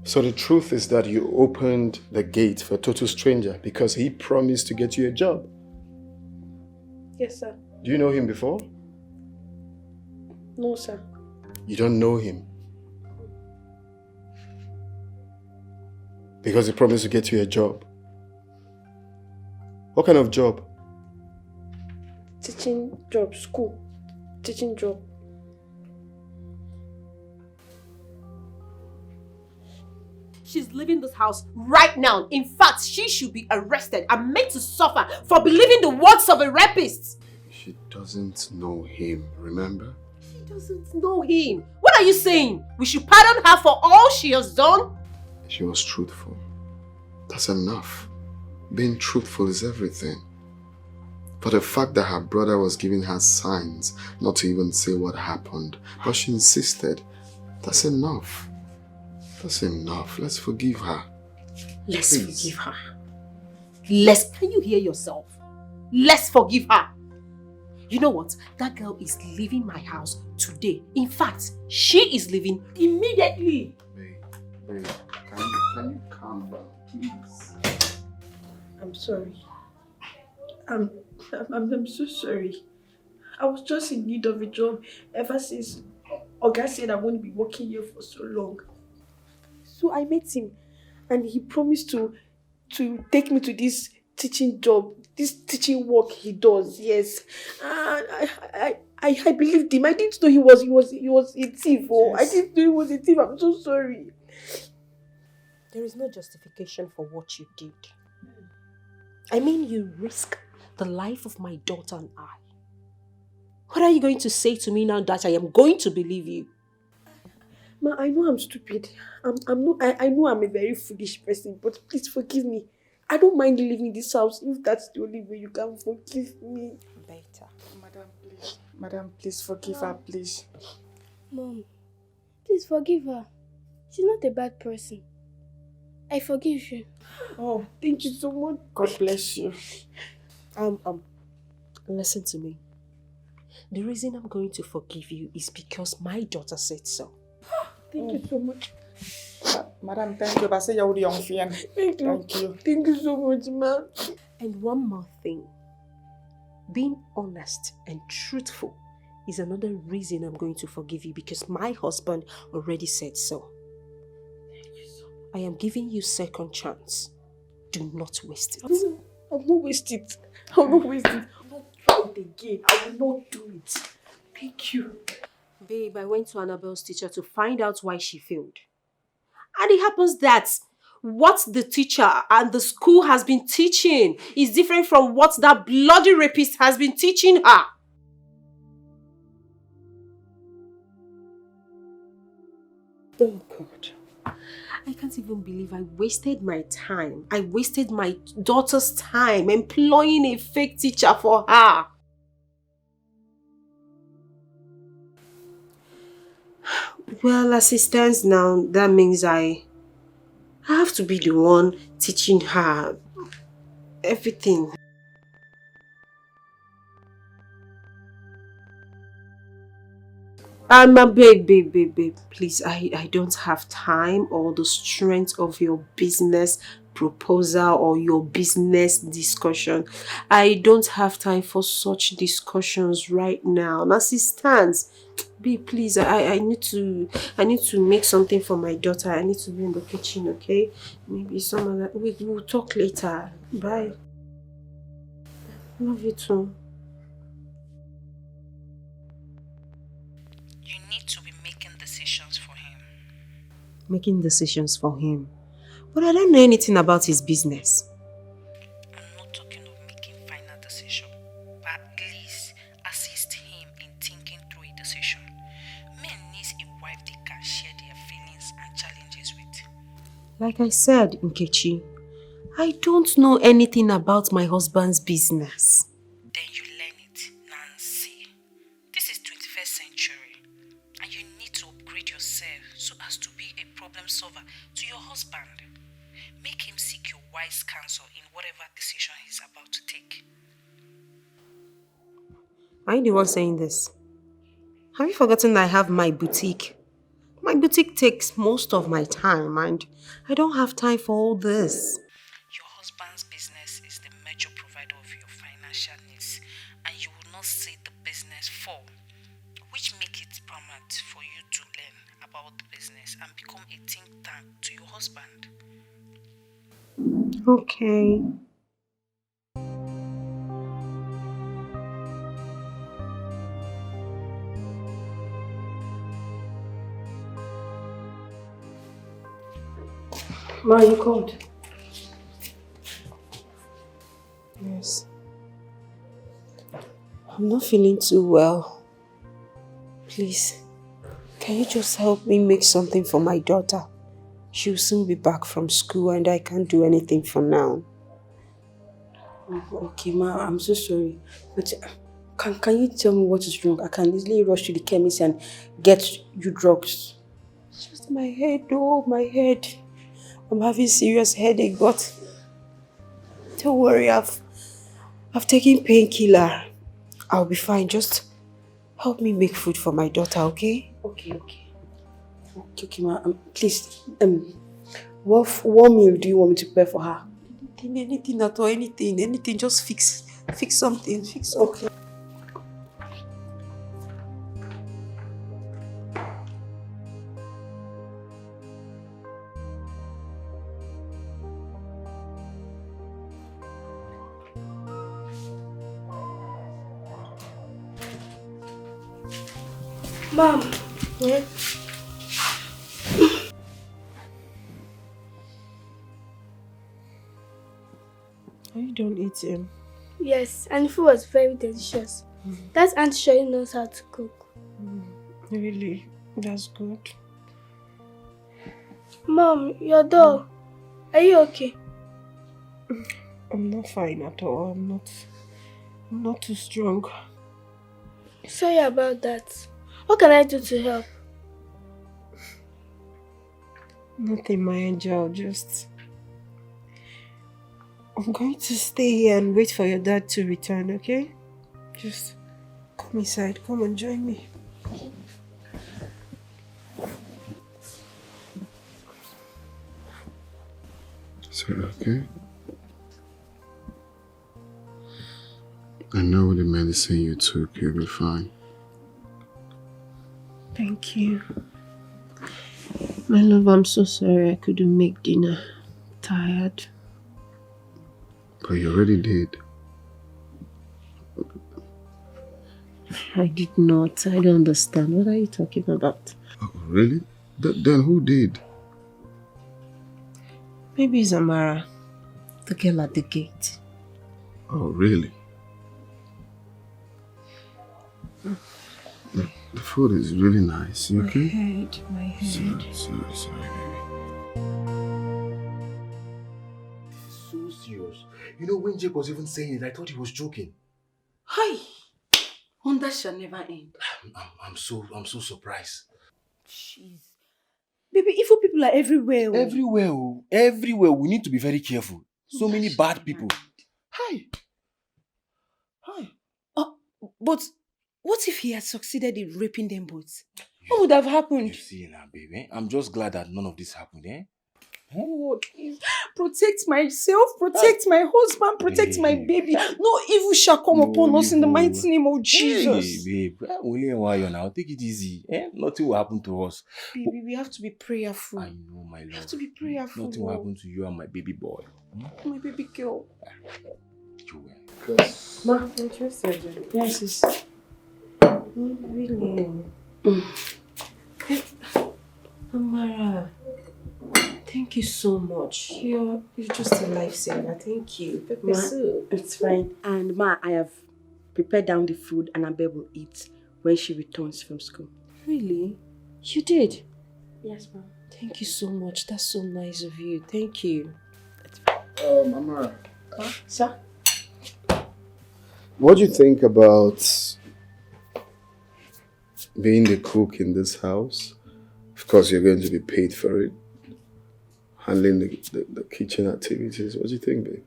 So the truth is that you opened the gate for a total stranger because he promised to get you a job. Yes, sir. Do you know him before? No, sir. You don't know him. Because he promised to get you a job. What kind of job? Teaching job, school. Teaching job. She's leaving this house right now. In fact, she should be arrested and made to suffer for believing the words of a rapist. She doesn't know him, remember? She doesn't know him. What are you saying? We should pardon her for all she has done? She was truthful. That's enough. Being truthful is everything. But the fact that her brother was giving her signs not to even say what happened, but she insisted, that's enough. That's enough. Let's forgive her. Let's forgive her. Can you hear yourself? Let's forgive her. You know what? That girl is leaving my house today. In fact, she is leaving immediately. Babe, can you calm down, please? I'm sorry. I'm so sorry. I was just in need of a job ever since Oga said I won't be working here for so long. So I met him and he promised to take me to this teaching job, this teaching work he does, yes. I believed him. I didn't know he was a thief. Oh, yes. I didn't know he was a thief. I'm so sorry. There is no justification for what you did. I mean, you risk the life of my daughter and I. What are you going to say to me now that I am going to believe you? Ma, I know I'm stupid. I know I'm a very foolish person, but please forgive me. I don't mind leaving this house if that's the only way you can forgive me. Better. Madam, please forgive her, please. Mom, please forgive her. She's not a bad person. I forgive you. Oh, thank you so much. God bless you. Listen to me. The reason I'm going to forgive you is because my daughter said so. Thank you so much. Madam, thank you. Thank you. Thank you so much, ma'am. And one more thing. Being honest and truthful is another reason I'm going to forgive you because my husband already said so. I am giving you second chance. Do not waste it. I will not waste it. I will not waste it. I will not try it again. I will not do it. Thank you. Babe, I went to Annabelle's teacher to find out why she failed. And it happens that what the teacher and the school has been teaching is different from what that bloody rapist has been teaching her. Oh God. I can't even believe I wasted my time. I wasted my daughter's time employing a fake teacher for her. Well, as it stands now, that means I have to be the one teaching her everything. Babe, please, I don't have time or the strength of your business proposal or your business discussion. I don't have time for such discussions right now. And as it stands, babe, please, I need to make something for my daughter. I need to be in the kitchen, okay? Maybe some other, we'll talk later. Bye. Love you too. You need to be making making decisions for him. But I don't know anything about his business. I'm not talking of making final decision, but at least assist him in thinking through a decision. Men need a wife they can share their feelings and challenges with. Like I said, Nkechi, I don't know anything about my husband's business. Then you learn it, Nancy. This is 21st century, and you need to upgrade yourself so as to be a problem solver to your husband. Make him seek your wise counsel in whatever decision he's about to take. Are you the one saying this? Have you forgotten that I have my boutique? My boutique takes most of my time and I don't have time for all this. Your husband's business is the major provider of your financial needs, and you will not see the business fall, which makes it paramount for you to learn about the business and become a think tank to your husband. Okay. Ma, you called? Yes. I'm not feeling too well. Please, can you just help me make something for my daughter? She'll soon be back from school and I can't do anything for now. Okay, Ma, I'm so sorry. But can you tell me what is wrong? I can easily rush to the chemist and get you drugs. It's just my head, oh, my head. I'm having serious headache, but don't worry, I've taken painkiller. I'll be fine. Just help me make food for my daughter, okay? Okay, Okay, Ma. Please, what meal do you want me to prepare for her? Anything at all, anything. Just fix something. Okay. Mom. Yeah? Are you done eating? Yes, and the food was very delicious. That Aunt Shirley knows how to cook. Really? That's good. Mom, your doll. Are you okay? I'm not fine at all. I'm not too strong. Sorry about that. What can I do to help? Nothing, my angel. I'm going to stay here and wait for your dad to return, okay? Just come inside. Come and join me. Is it okay? I know the medicine you took, you'll be fine. Thank you. My love, I'm so sorry I couldn't make dinner. Tired. But you already did. I did not. I don't understand. What are you talking about? Oh, really? Then who did? Maybe Zamara, the girl at the gate. Oh, really? The food is really nice. You okay? My head. Sorry, baby. So serious. You know, when Jake was even saying it, I thought he was joking. Hi! Wonder shall never end. I'm so surprised. Jeez. Baby, evil people are everywhere. Everywhere. We need to be very careful. So many bad people. Hi. But what if he had succeeded in raping them both? What would have happened? You see now, baby. I'm just glad that none of this happened, eh? Oh, protect myself, protect my husband, protect my baby. No evil shall come upon us in the mighty name of Jesus. Hey, babe. Only a while now. Take it easy. Eh? Nothing will happen to us. Baby, we have to be prayerful. I know, my love. We have to be prayerful. Nothing will happen to you and my baby boy. My baby girl. You will. Ma, interested. Yes, it's... Really? Amara. Thank you so much. You're just a lifesaver. Thank you. Pepper Ma, soup. it's fine. And Ma, I have prepared down the food Annabelle will eat when she returns from school. Really? You did? Yes, ma'am. Thank you so much. That's so nice of you. Thank you. Mama. Sir? What do you think about being the cook in this house? Of course, you're going to be paid for it. Handling the kitchen activities. What do you think, babe?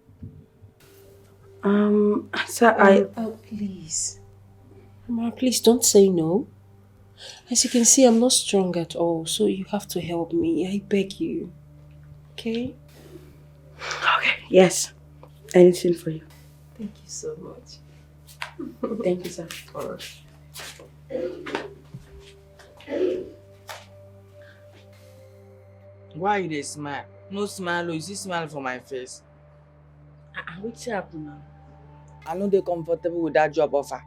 Sir, Please. Mama, please don't say no. As you can see, I'm not strong at all, so you have to help me. I beg you. Okay? Okay. Yes. Anything for you. Thank you so much. Thank you, sir. Alright. Why you dey smile? No smile, you see smile for my face. What's happening now? I no dey comfortable with that job offer.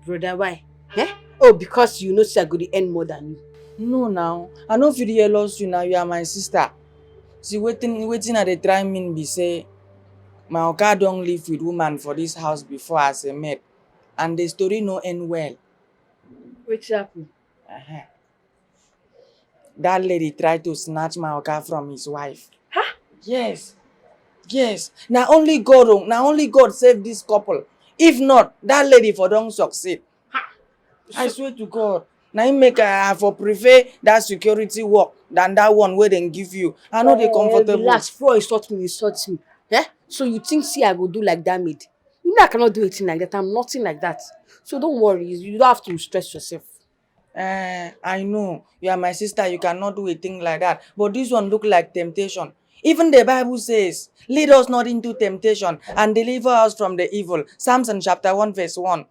Brother, why? Eh? Oh, because you know say I go to earn more than you. No now, I no fit jealous you now, you are my sister. See wetin I dey try mean be say my oga don live with woman for this house before as a maid and the story no end well. What's happening? That lady tried to snatch my oga from his wife. Huh? Yes. Na only God save this couple. If not, that lady for don't succeed. I swear to God. Na him make I for prefer that security work than that one where they give you. I know they comfortable. Relax, before you insult me. Eh? So you think see I go do like that maid? You know I cannot do anything like that. I'm nothing like that. So don't worry. You don't have to stress yourself. I know. You are my sister. You cannot do a thing like that. But this one look like temptation. Even the Bible says, lead us not into temptation and deliver us from the evil. Psalms chapter 1 verse 1.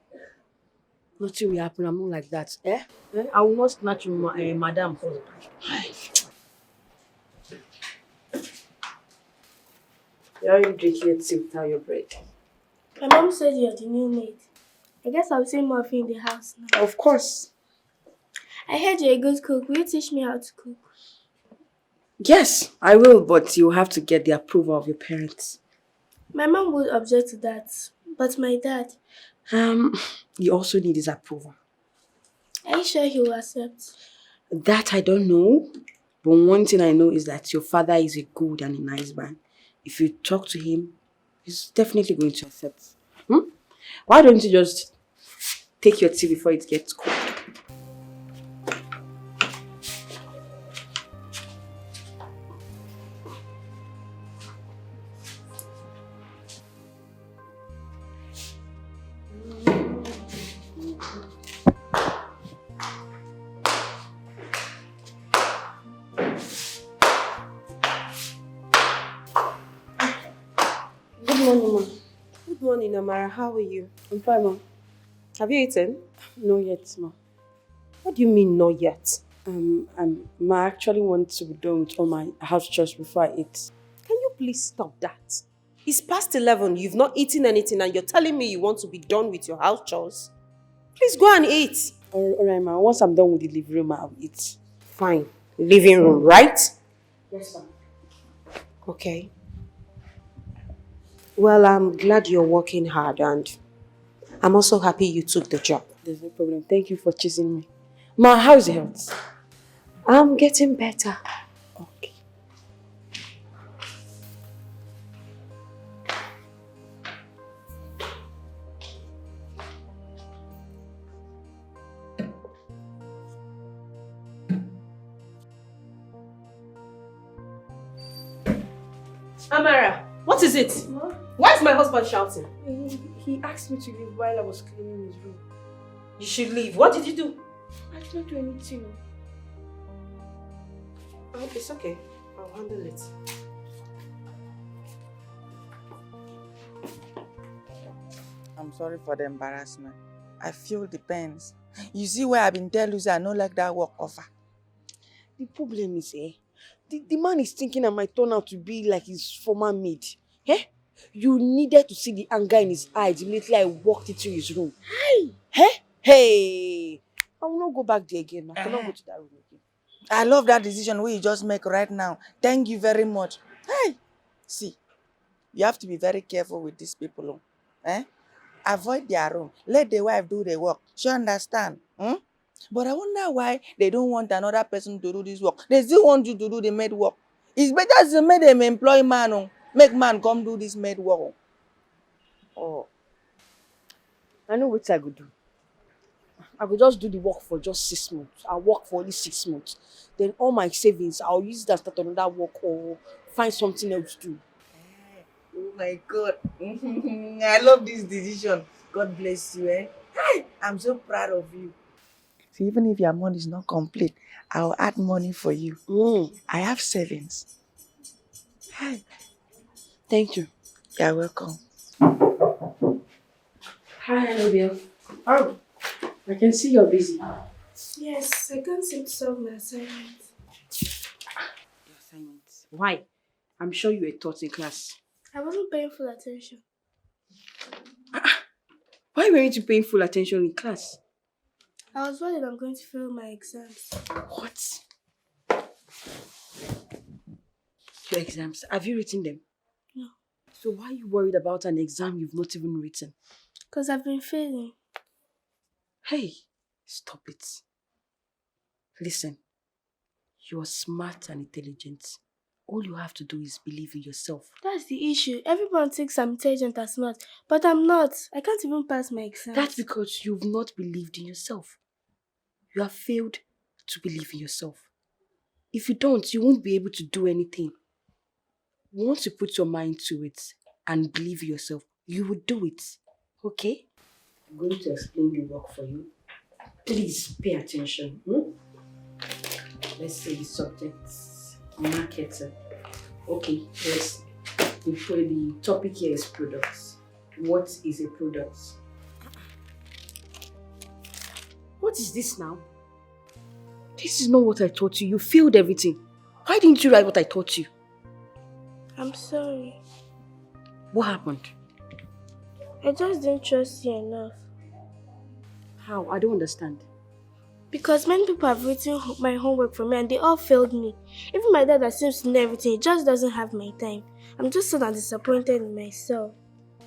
Nothing will happen. I'm not like that. I will not snatch madam. Why are you drinking your tea without your bread? My mom said you're the new maid. I guess I'll see more of you in the house now. Of course. I heard you're a good cook. Will you teach me how to cook? Yes, I will, but you have to get the approval of your parents. My mom would object to that, but my dad... You also need his approval. Are you sure he will accept? That I don't know, but one thing I know is that your father is a good and a nice man. If you talk to him, he's definitely going to accept. Why don't you just take your tea before it gets cold? Good morning, Amara. How are you? I'm fine, Mom. Have you eaten? No yet, Mom. What do you mean, not yet? Ma actually wants to be done with all my house chores before I eat. Can you please stop that? It's past 11. You've not eaten anything and you're telling me you want to be done with your house chores? Please go and eat. Alright, Ma. Once I'm done with the living room, I'll eat. Fine. Living room, right? Yes, ma'am. Okay. Well, I'm glad you're working hard and I'm also happy you took the job. There's no problem. Thank you for choosing me. Ma, how's your health? I'm getting better. Okay. Amara, what is it? Ma? Why is my husband shouting? He asked me to leave while I was cleaning his room. You should leave. What did you do? I did not do anything. Oh, it's okay. I'll handle it. I'm sorry for the embarrassment. I feel the pains. You see where I've been telling you say I don't like that work offer. The problem is, the man is thinking I might turn out to be like his former maid. You needed to see the anger in his eyes immediately I walked into his room. Hey! I will not go back there again. I cannot go to that room again. I love that decision we just make right now. Thank you very much. Hey, see, you have to be very careful with these people. Eh? Avoid their room. Let the wife do the work. She understand. But I wonder why they don't want another person to do this work. They still want you to do the maid work. It's better to make them employ man. Make man come do this maid work. Oh, I know what I could do. I could just do the work for just 6 months. I'll work for only 6 months. Then all my savings, I'll use that to start another work or find something else to do. Oh my God. I love this decision. God bless you. Hey, I'm so proud of you. So even if your money is not complete, I'll add money for you. I have savings. Hey. Thank you. You're welcome. Hi, Annabelle. Oh, I can see you're busy. Yes, I can't seem to solve my assignment. Your assignments. Why? I'm sure you were taught in class. I wasn't paying full attention. Why weren't you paying full attention in class? I was worried I'm going to fail my exams. What? Your exams, have you written them? No. So why are you worried about an exam you've not even written? Because I've been failing. Hey, stop it. Listen, you're smart and intelligent. All you have to do is believe in yourself. That's the issue. Everyone thinks I'm intelligent and smart, but I'm not. I can't even pass my exams. That's because you've not believed in yourself. You have failed to believe in yourself. If you don't, you won't be able to do anything. Once you put your mind to it and believe in yourself, you will do it. Okay? I'm going to explain the work for you. Please pay attention. Let's say the subjects, marketing. Okay, yes. The topic here is products. What is a product? What is this now? This is not what I taught you. You failed everything. Why didn't you write what I taught you? I'm sorry. What happened? I just didn't trust you enough. How? I don't understand. Because many people have written my homework for me and they all failed me. Even my dad that seems to know everything, he just doesn't have my time. I'm just so disappointed in myself.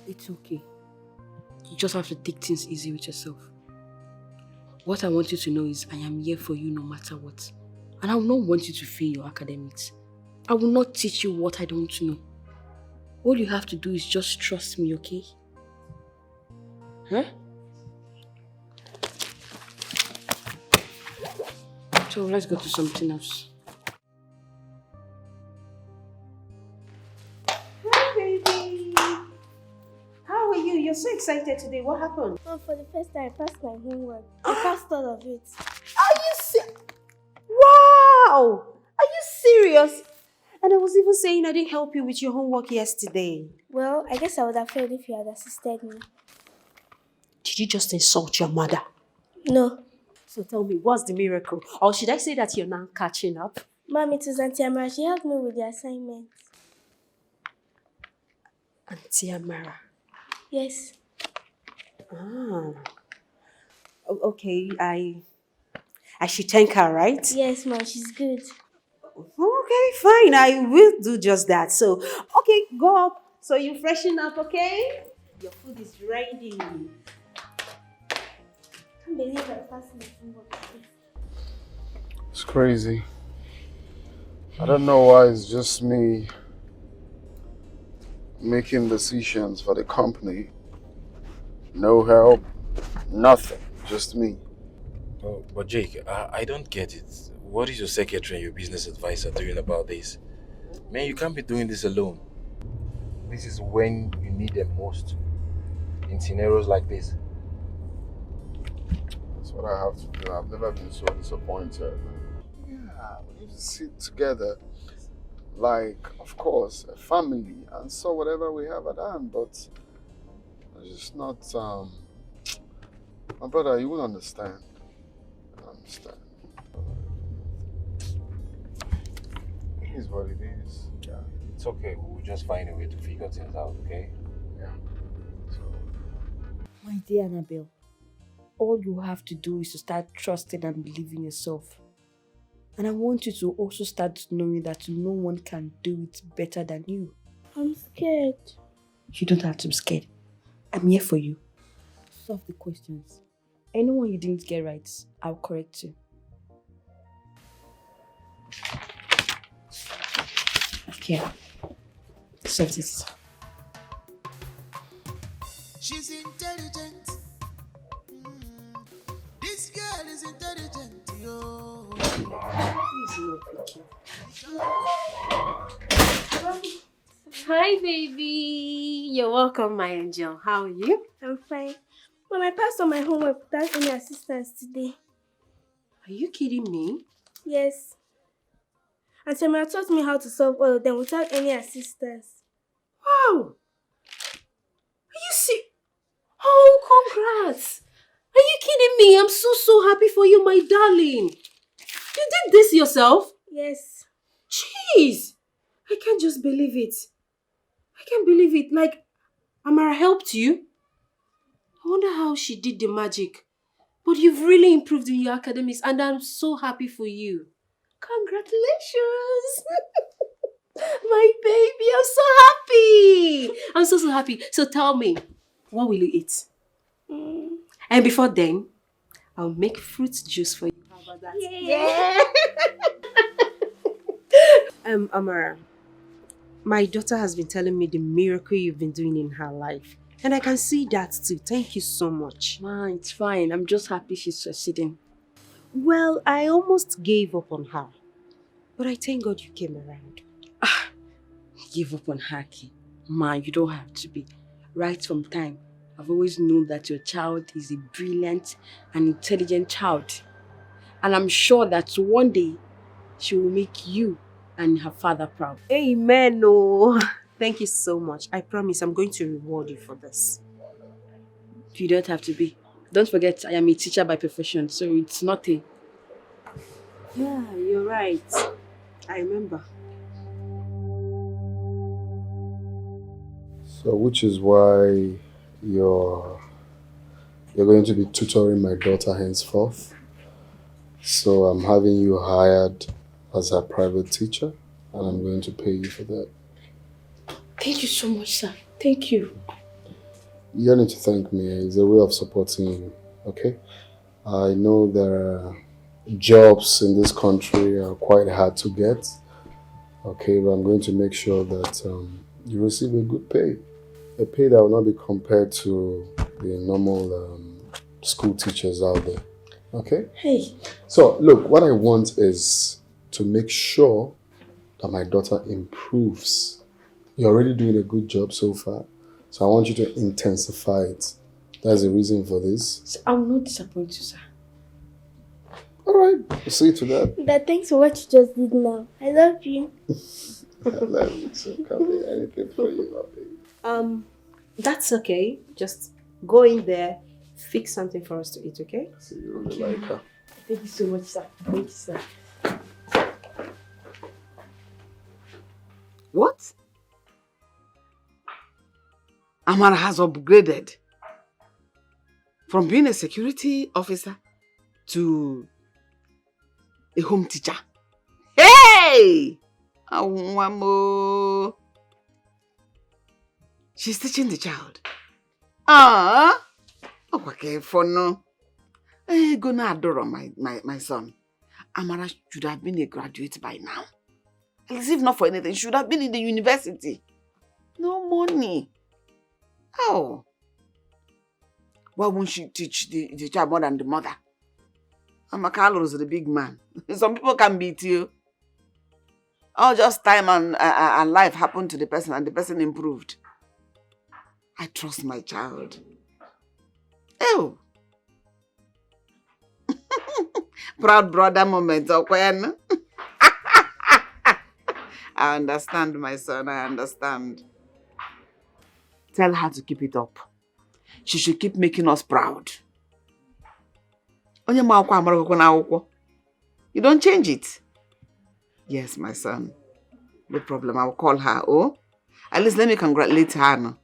It's okay. You just have to take things easy with yourself. What I want you to know is I am here for you no matter what. And I will not want you to fail your academics. I will not teach you what I don't know. All you have to do is just trust me, okay? Huh? So let's go to something else. Hi, baby. How are you? You're so excited today. What happened? Oh, for the first time, I passed my homework. I passed all of it. Are you Wow! Are you serious? And I was even saying I didn't help you with your homework yesterday. Well, I guess I would have failed if you had assisted me. Did you just insult your mother? No. So tell me, what's the miracle? Or should I say that you're now catching up? Mom, it was Auntie Amara. She helped me with the assignment. Auntie Amara? Yes. Okay, I should thank her, right? Yes, Mom, she's good. Okay, fine. I will do just that. So, okay, go up. So you freshen up, okay? Your food is ready. I can't believe I passed my homework. It's crazy. I don't know why it's just me making decisions for the company. No help, nothing, just me. Oh, but Jake, I don't get it. What is your secretary and your business advisor doing about this? Man, you can't be doing this alone. This is when you need them most. In scenarios like this. That's what I have to do. I've never been so disappointed. Yeah, we need to sit together like, of course, a family and so whatever we have at hand, but it's just not, my brother, you will understand. I understand. It is what it is. Yeah, it's okay. We'll just find a way to figure things out, okay? Yeah. My dear Annabelle, all you have to do is to start trusting and believing yourself. And I want you to also start knowing that no one can do it better than you. I'm scared. You don't have to be scared. I'm here for you. Solve the questions. Anyone you didn't get right, I'll correct you. Here. Solve this. She's intelligent. This girl is intelligent, yo. Hi, baby. You're welcome, my angel. How are you? I'm fine. When I passed on my homework without any assistance today. Are you kidding me? Yes. And Samira taught me how to solve all of them without any assistance. Wow. Are you see? Oh, congrats. Are you kidding me? I'm so happy for you, my darling. You did this yourself? Yes. Jeez. I can't just believe it. I can't believe it. Like, Amara helped you? I wonder how she did the magic. But you've really improved in your academics and I'm so happy for you. Congratulations! My baby, I'm so happy! I'm so happy. So tell me, what will you eat? And before then, I'll make fruit juice for you. How about that? Yeah! Amara, my daughter has been telling me the miracle you've been doing in her life. And I can see that too. Thank you so much. Ma, it's fine. I'm just happy she's succeeding. Well, I almost gave up on her. But I thank God you came around. Give up on her, Ki. Ma, you don't have to be. Right from time, I've always known that your child is a brilliant and intelligent child. And I'm sure that one day, she will make you and her father proud. Amen. Oh, thank you so much. I promise I'm going to reward you for this. You don't have to be. Don't forget, I am a teacher by profession, so it's not a... Yeah, you're right. I remember. So, which is why you're going to be tutoring my daughter henceforth. So I'm having you hired as a private teacher, and I'm going to pay you for that. Thank you so much, sir. Thank you. You don't need to thank me. It's a way of supporting you, okay? I know there are jobs in this country are quite hard to get, okay? But I'm going to make sure that you receive a good pay. A pay that will not be compared to the normal school teachers out there, okay? Hey. So, look, what I want is to make sure that my daughter improves. You're already doing a good job so far. So I want you to intensify it. That's the reason for this. So I will not disappoint you, sir. Alright, we'll see to that. Dad, thanks for what you just did now. I love you. I love you, so can't do anything for you, my baby. That's okay. Just go in there, fix something for us to eat, okay? So you really like her. Thank you so much, sir. Thank you, sir. What? Amara has upgraded from being a security officer to a home teacher. Hey! Awamo. She's teaching the child. Okay, for no. Gonna adore my son. Amara should have been a graduate by now. At least if not for anything, she should have been in the university. No money. Oh. Why won't she teach the child more than the mother? Carlos is the big man. Some people can beat you. Oh, just time and life happened to the person and the person improved. I trust my child. Oh. Proud brother moment, okay? I understand, my son, I understand. Tell her to keep it up. She should keep making us proud. You don't change it. Yes, my son. No problem, I will call her, oh? At least let me congratulate her, no?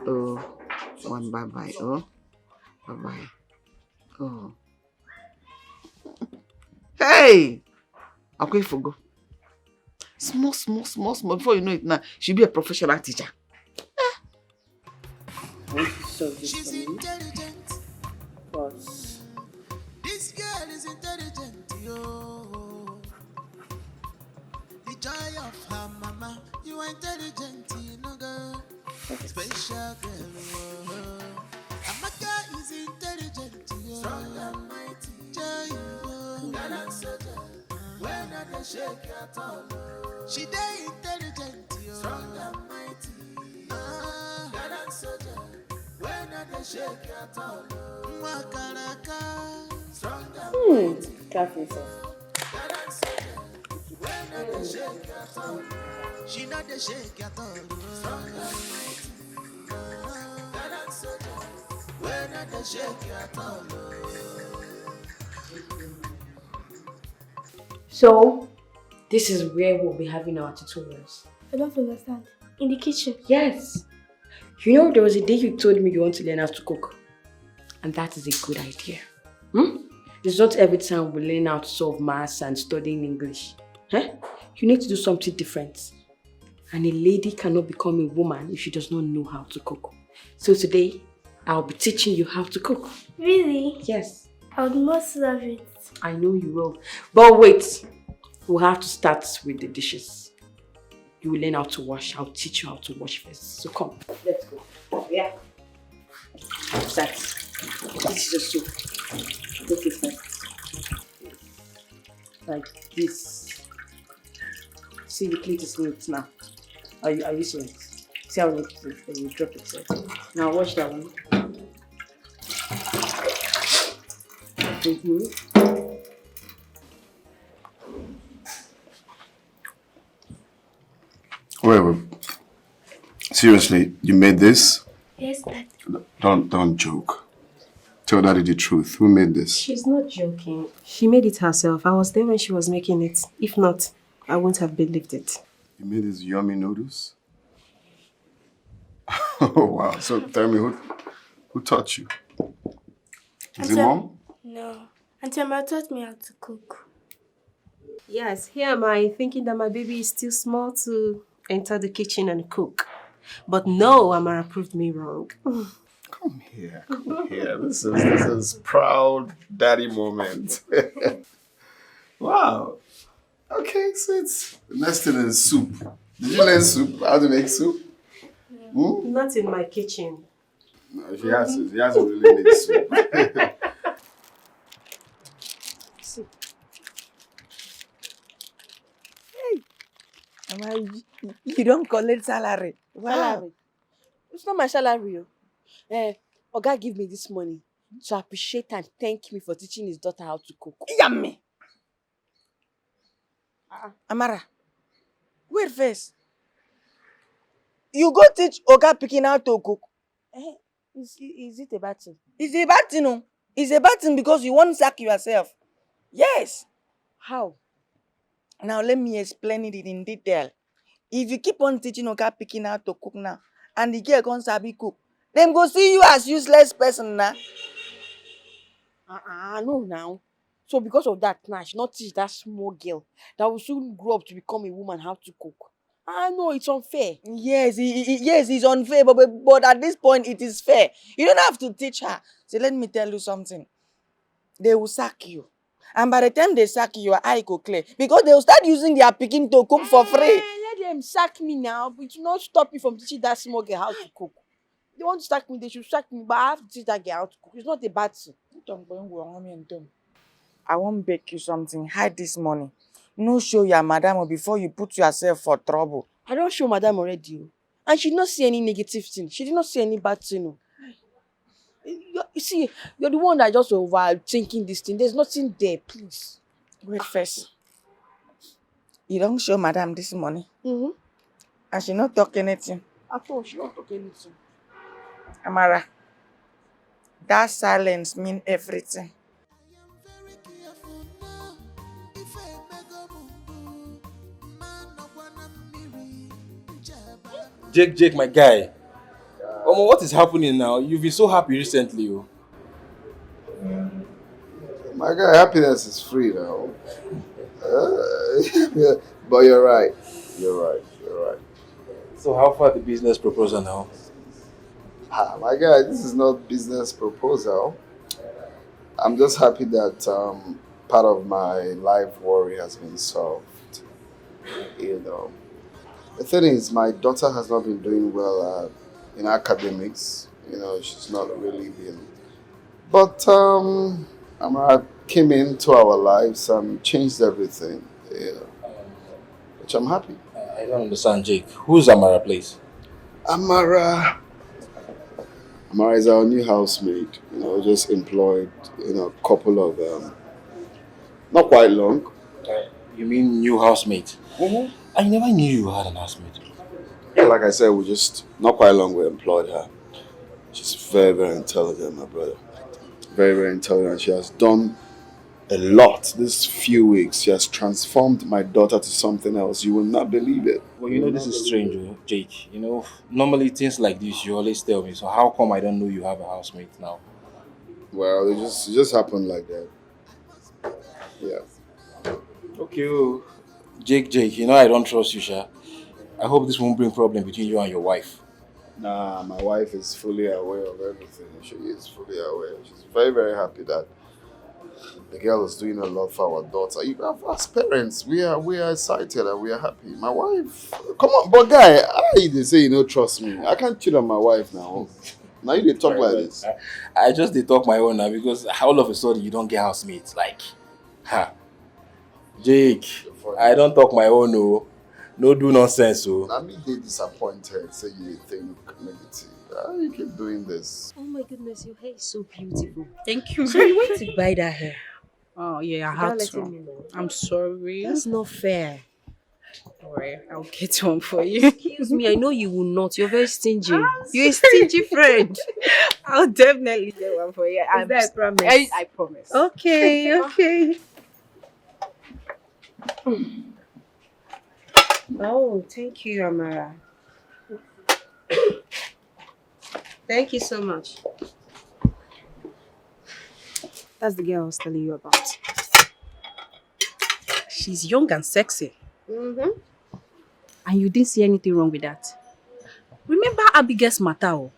Oh, one bye-bye, oh? Bye-bye. Oh. Hey! I'm going for go. Small. Before you know it now, she'll be a professional teacher. She's intelligent. This girl is intelligent, yo. The joy of her mama. You are intelligent, you know, girl. Special girl. Amaka is intelligent, yo. Strong and mighty. Joy, yo. Gallant soldier. When I dey shake at all. She dey intelligent, yo. Strong and mighty. Gallant soldier. When I dey shake at all. Mwakaraka. Strong and mighty. Careful, sir. Gallant soldier. When I dey shake at all. She not dey shake at all. Strong and mighty. Gallant soldier. When I dey shake at all. So, this is where we'll be having our tutorials. I don't understand. In the kitchen? Yes. You know, there was a day you told me you want to learn how to cook. And that is a good idea. It's not every time we learn how to solve maths and studying English. You need to do something different. And a lady cannot become a woman if she does not know how to cook. So today, I'll be teaching you how to cook. Really? Yes. I would most love it. I know you will. But wait, we'll have to start with the dishes. You will learn how to wash. I'll teach you how to wash first. So come, let's go. Yeah. Start. This is a soup. Take it first. Like this. See, the plate is neat now. Are you seeing it? See how neat it is? Then you drop it. Now wash that one. Wait. Seriously, you made this? Yes, Dad. Don't joke. Tell Daddy the truth. Who made this? She's not joking. She made it herself. I was there when she was making it. If not, I wouldn't have believed it. You made these yummy noodles? Oh, wow. So tell me, who taught you? Is it Mom? No. Auntie Emma taught me how to cook. Yes, here am I thinking that my baby is still small to enter the kitchen and cook. But no, Amara proved me wrong. Come here. This is proud daddy moment. Wow. Okay, so it's the next thing is soup. Did you learn soup? How to make soup? Not in my kitchen. No, she hasn't really made soup. You don't collect salary. Salary? It's not my salary. Oga give me this money to appreciate and thank me for teaching his daughter how to cook. Yummy! Amara, wait first. You go teach Oga Pikin how to cook. Is it a bad thing? It's a bad thing, no? It's a bad thing because you won't sack yourself. Yes. How? Now let me explain it in detail. If you keep on teaching Oga Pikin how to cook now, and the girl can't sabi cook, them go see you as useless person now. No now. So because of that, now she not teach that small girl that will soon grow up to become a woman how to cook. No, it's unfair. Yes, it's unfair, but at this point it is fair. You don't have to teach her. So let me tell you something. They will sack you. And by the time they sack you, your eye go clear. Because they will start using their pikin to cook for free. Let them sack me now, but it will not stop me from teaching that small girl how to cook. They want to sack me, they should sack me, but I have to teach that girl how to cook. It's not a bad thing. I won't beg you something. Hide this money. No show your madam before you put yourself for trouble. I don't show madam already. And she did not see any negative thing. She did not see any bad thing. You see, you're the one that just overthinking this thing. There's nothing there, please. Wait first. You don't show madam this money? And she not talk anything? At all, she not talk anything. Amara, that silence mean everything. Jake, my guy. What is happening now? You've been so happy recently. My guy, happiness is free now. Yeah, but you're right. You're right. You're right. So how far the business proposal now? My guy, this is not business proposal. I'm just happy that part of my life worry has been solved. You know, the thing is, my daughter has not been doing well in academics. You know, she's not really been. But Amara came into our lives and changed everything. You know, which I'm happy. I don't understand, Jake. Who's Amara, please? Amara is our new housemaid. You know, just employed. You know, a couple of not quite long. You mean new housemate? I never knew you had an housemate. Yeah, like I said, we just not quite long we employed her. She's very, very intelligent, my brother. Very, very intelligent. She has done a lot this few weeks. She has transformed my daughter to something else. You will not believe it. Well, you know, this is strange, Jake. You know, normally things like this, you always tell me. So how come I don't know you have a housemate now? Well, it just happened like that. Yeah. Okay, Jake, you know I don't trust you, Sha. I hope this won't bring problem between you and your wife. Nah, my wife is fully aware of everything. She is fully aware. She's very, very happy that the girl is doing a lot for our daughter. Even as parents, we are excited and we are happy. My wife, come on, but guy, they say you don't trust me. I can't cheat on my wife now. Now you they talk like this. I just they talk my own now because all of a sudden you don't get housemates. Like, Jake, I don't talk my own, no. No do nonsense, so. I mean, they disappointed, say you think negative. You keep doing this. Oh my goodness, your hair is so beautiful. Thank you. So you went to buy that hair? Oh yeah, I Without had letting to. me know. I'm sorry. That's not fair. Alright, I'll get one for you. Excuse me, I know you will not. You're very stingy. You're a stingy friend. I'll definitely get one for you. Is that a promise? I promise. Okay, okay. Oh, thank you, Amara. Thank you so much. That's the girl I was telling you about. She's young and sexy. Mm-hmm. And you didn't see anything wrong with that. Remember Abigail's matter?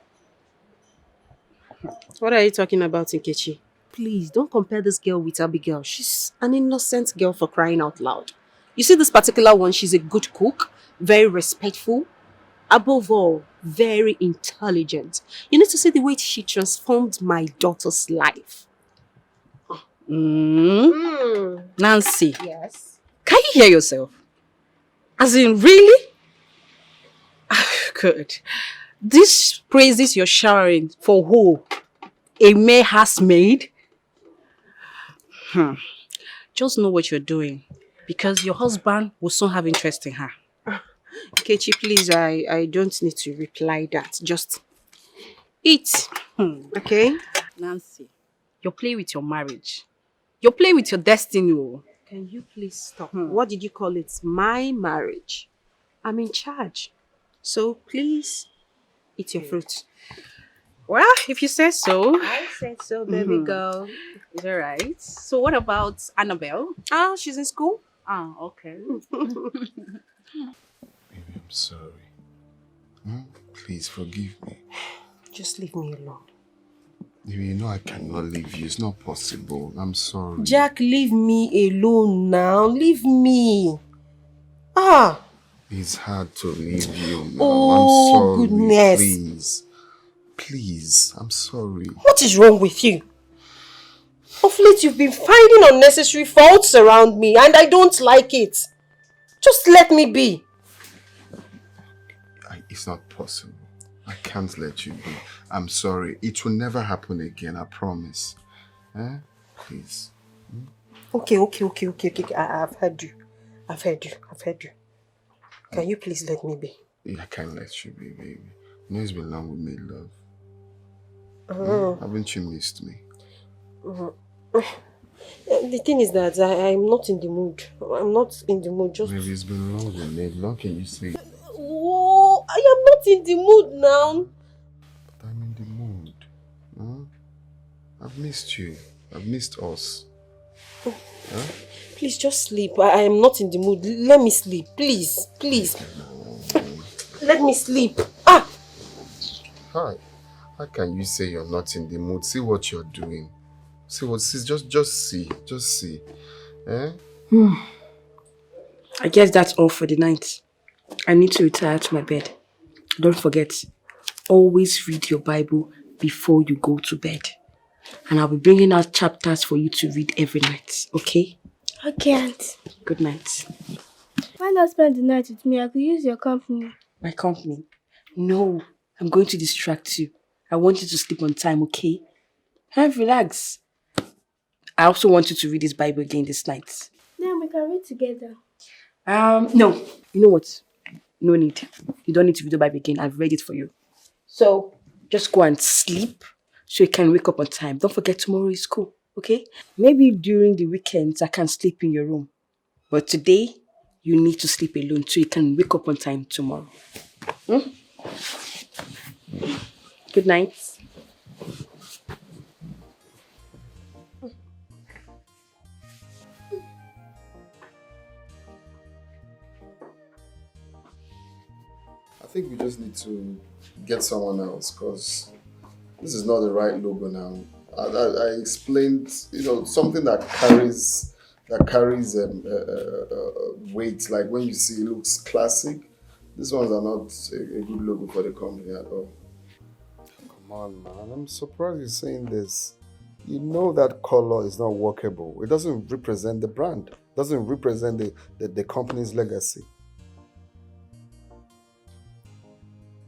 What are you talking about, Nkechi? Please, don't compare this girl with Abigail. She's an innocent girl, for crying out loud. You see this particular one, she's a good cook, very respectful, above all, very intelligent. You need to see the way she transformed my daughter's life. Nancy. Yes. Can you hear yourself? As in, really? Good. These praises you're showering for who? A mere housemaid? Just know what you're doing. Because your husband will soon have interest in her. Kechi, please, I don't need to reply that. Just eat. Okay? Nancy, you're playing with your marriage. You're playing with your destiny. Can you please stop? What did you call it? My marriage. I'm in charge. So please eat your fruit. Well, if you say so. I said so, baby girl. Is that right? So what about Annabelle? Oh, she's in school. Ah, okay. Baby, I'm sorry. Please forgive me. Just leave me alone. Baby, you know I cannot leave you. It's not possible. I'm sorry. Jack, leave me alone now. Leave me. Ah. It's hard to leave you now. Oh, I'm sorry. goodness. Please. Please. I'm sorry. What is wrong with you? Of late, you've been finding unnecessary faults around me, and I don't like it. Just let me be. It's not possible. I can't let you be. I'm sorry. It will never happen again, I promise. Please. Okay. I've heard you. I've heard you. Can you please let me be? I can't let you be, baby. You know it's been long we made love. Oh. Haven't you missed me? The thing is that I'm not in the mood. I'm not in the mood. Just. Baby, it's been long we made love. Can you say? Oh, I am not in the mood now. But I'm in the mood. I've missed you. I've missed us. Huh? Please, just sleep. I am not in the mood. Let me sleep. Please. Please. Let me sleep. Ah! Hi. How can you say you're not in the mood? See what you're doing. See what, see, just see. Just see. Eh? I guess that's all for the night. I need to retire to my bed. Don't forget, always read your Bible before you go to bed. And I'll be bringing out chapters for you to read every night, okay? Okay, Aunt. Good night. Why not spend the night with me? I could use your company. My company? No, I'm going to distract you. I want you to sleep on time, okay? Have relax. I also want you to read this Bible again this night. Then we can read together. No. You know what? No need. You don't need to read the Bible again. I've read it for you. So, just go and sleep so you can wake up on time. Don't forget tomorrow is school, okay? Maybe during the weekends I can sleep in your room. But today, you need to sleep alone so you can wake up on time tomorrow. Good night. I think we just need to get someone else because this is not the right logo now. I explained, something that carries weight. Like when you see it looks classic. These ones are not a good logo for the company at all. Come on, man. I'm surprised you're saying this. You know that color is not workable. It doesn't represent the brand. It doesn't represent the company's legacy.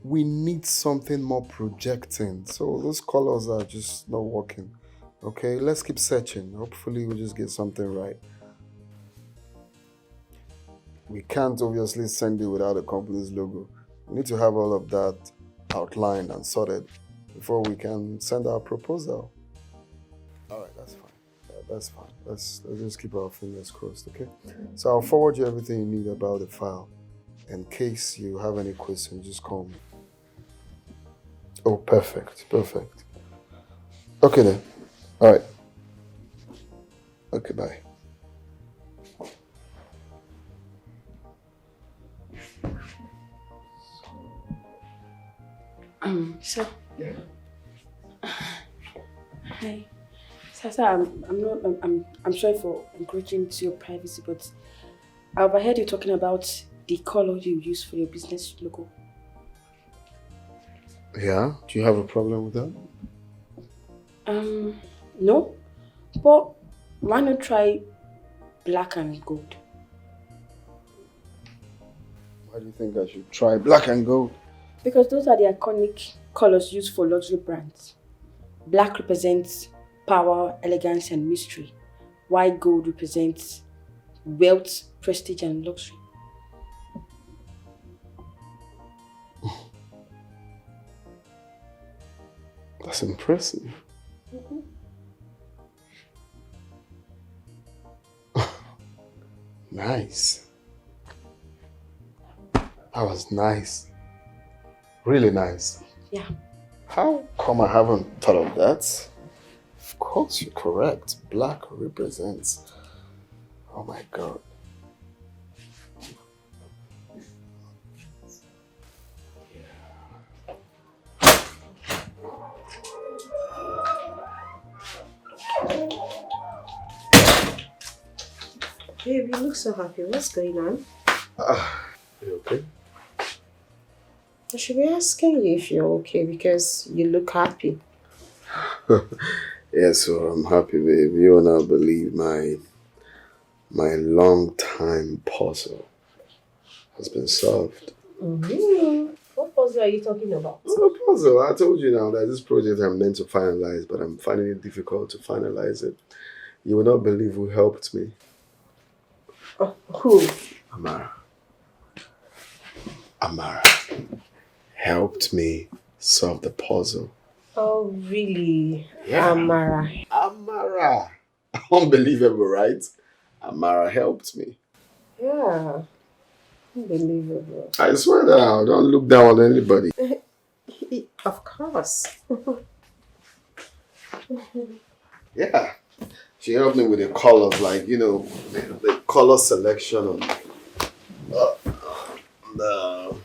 We need something more projecting. So those colors are just not working. Okay, let's keep searching. Hopefully we'll just get something right. We can't obviously send it without the company's logo. We need to have all of that outlined and sorted before we can send our proposal. All right, that's fine. That's fine. Let's just keep our fingers crossed, okay? So I'll forward you everything you need about the file. In case you have any questions, just call me. Oh, perfect. Perfect. Okay then. All right. Okay, bye. Sir. Yeah. Hi. Sir, I'm sorry for encroaching into your privacy, but I overheard you talking about the color you use for your business logo. Yeah? Do you have a problem with that? No. But why not try black and gold? Why do you think I should try black and gold? Because those are the iconic colors used for luxury brands. Black represents power, elegance, and mystery, while gold represents wealth, prestige, and luxury. That's impressive. Nice. That was nice. Really nice. Yeah. How come I haven't thought of that? Of course you're correct. Black represents... Oh my God. Babe, you look so happy. What's going on? Are you okay? I should be asking you if you're okay because you look happy. Yeah, so I'm happy, babe. You will not believe my long time puzzle has been solved. What puzzle are you talking about? What puzzle? I told you now that this project I'm meant to finalize, but I'm finding it difficult to finalize it. You will not believe who helped me. Oh, who? Amara. Amara helped me solve the puzzle. Oh, really? Yeah. Amara. Amara. Unbelievable, right? Amara helped me. Yeah. Unbelievable. I swear down, don't look down on anybody. Of course. Yeah. She helped me with the colors, like, you know, the color selection on the...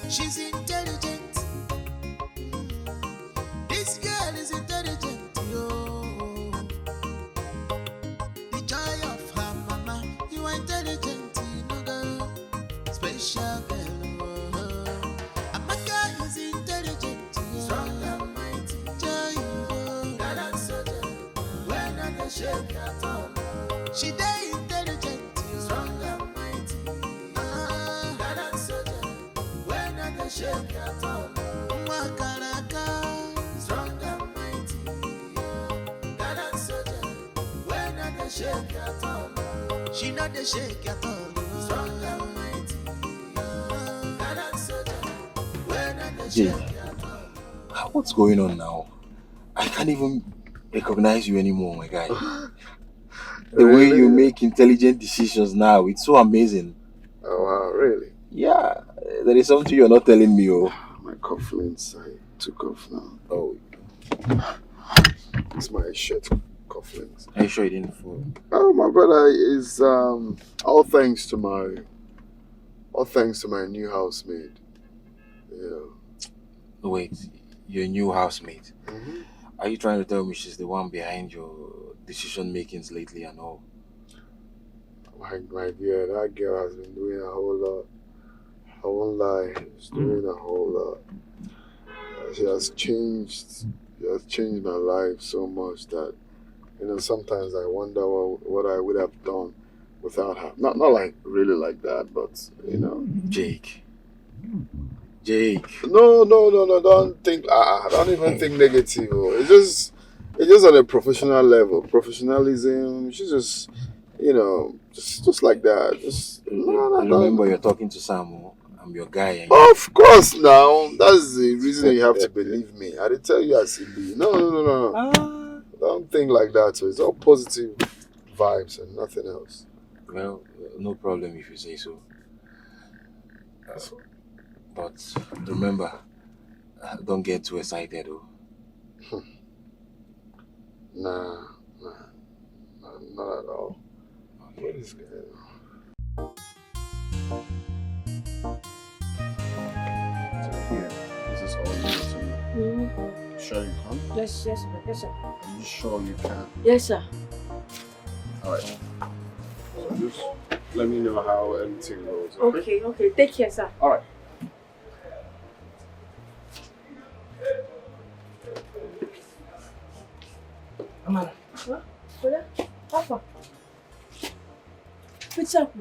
She's intelligent. This girl is intelligent, yo. The joy of her mama. You are intelligent, you know, girl. Special girl. Amaka is intelligent, yo. Strong and mighty. Joy, yo. Gallant soldier. When I can shake at all. She day intelligent, yo. Strong and mighty. Gallant soldier. When I can shake at all. Makaraka. Strong and mighty. Gallant soldier. When I can shake at all. She not the shake at all. Strong and mighty. Gallant soldier. When I can Jay, shake at all. what's going on now? I can't even recognize you anymore, my guy. The way you make intelligent decisions now, it's so amazing. Oh, wow, really? Yeah, there is something you're not telling me, oh. My cufflinks, I took off now. Oh. It's my shirt cufflinks. Are you sure you didn't fall? Oh, my brother, is all thanks to my new housemaid. Yeah. Wait, your new housemate? Are you trying to tell me she's the one behind your decision makings lately and all? My dear, that girl has been doing a whole lot. I won't lie, she's doing a whole lot. She has changed my life so much that, you know, sometimes I wonder what I would have done without her. Not like really like that, but you know. Jake. No, don't think. Don't even think negative. It's just on a professional level. Professionalism. She's just, you know, just like that. Remember, you're talking to Sam. I'm your guy. Of course, now that's the reason you have to believe me. I did tell you as it be. No. Don't think like that. So it's all positive vibes and nothing else. Well, no problem if you say so. But remember, don't get too excited, though. Nah, not at all. What is going on? Here, this is all you to Sure you can? Yes, sir. Are you sure you can? Yes, sir. Alright. So just let me know how everything goes, okay? Okay. Take care, sir. Alright. Amara. What? Brother? Papa? What's up?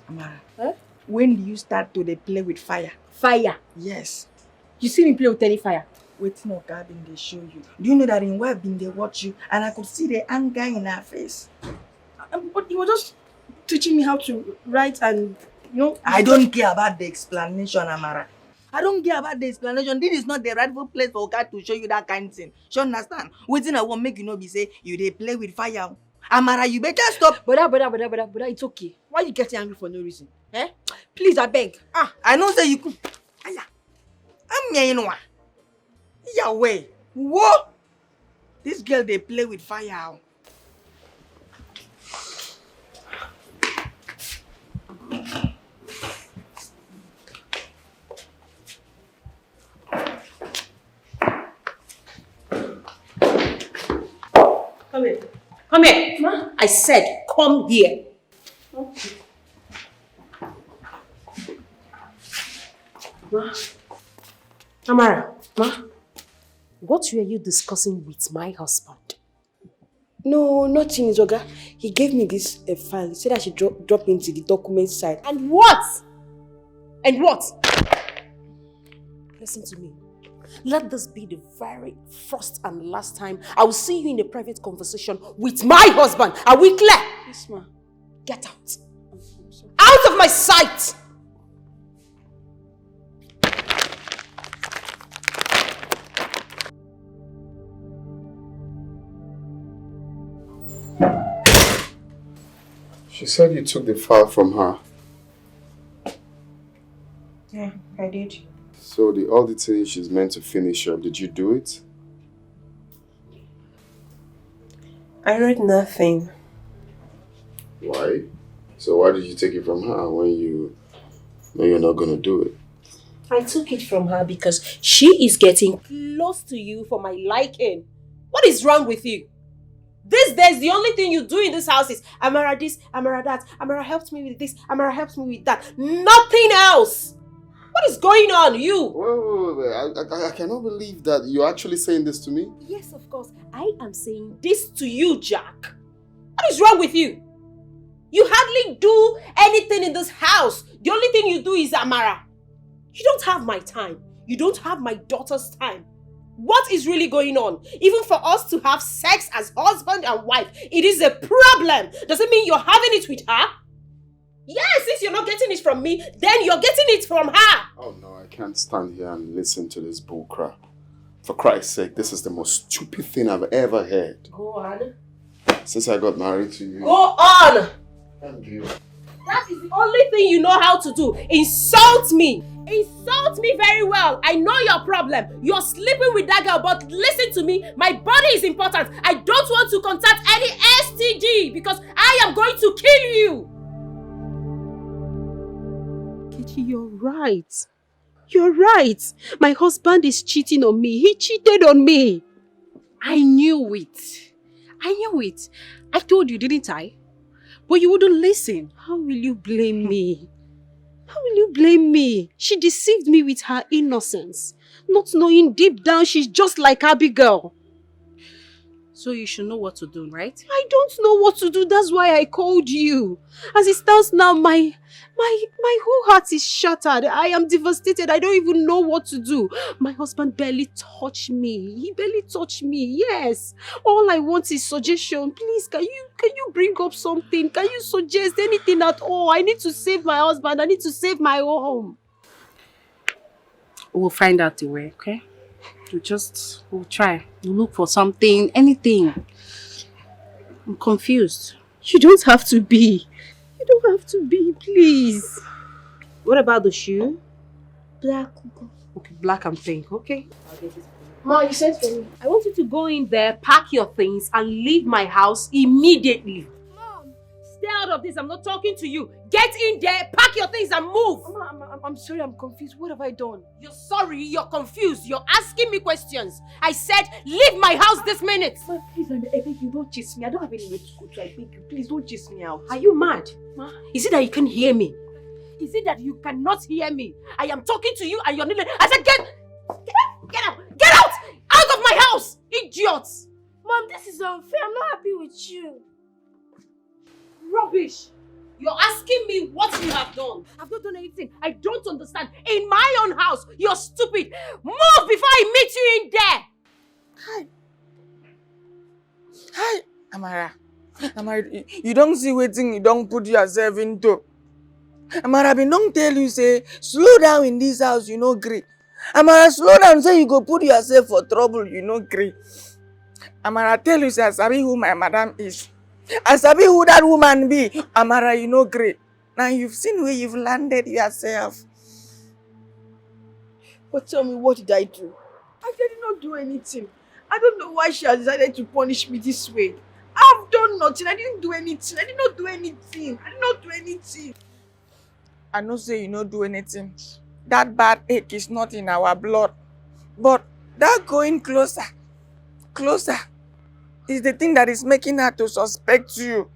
Amara, Huh? when do you start to dey play with fire? Fire? Yes. You see me play with any fire? Wait, no, God been they show you. Do you know that in wife been they watch you and I could see the anger in her face? But you were just teaching me how to write and, you know... I don't care about the explanation, Amara. I don't care about the explanation. This is not the rightful place for God to show you that kind of thing. You understand? Waiting I won't make you know be say you they play with fire. Amara, you better stop. Brother, it's okay. Why you getting angry for no reason? Eh? Please, I beg. I know say you could. I'm here, you know. Yahweh. What? This girl they play with fire. Come here. Come here. Ma? I said, come here. Okay. Ma? Amara. Ma? What were you discussing with my husband? No, nothing, Zoga. He gave me this file. He said I should drop into the document side. And what? And what? Listen to me. Let this be the very first and last time I will see you in a private conversation with my husband. Are we clear? Yes, ma. Get out. Out of my sight! She said you took the file from her. Yeah, I did. So the auditing she's meant to finish up, did you do it? I read nothing. Why? So why did you take it from her when you know you're not gonna do it? I took it from her because she is getting close to you for my liking. What is wrong with you? These days, the only thing you do in this house is Amara this, Amara that, Amara helps me with this, Amara helps me with that. Nothing else! What is going on, you? Wait. I cannot believe that you're actually saying this to me. Yes, of course. I am saying this to you, Jack. What is wrong with you? You hardly do anything in this house. The only thing you do is Amara. You don't have my time. You don't have my daughter's time. What is really going on? Even for us to have sex as husband and wife, it is a problem. Does it mean you're having it with her? Yes, since you're not getting it from me, then you're getting it from her. Oh no, I can't stand here and listen to this bull crap. For Christ's sake, this is the most stupid thing I've ever heard. Go on. Since I got married to you. Go on! Thank you. That is the only thing you know how to do. Insult me. Insult me very well. I know your problem. You're sleeping with that girl, but listen to me. My body is important. I don't want to contact any STD because I am going to kill you. Kechi, you're right. You're right. My husband is cheating on me. He cheated on me. I knew it. I knew it. I told you, didn't I? But you wouldn't listen. How will you blame me? How will you blame me? She deceived me with her innocence, not knowing deep down she's just like Abigail. So you should know what to do, right? I don't know what to do. That's why I called you. As it stands now, my whole heart is shattered. I am devastated. I don't even know what to do. My husband barely touched me. He barely touched me. Yes. All I want is suggestion. Please, can you bring up something? Can you suggest anything at all? I need to save my husband. I need to save my home. We'll find out the way, okay? We'll try. We'll look for something, anything. I'm confused. You don't have to be. You don't have to be, please. What about the shoe? Black. Okay, black and pink, okay? Ma, you sent for me. I want you to go in there, pack your things, and leave my house immediately. Mom, stay out of this. I'm not talking to you. Get in there, pack your things, and move. Mama, I'm sorry, I'm confused. What have I done? You're sorry, you're confused. You're asking me questions. I said, leave my house this minute. Ma, please, I beg you, don't chase me. I don't have anywhere to go to. I beg you, please don't chase me out. Are you mad? Ma? Is it that you can hear me? Is it that you cannot hear me? I am talking to you and you're not. I said, get out! Get out! Out of my house! Idiots! Mom, this is unfair. I'm not happy with you. Rubbish! You're asking me what you have done. I've not done anything. I don't understand. In my own house, you're stupid. Move before I meet you in there. Hi, Amara. Amara, you don't see wetin you don't put yourself into. Amara, I don't tell you, say, slow down in this house, you no gree. Amara, slow down, say you go put yourself for trouble, you no gree. Amara, tell you, say, I sabi who my madam is. I sabi who that woman be. Amara, you no gree. Now you've seen where you've landed yourself. But tell me, what did I do? I did not do anything. I don't know why she has decided to punish me this way. I've done nothing. I didn't do anything. I did not do anything. I know say you no do anything. That bad ache is not in our blood. But that going closer is the thing that is making her to suspect you.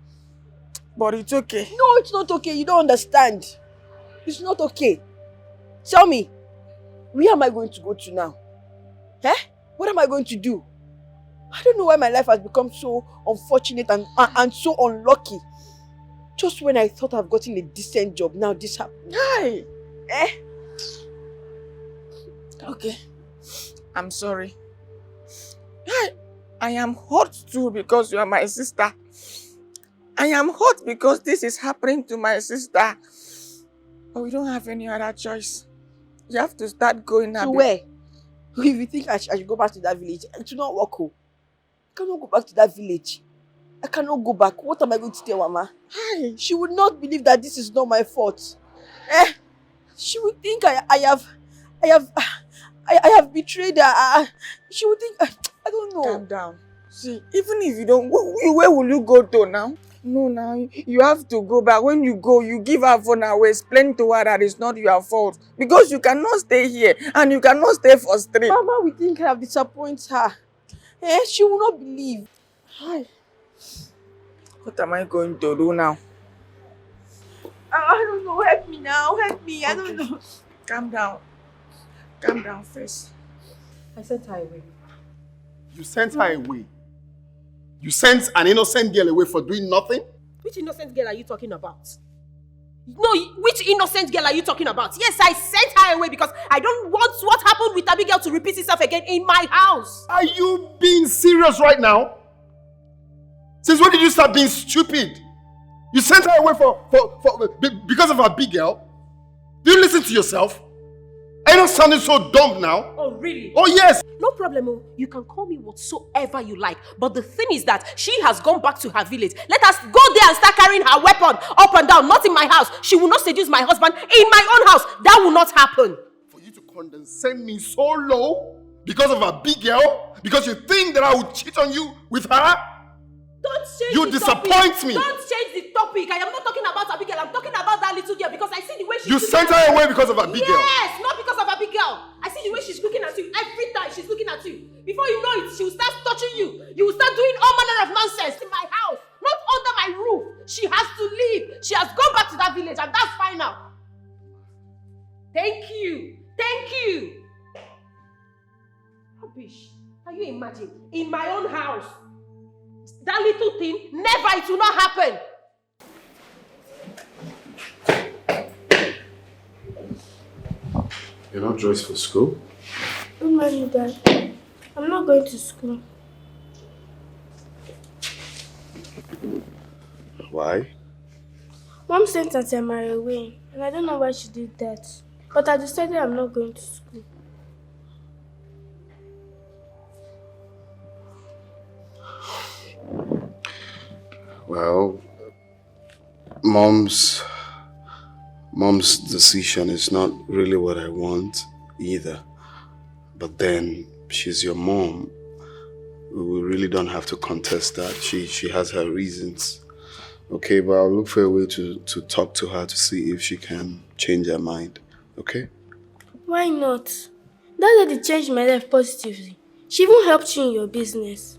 But it's okay. No, it's not okay. You don't understand. It's not okay. Tell me, where am I going to go to now? What am I going to do? I don't know why my life has become so unfortunate and so unlucky. Just when I thought I've gotten a decent job, now this happened. Hi. Okay. I'm sorry. I am hurt too because you are my sister. I am hurt because this is happening to my sister. But we don't have any other choice. You have to start going now. To where? If you think I should go back to that village, it will not work. I cannot go back to that village. I cannot go back. What am I going to tell Mama? She would not believe that this is not my fault. She would think I I have betrayed her. She would think, I don't know. Calm down. See, even if you don't, where will you go to now? No, now you have to go back. When you go, you give her phone. I will explain to her that it's not your fault because you cannot stay here and you cannot stay for straight. Mama, we think I have disappointed her. She will not believe. Hi. What am I going to do now? I don't know. Help me now. Help me. I don't know. Calm down. Calm down first. I sent her away. You sent her away? You sent an innocent girl away for doing nothing? Which innocent girl are you talking about? No, which innocent girl are you talking about? Yes, I sent her away because I don't want what happened with Abigail to repeat itself again in my house. Are you being serious right now? Since when did you start being stupid? You sent her away because of Abigail? Do you listen to yourself? Are you not sounding so dumb now? Oh, really? Oh, yes! No problem, oh. You can call me whatsoever you like. But the thing is that she has gone back to her village. Let us go there and start carrying her weapon up and down, not in my house. She will not seduce my husband in my own house. That will not happen. For you to condescend me so low because of Abigail? Because you think that I would cheat on you with her? Don't change you the disappoint topic. me. Don't change the topic. I am not talking about Abigail. I'm talking about that little girl because I see the way she's You sent her away because of Abigail? Yes, not because of Abigail. I see the way she's looking at you. Every time she's looking at you. Before you know it, she will start touching you. You will start doing all manner of nonsense in my house. Not under my roof. She has to leave. She has gone back to that village and that's fine now. Thank you. Thank you. Rubbish. Can you imagine? In my own house. That little thing, never, it will not happen. You're not dressed for school? Good morning, Dad. I'm not going to school. Why? Mom sent Auntie Amara away, and I don't know why she did that. But I decided I'm not going to school. Well, Mom's decision is not really what I want either. But then, she's your mom. We really don't have to contest that. She has her reasons. Okay, but I'll look for a way to talk to her to see if she can change her mind. Okay? Why not? That lady changed my life positively. She even helped you in your business.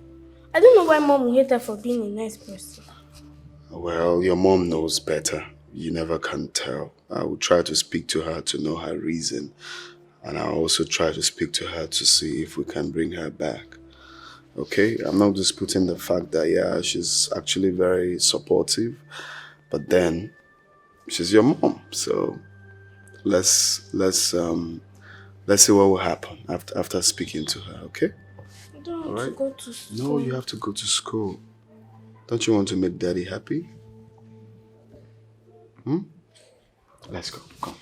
I don't know why Mom will hate her for being a nice person. Well, your mom knows better. You never can tell. I will try to speak to her to know her reason. And I'll also try to speak to her to see if we can bring her back. Okay? I'm not disputing the fact that, yeah, she's actually very supportive. But then, she's your mom. So, let's see what will happen after speaking to her, okay? I don't want to go to school. No, you have to go to school. Don't you want to make Daddy happy? Let's go. Come.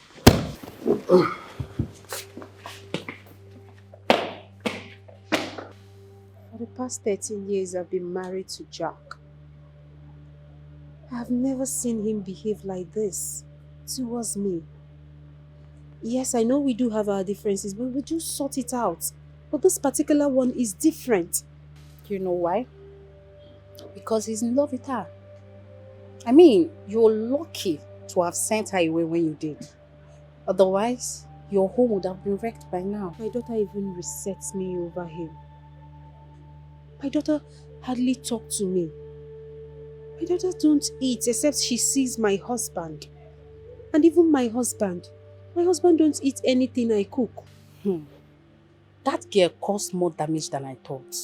For the past 13 years, I've been married to Jack. I have never seen him behave like this towards me. Yes, I know we do have our differences, but we do sort it out. But this particular one is different. You know why? Because he's in love with her. I mean, you're lucky to have sent her away when you did. Otherwise, your home would have been wrecked by now. My daughter even resets me over him. My daughter hardly talks to me. My daughter don't eat except she sees my husband. And even my husband don't eat anything I cook. That girl caused more damage than I thought.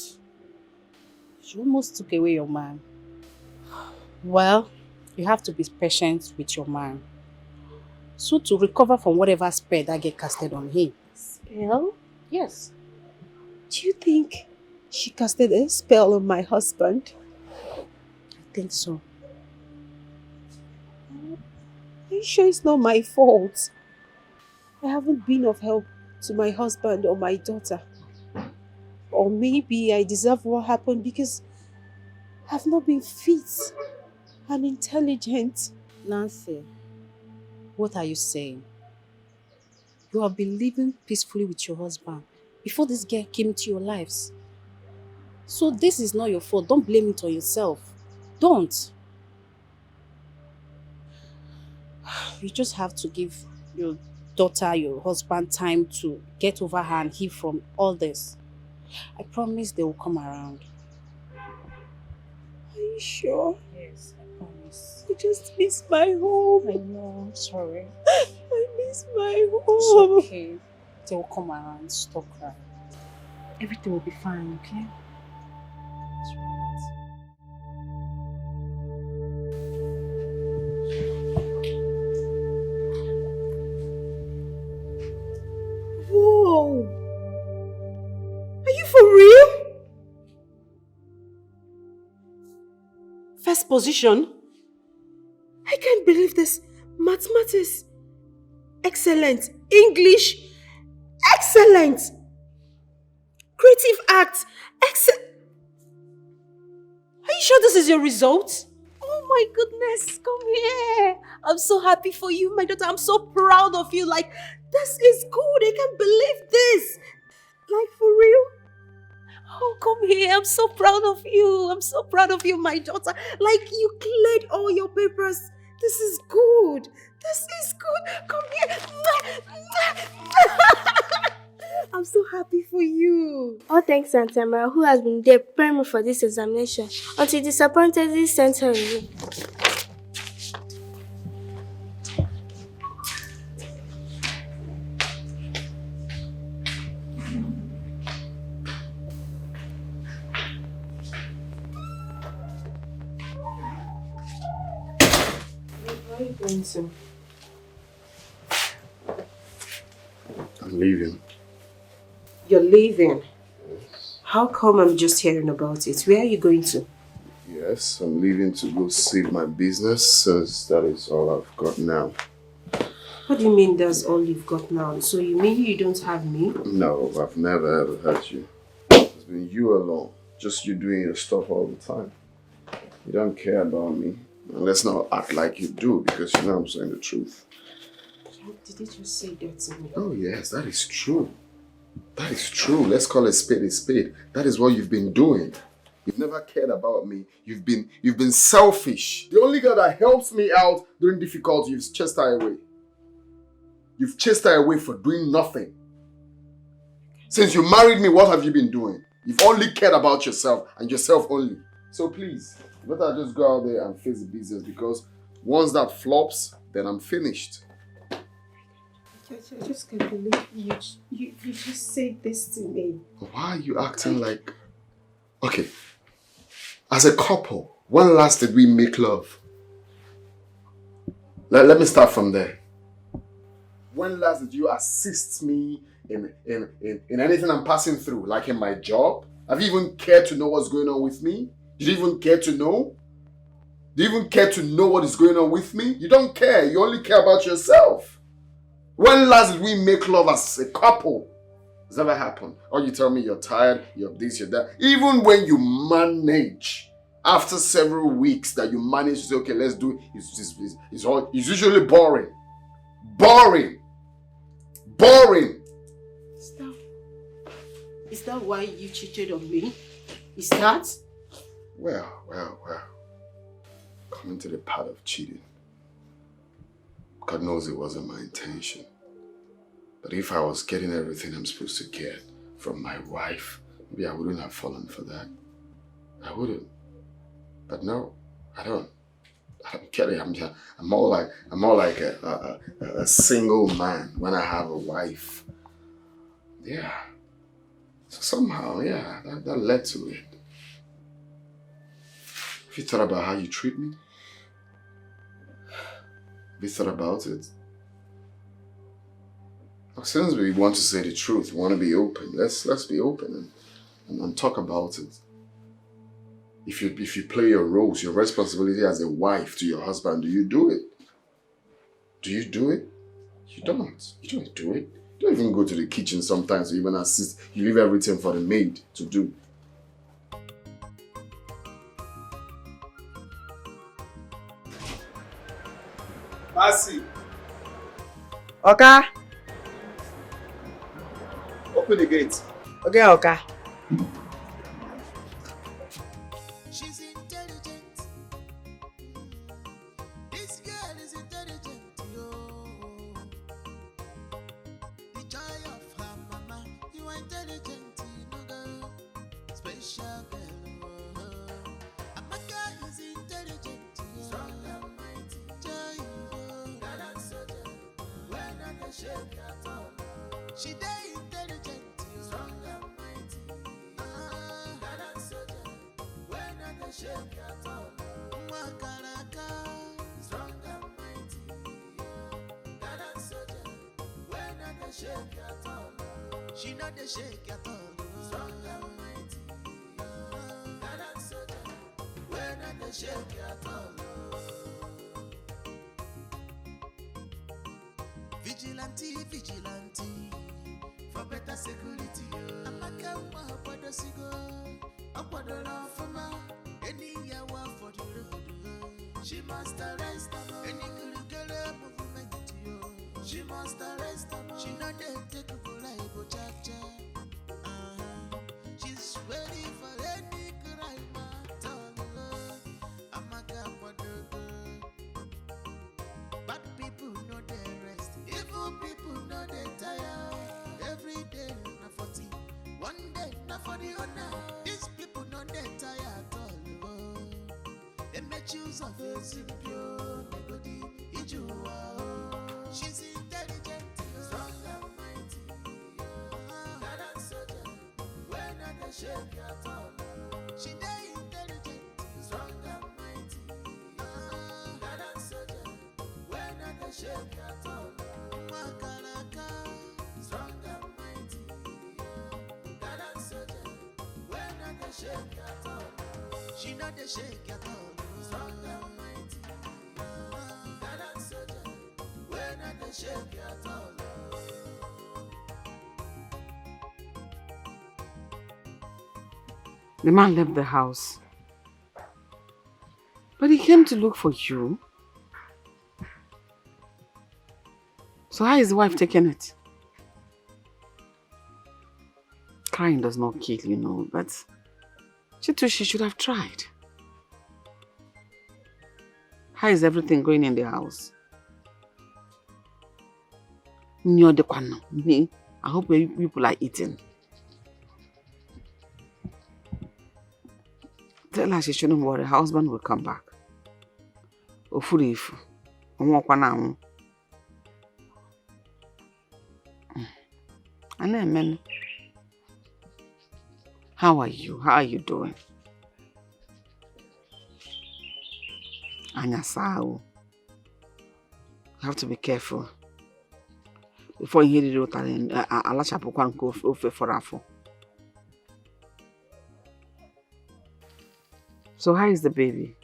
She almost took away your man. Well, you have to be patient with your man. So to recover from whatever spell that get casted on him. Spell? Yes. Do you think she casted a spell on my husband? I think so. Are you sure it's not my fault? I haven't been of help to my husband or my daughter. Or maybe I deserve what happened because I've not been fit and intelligent. Nancy, what are you saying? You have been living peacefully with your husband before this girl came into your lives. So this is not your fault. Don't blame it on yourself. Don't. You just have to give your daughter, your husband time to get over her and heal from all this. I promise they will come around. Are you sure? Yes, I promise. I just miss my home. I know, I'm sorry. I miss my home. It's okay. They will come around. Stop crying. Everything will be fine, okay? That's right. Whoa! Are you for real? First position? I can't believe this. Mathematics, excellent. English, excellent. Creative arts, excellent. Are you sure this is your result? Oh my goodness, come here. I'm so happy for you, my daughter. I'm so proud of you. Like, this is good. I can't believe this. Like, for real? Oh, come here. I'm so proud of you. I'm so proud of you, my daughter. Like, you cleared all your papers. This is good. This is good. Come here. I'm so happy for you. All thanks to Auntie Amara, who has been there preparing me for this examination until disappointedly sent her away. Where are you going to? I'm leaving. You're leaving? How come I'm just hearing about it? Where are you going to? Yes, I'm leaving to go save my business since that is all I've got now. What do you mean that's all you've got now? So you mean you don't have me? No, I've never ever had you. It's been you alone. Just you doing your stuff all the time. You don't care about me. And let's not act like you do, because you know I'm saying the truth. Did you just say that to me? Oh yes, that is true. That is true. Let's call a spade a spade. That is what you've been doing. You've never cared about me. You've been selfish. The only girl that helps me out during difficulty, you've chased her away. You've chased her away for doing nothing. Since you married me, what have you been doing? You've only cared about yourself and yourself only. So please, you better just go out there and face the business, because once that flops, then I'm finished. I just can't believe you just said this to me. Why are you acting like... Okay, as a couple, when last did we make love? Let me start from there. When last did you assist me in anything I'm passing through, like in my job? Have you even cared to know what's going on with me? Did you even care to know? Do you even care to know what is going on with me? You don't care. You only care about yourself. When last did we make love as a couple? Has that ever happened? Or you tell me you're tired, you're this, you're that. Even when you manage, after several weeks that you manage to say, okay, let's do it, it's usually boring. Boring. Boring. Is that why you cheated on me? Is that? Well. Coming to the part of cheating. God knows it wasn't my intention. But if I was getting everything I'm supposed to get from my wife, maybe I wouldn't have fallen for that. I wouldn't. But no, I don't. I'm kidding. I'm more like a single man when I have a wife. Yeah. So somehow, yeah, that led to it. Have you thought about how you treat me? Have you thought about it? Since we want to say the truth, we want to be open. Let's be open and talk about it. If you play your roles, your responsibility as a wife to your husband, do you do it? Do you do it? You don't. You don't do it. You don't even go to the kitchen sometimes to even assist. You leave everything for the maid to do. Mercy. Okay. open the gate. Okay, okay. She's intelligent. This girl is intelligent, yo. The joy of her mama. You are intelligent, you know, girl. Special girl. Amaka is intelligent, yo. Strong and mighty. Joy, yo. Gallant soldier. When I can shake at all. She dey intelligent, yo. Strong and mighty. Gallant soldier. When I can shake at all. Mwakalaka. Strong and mighty. Gallant soldier. When I can shake at all. She not the shake at all. Strong and mighty. Gallant soldier. When I can shake at all. Vigilante, vigilante, for better security. Amaka wa bodo sigo, akwado la fama. Any yawa for the road. She must arrest them. Any curriculum movement, yo. She must arrest them. She not dey take for life, cha-cha. She's ready for any crime at all. Amaka bodo. Bad people know they rest. Evil people know they tire. Every day na 40. One day na for the honor. These people know they tire at all. They make use of a simple negodi. She's intelligent, strong and mighty. Gallant soldier, when I can shake at all. She dey intelligent, strong and mighty. Gallant soldier. When I can shake at all. Makalaka, strong and mighty. Gallant soldier. When I can shake at all. She not the shake at all. Strong and mighty. Gallant soldier. When I can shake at all. The man left the house. But he came to look for you. So how is the wife taking it? Crying does not kill, you know, but she should have tried. How is everything going in the house? I hope people are eating. Tell her she shouldn't worry, her husband will come back. Ofurifu. Amen. How are you? How are you doing? Anyasao. You have to be careful. Before you hear the road, I'll go for Afo. So how is the baby?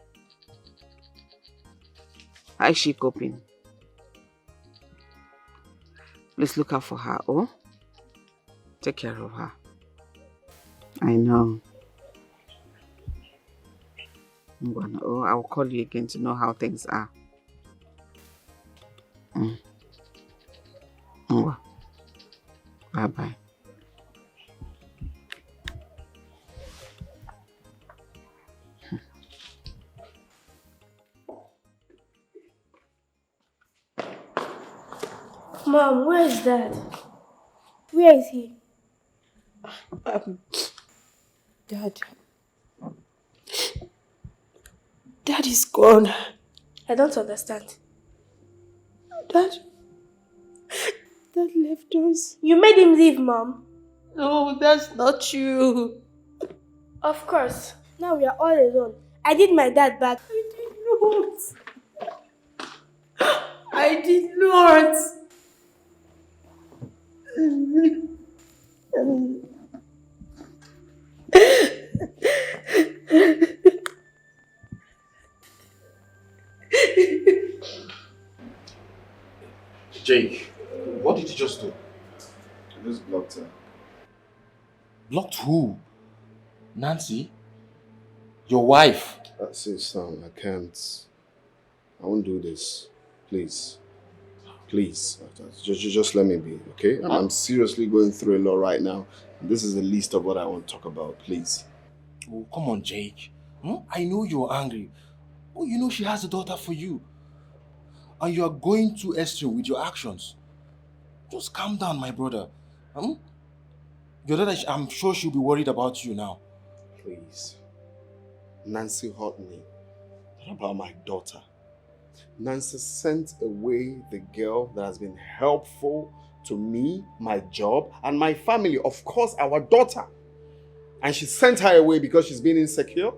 How is she coping? Please look out for her, oh? Take care of her. I know. I will call you again to know how things are. Bye-bye. Mom, where is Dad? Where is he? Dad. Dad is gone. I don't understand. Dad left us. You made him leave, Mom. No, that's not true. Of course. Now we are all alone. I did my dad back. I did not. Jake, what did you just do? I just blocked her. Blocked who? Nancy? Your wife? That's it, son. I can't. I won't do this. Please. Please, just let me be, okay? I'm seriously going through a lot right now. This is the least of what I want to talk about, please. Oh, come on, Jake. I know you're angry. Oh, you know she has a daughter for you. And you are going too extreme with your actions. Just calm down, my brother. Your daughter, I'm sure she'll be worried about you now. Please. Nancy hurt me. What about my daughter? Nancy sent away the girl that has been helpful to me, my job, and my family. Of course, our daughter. And she sent her away because she's been insecure.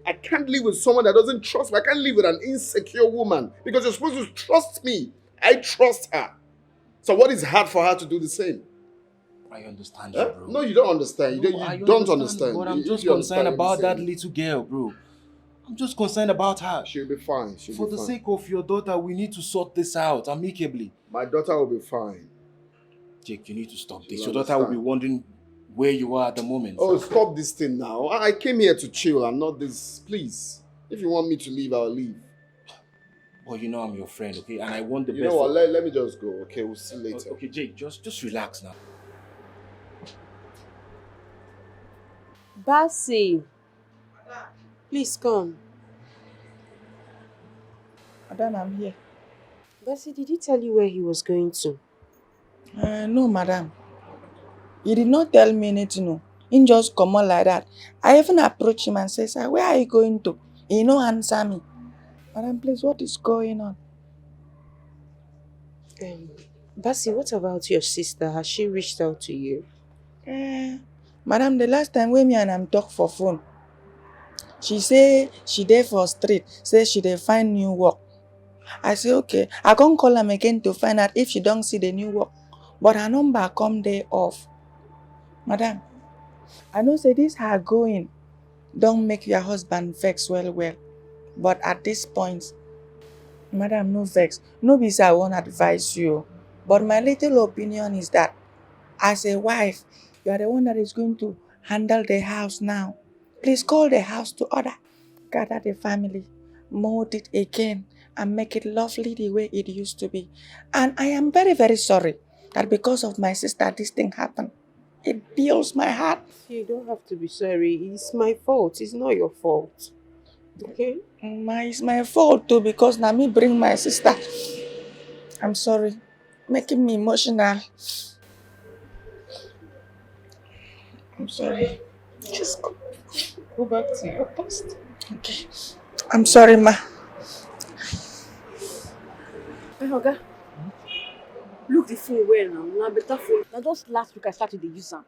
I can't live with someone that doesn't trust me. I can't live with an insecure woman because you're supposed to trust me. I trust her. So what is hard for her to do the same? I understand you, bro. No, you don't understand. You don't understand. But I'm just concerned about that little girl, bro. I'm just concerned about her. She'll be fine. For the sake of your daughter, we need to sort this out amicably. My daughter will be fine. Jake, you need to stop this. Your daughter will be wondering where you are at the moment. Oh, stop this thing now. I came here to chill and not this. Please. If you want me to leave, I'll leave. Well, you know I'm your friend, okay? And I want the best. You know what? Let me just go, okay? We'll see later. Okay, Jake, just relax now. Bassy, please come. Madam, I'm here. Bassy, did he tell you where he was going to? No, madam. He did not tell me anything. No. He just come on like that. I even approached him and said, "Sir, where are you going to?" He no answer me. Madam, please, what is going on? Bassy, what about your sister? Has she reached out to you? Madam, the last time when me and him talk for phone, she say she there for street, say she dey find new work. I say okay, I can't call him again to find out if she don't see the new work. But her number come there off. Madam, I know say this her going don't make your husband vex well. But at this point, madam, no vex. No be say I won't advise you. But my little opinion is that as a wife, you are the one that is going to handle the house now. Please call the house to order. Gather the family, mold it again, and make it lovely the way it used to be. And I am very, very sorry that because of my sister, this thing happened. It peels my heart. You don't have to be sorry. It's my fault. It's not your fault. Okay? It's my fault too because now me bring my sister. I'm sorry. Making me emotional. I'm sorry. Just go back to your post. Okay. I'm sorry, ma. Hey, Oga. Look the phone well now. Now better phone. Now just last week I started to use them.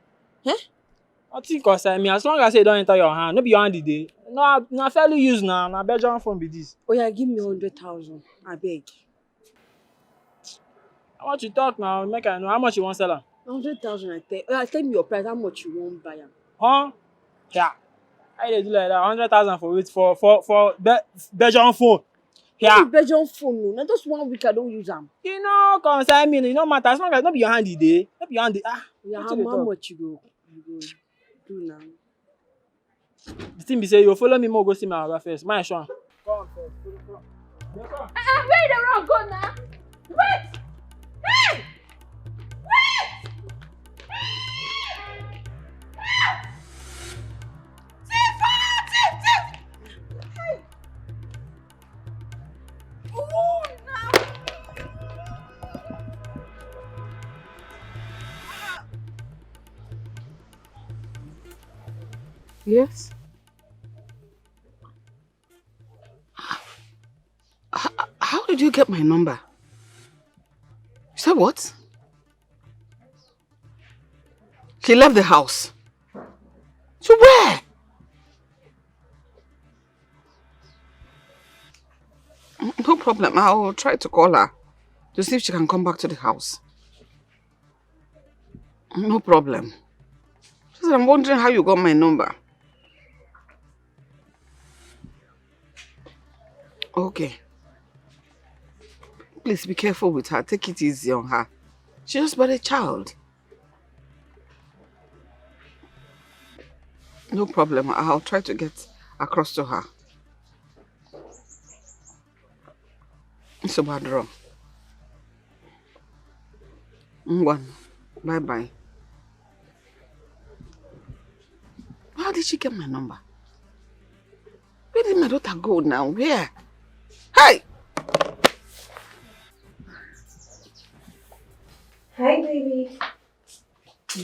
I think concern me as long as it don't enter your hand. No be your hand today. No, fairly used now. Na Belgian phone be this. Oh yeah, give me 100,000. I beg. How much you talk now? Make I know how much you want sell am. 100,000 I pay. Oh yeah, tell me your price. How much you want buy am? Huh? Yeah. How they do like that? 100,000 for it for Belgian phone. Yeah. Belgian phone no. Now just 1 week I don't use them. You know, concern me. You know matter as long as not be your hand today. Not be your hand. Yeah, how much you go do now? The thing be say you follow me more go see my other first. My sure. Come first. Where the wrong go now? Wait! Hey! Wait! Hey! Oh, no! Yes? How did you get my number? You said what? She left the house. To where? No problem. I'll try to call her to see if she can come back to the house. No problem. Just I'm wondering how you got my number. Okay. Please be careful with her. Take it easy on her. She's just but a child. No problem. I'll try to get across to her. It's a bad draw. One. Bye-bye. How did she get my number? Where did my daughter go now? Where? Hey! Hi, baby.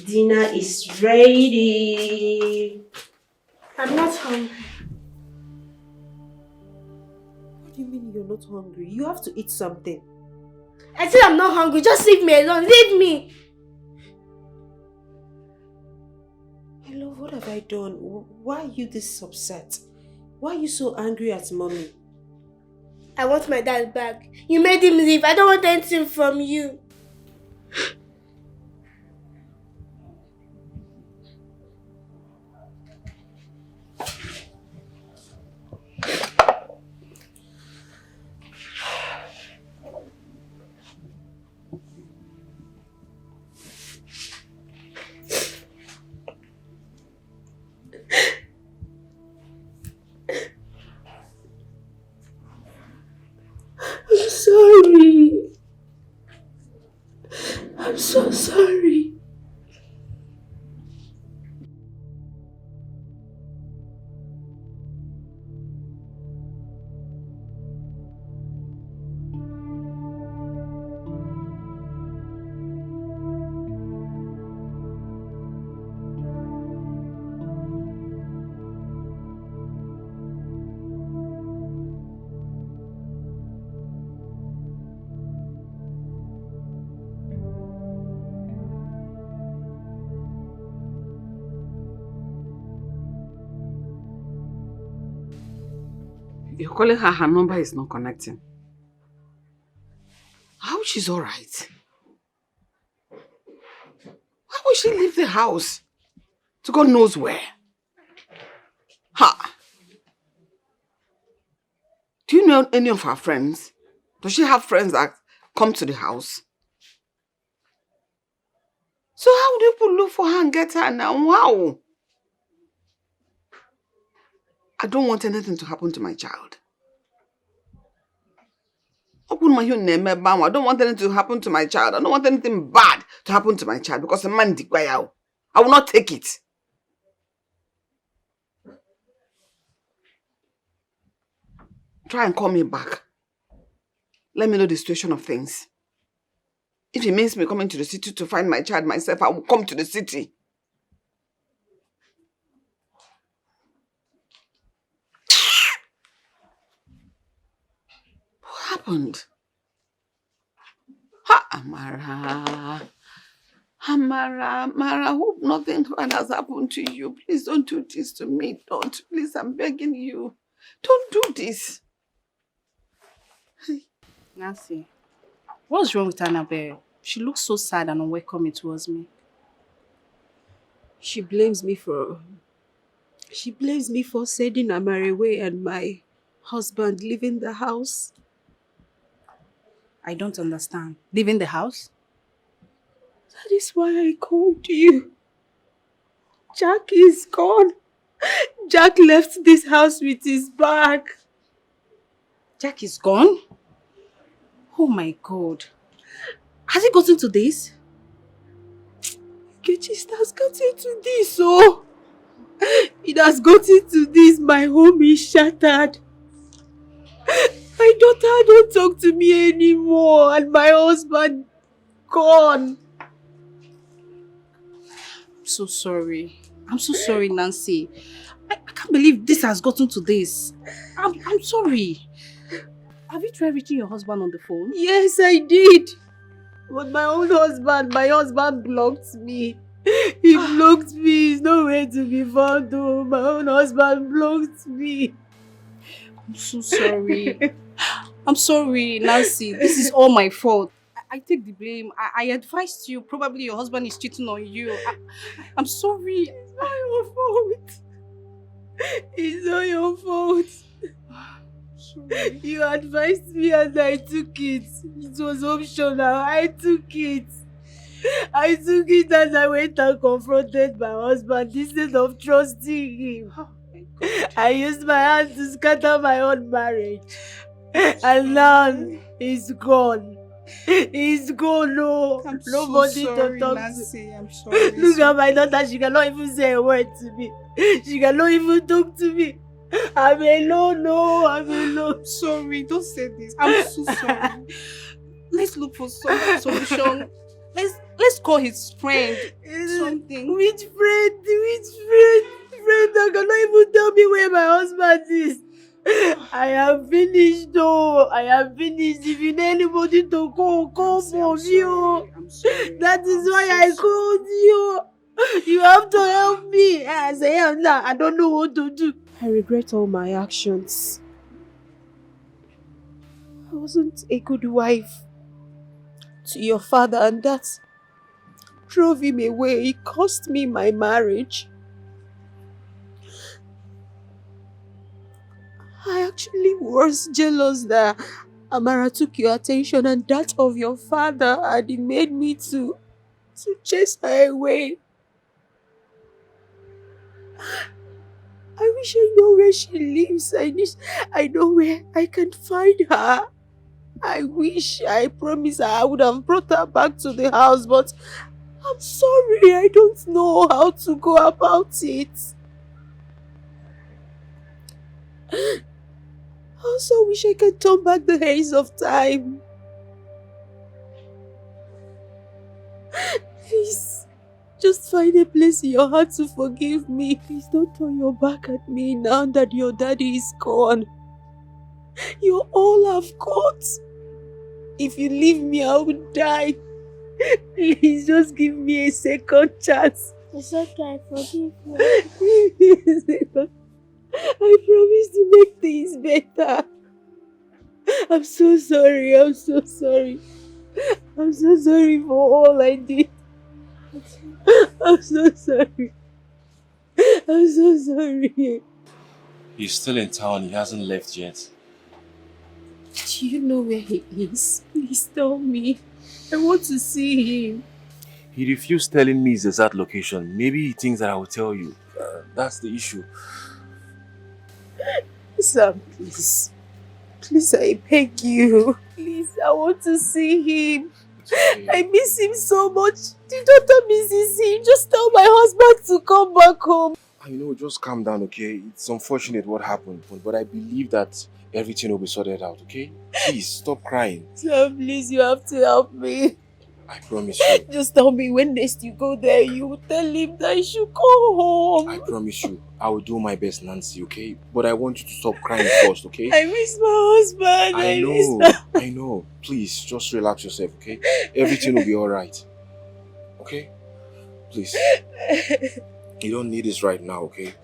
Dinner is ready. I'm not hungry. What do you mean you're not hungry? You have to eat something. I said I'm not hungry. Just leave me alone. Leave me. My love, what have I done? Why are you this upset? Why are you so angry at mommy? I want my dad back. You made him leave. I don't want anything from you. I'm sorry. I'm so sorry. You're calling her number is not connecting. How she's alright? Why would she leave the house? To God knows where. Ha! Do you know any of her friends? Does she have friends that come to the house? So how do people look for her and get her now? Wow! I don't want anything to happen to my child. I don't want anything to happen to my child. I don't want anything bad to happen to my child because a man I will not take it. Try and call me back. Let me know the situation of things. If it means me coming to the city to find my child myself, I will come to the city. What happened? Ha, Amara, hope nothing bad has happened to you. Please don't do this to me. Don't. Please, I'm begging you. Don't do this. Nancy, what's wrong with Annabelle? She looks so sad and unwelcoming towards me. She blames me for sending Amara away and my husband leaving the house. I don't understand. Leaving the house? That is why I called you. Jack is gone. Jack left this house with his bag. Jack is gone? Oh my God. Has he gotten to this? It has gotten to this, oh. It has gotten to this. My home is shattered. My daughter don't talk to me anymore and my husband gone. I'm so sorry. I'm so sorry, Nancy. I can't believe this has gotten to this. I'm sorry. Have you tried reaching your husband on the phone? Yes, I did. But my husband blocked me. He blocked me. He's nowhere to be found. Oh, my own husband blocked me. I'm so sorry. I'm sorry, Nancy. This is all my fault. I take the blame. I advised you. Probably your husband is cheating on you. I'm sorry. It's not your fault. It's not your fault. Sorry. You advised me and I took it. It was optional. I took it. And I went and confronted my husband instead of trusting him. Oh my God. I used my hand to scatter my own marriage. And now he's gone. He's gone, no. I'm Nobody so to sorry, talk Nancy. to. I'm sorry. Look at my daughter, she cannot even say a word to me. She cannot even talk to me. I'm alone, no, I'm alone. Sorry, don't say this. I'm so sorry. Let's look for some solution. Let's call his friend. Something. Which friend? Which friend? Friend that cannot even tell me where my husband is. I am finished though. I am finished. If you need anybody to call for me. That is why I called you. You have to help me. As I am now, I don't know what to do. I regret all my actions. I wasn't a good wife to your father, and that drove him away. It cost me my marriage. I actually was jealous that Amara took your attention and that of your father, and it made me to chase her away. I wish I know where she lives. I know where I can find her. I promise I would have brought her back to the house, but I'm sorry, I don't know how to go about it. I also wish I could turn back the hands of time. Please, just find a place in your heart to forgive me. Please don't turn your back at me now that your daddy is gone. You all have got. If you leave me, I will die. Please just give me a second chance. It's okay, forgive me. I promise to make things better. I'm so sorry. I'm so sorry. I'm so sorry for all I did. I'm so sorry. I'm so sorry. He's still in town. He hasn't left yet. Do you know where he is? Please tell me. I want to see him. He refused telling me his exact location. Maybe he thinks that I will tell you. That's the issue. Sam, please. Please, I beg you. Please, I want to see him. I miss him so much. The daughter misses him. Just tell my husband to come back home. I know, just calm down, okay? It's unfortunate what happened, but I believe that everything will be sorted out, okay? Please, stop crying. Sam, please, you have to help me. I promise you. Just tell me when next you go there, you will tell him that I should go home. I promise you. I will do my best, Nancy, okay? But I want you to stop crying first, okay? I miss my husband. I know. Please, just relax yourself, okay? Everything will be alright. Okay? Please. You don't need this right now, okay?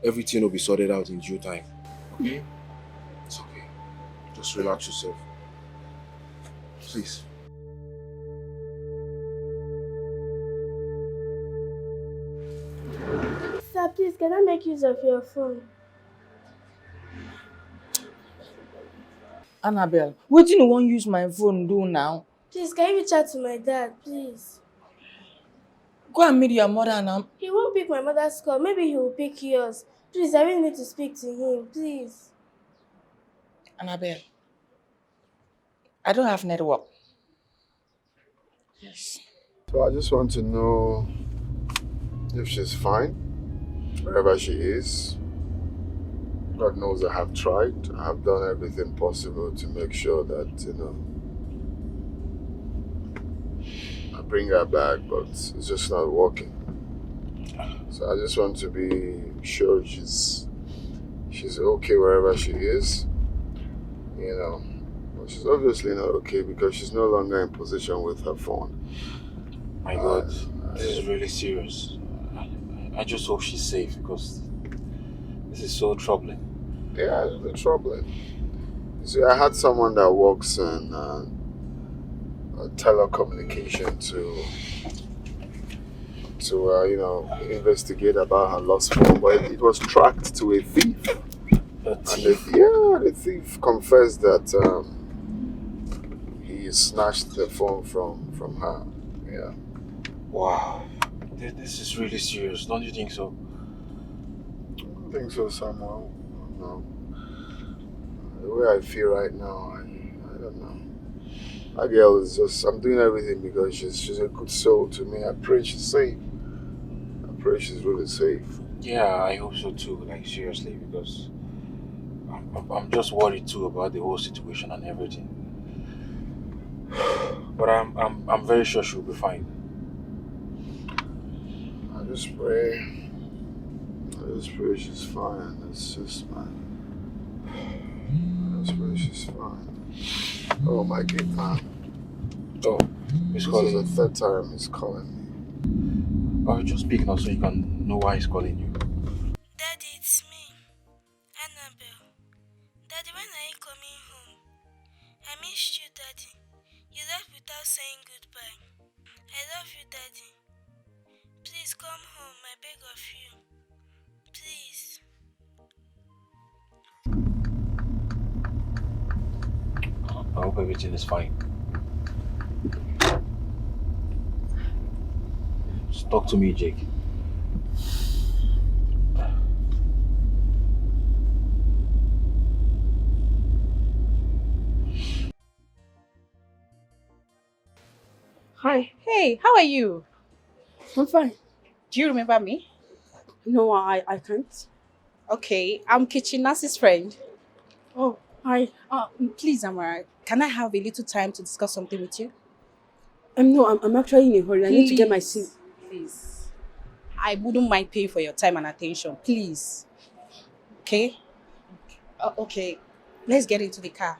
Everything will be sorted out in due time. Okay? It's okay. Just relax yourself. Please. Sir, please, can I make use of your phone? Annabelle, what do you want to use my phone do now? Please, can you reach out to my dad, please? Go and meet your mother now. He won't pick my mother's call. Maybe he will pick yours. Please, I really need to speak to him, please. Annabelle, I don't have network. Yes. So I just want to know if she's fine, wherever she is. God knows I have tried. I have done everything possible to make sure that, I bring her back, but it's just not working. So I just want to be sure she's okay wherever she is. But she's obviously not okay because she's no longer in position with her phone. My God, this is really serious. I just hope she's safe because this is so troubling. Yeah, it's been troubling. You see, I had someone that works in telecommunication to investigate about her lost phone, but it was tracked to a thief. A thief? The thief confessed that he snatched the phone from her. Yeah. Wow. This is really serious, don't you think so? I don't think so, Samuel. No. The way I feel right now, I don't know. My girl is just, I'm doing everything because she's a good soul to me. I pray she's safe. I pray she's really safe. Yeah, I hope so too. Like seriously, because I'm just worried too about the whole situation and everything. But I'm very sure she'll be fine. I just pray she's fine. That's just man. I just pray she's fine. Oh my God. Oh, he's calling. This is the third time he's calling me. Oh, just speak now so you can know why he's calling you. Daddy, it's me, Annabelle. Daddy, when are you coming home? I missed you, Daddy. You left without saying goodbye. I love you, Daddy. Please come home, I beg of you. Please. I hope everything is fine. Just talk to me, Jake. Hi. Hey, how are you? I'm fine. Do you remember me? No, I can't. Okay, I'm Kitchenas's friend. Oh, hi. Please, Amara, can I have a little time to discuss something with you? No, I'm actually in a hurry. I need to get my SIM. Please. I wouldn't mind paying for your time and attention. Please. Okay? Okay. Let's get into the car.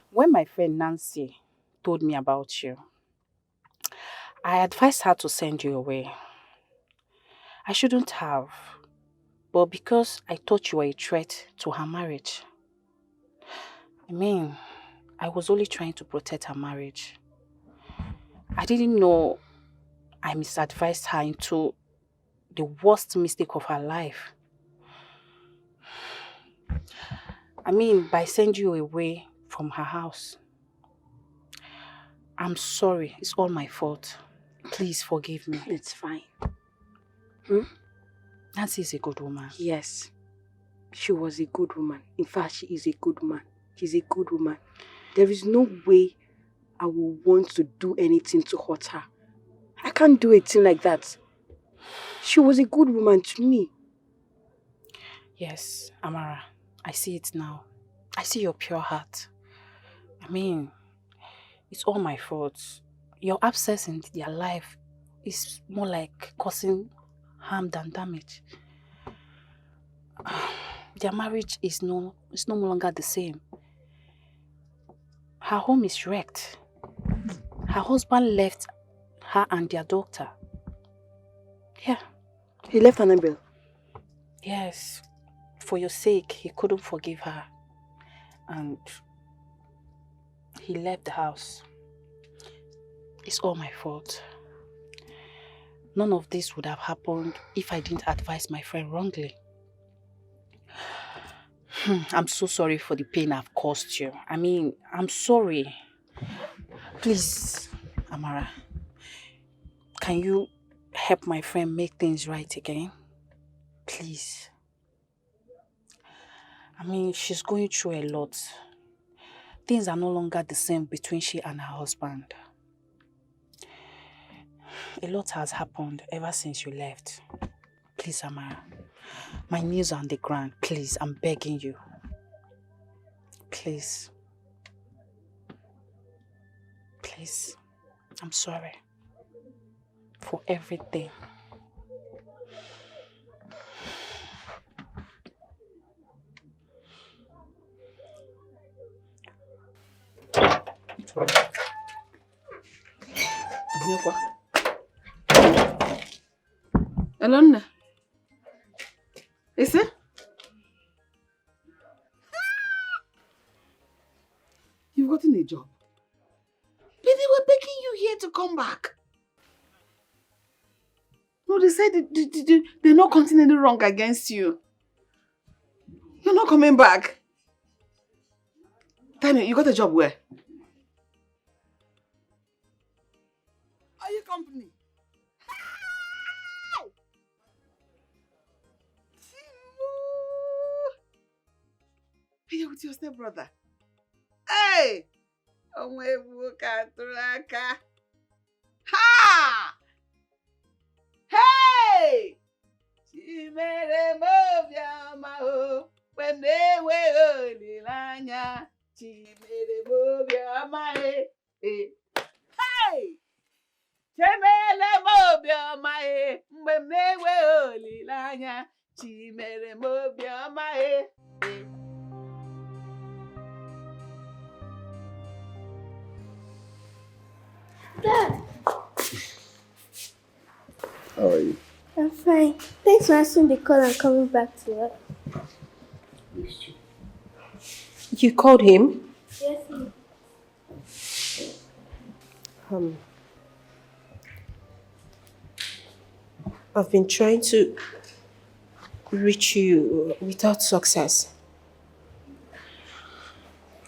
When my friend Nancy told me about you, I advised her to send you away. I shouldn't have, but because I thought you were a threat to her marriage. I mean, I was only trying to protect her marriage. I didn't know I misadvised her into the worst mistake of her life. I mean, by sending you away from her house. I'm sorry. It's all my fault. Please forgive me. It's fine. Nancy is a good woman. Yes. She was a good woman. In fact, she is a good woman. She's a good woman. There is no way I will want to do anything to hurt her. I can't do a thing like that. She was a good woman to me. Yes, Amara. I see it now. I see your pure heart. I mean, it's all my fault. Your absence in their life is more like causing harm than damage. Their marriage is no longer the same. Her home is wrecked. Her husband left her and their daughter. Yeah. He left Annabelle? Yes. For your sake, he couldn't forgive her. And he left the house. It's all my fault. None of this would have happened if I didn't advise my friend wrongly. I'm so sorry for the pain I've caused you. I mean, I'm sorry. Please, Amara, can you help my friend make things right again? Please. I mean, she's going through a lot. Things are no longer the same between she and her husband. A lot has happened ever since you left. Please, Amara. My knees are on the ground. Please, I'm begging you. Please. Please. I'm sorry. For everything. Alona. Is it? You've gotten a job. But they were begging you here to come back. No, they said they're not counting any wrong against you. You're not coming back. Tell me, you got a job where? Are you company? Hey, you're with your stepbrother. Hey! Onwebu Katuraka. Ha! Hey! Chimere mobiama o. When they were Lilanya. Chimere mobiama e. Hey! Chimere mobiama e. When they were Lilanya. Chimere mobiama e. Dad, How are you? I'm fine. Thanks for answering the call and coming back to work. You called him? Yes, ma'am. I've been trying to reach you without success.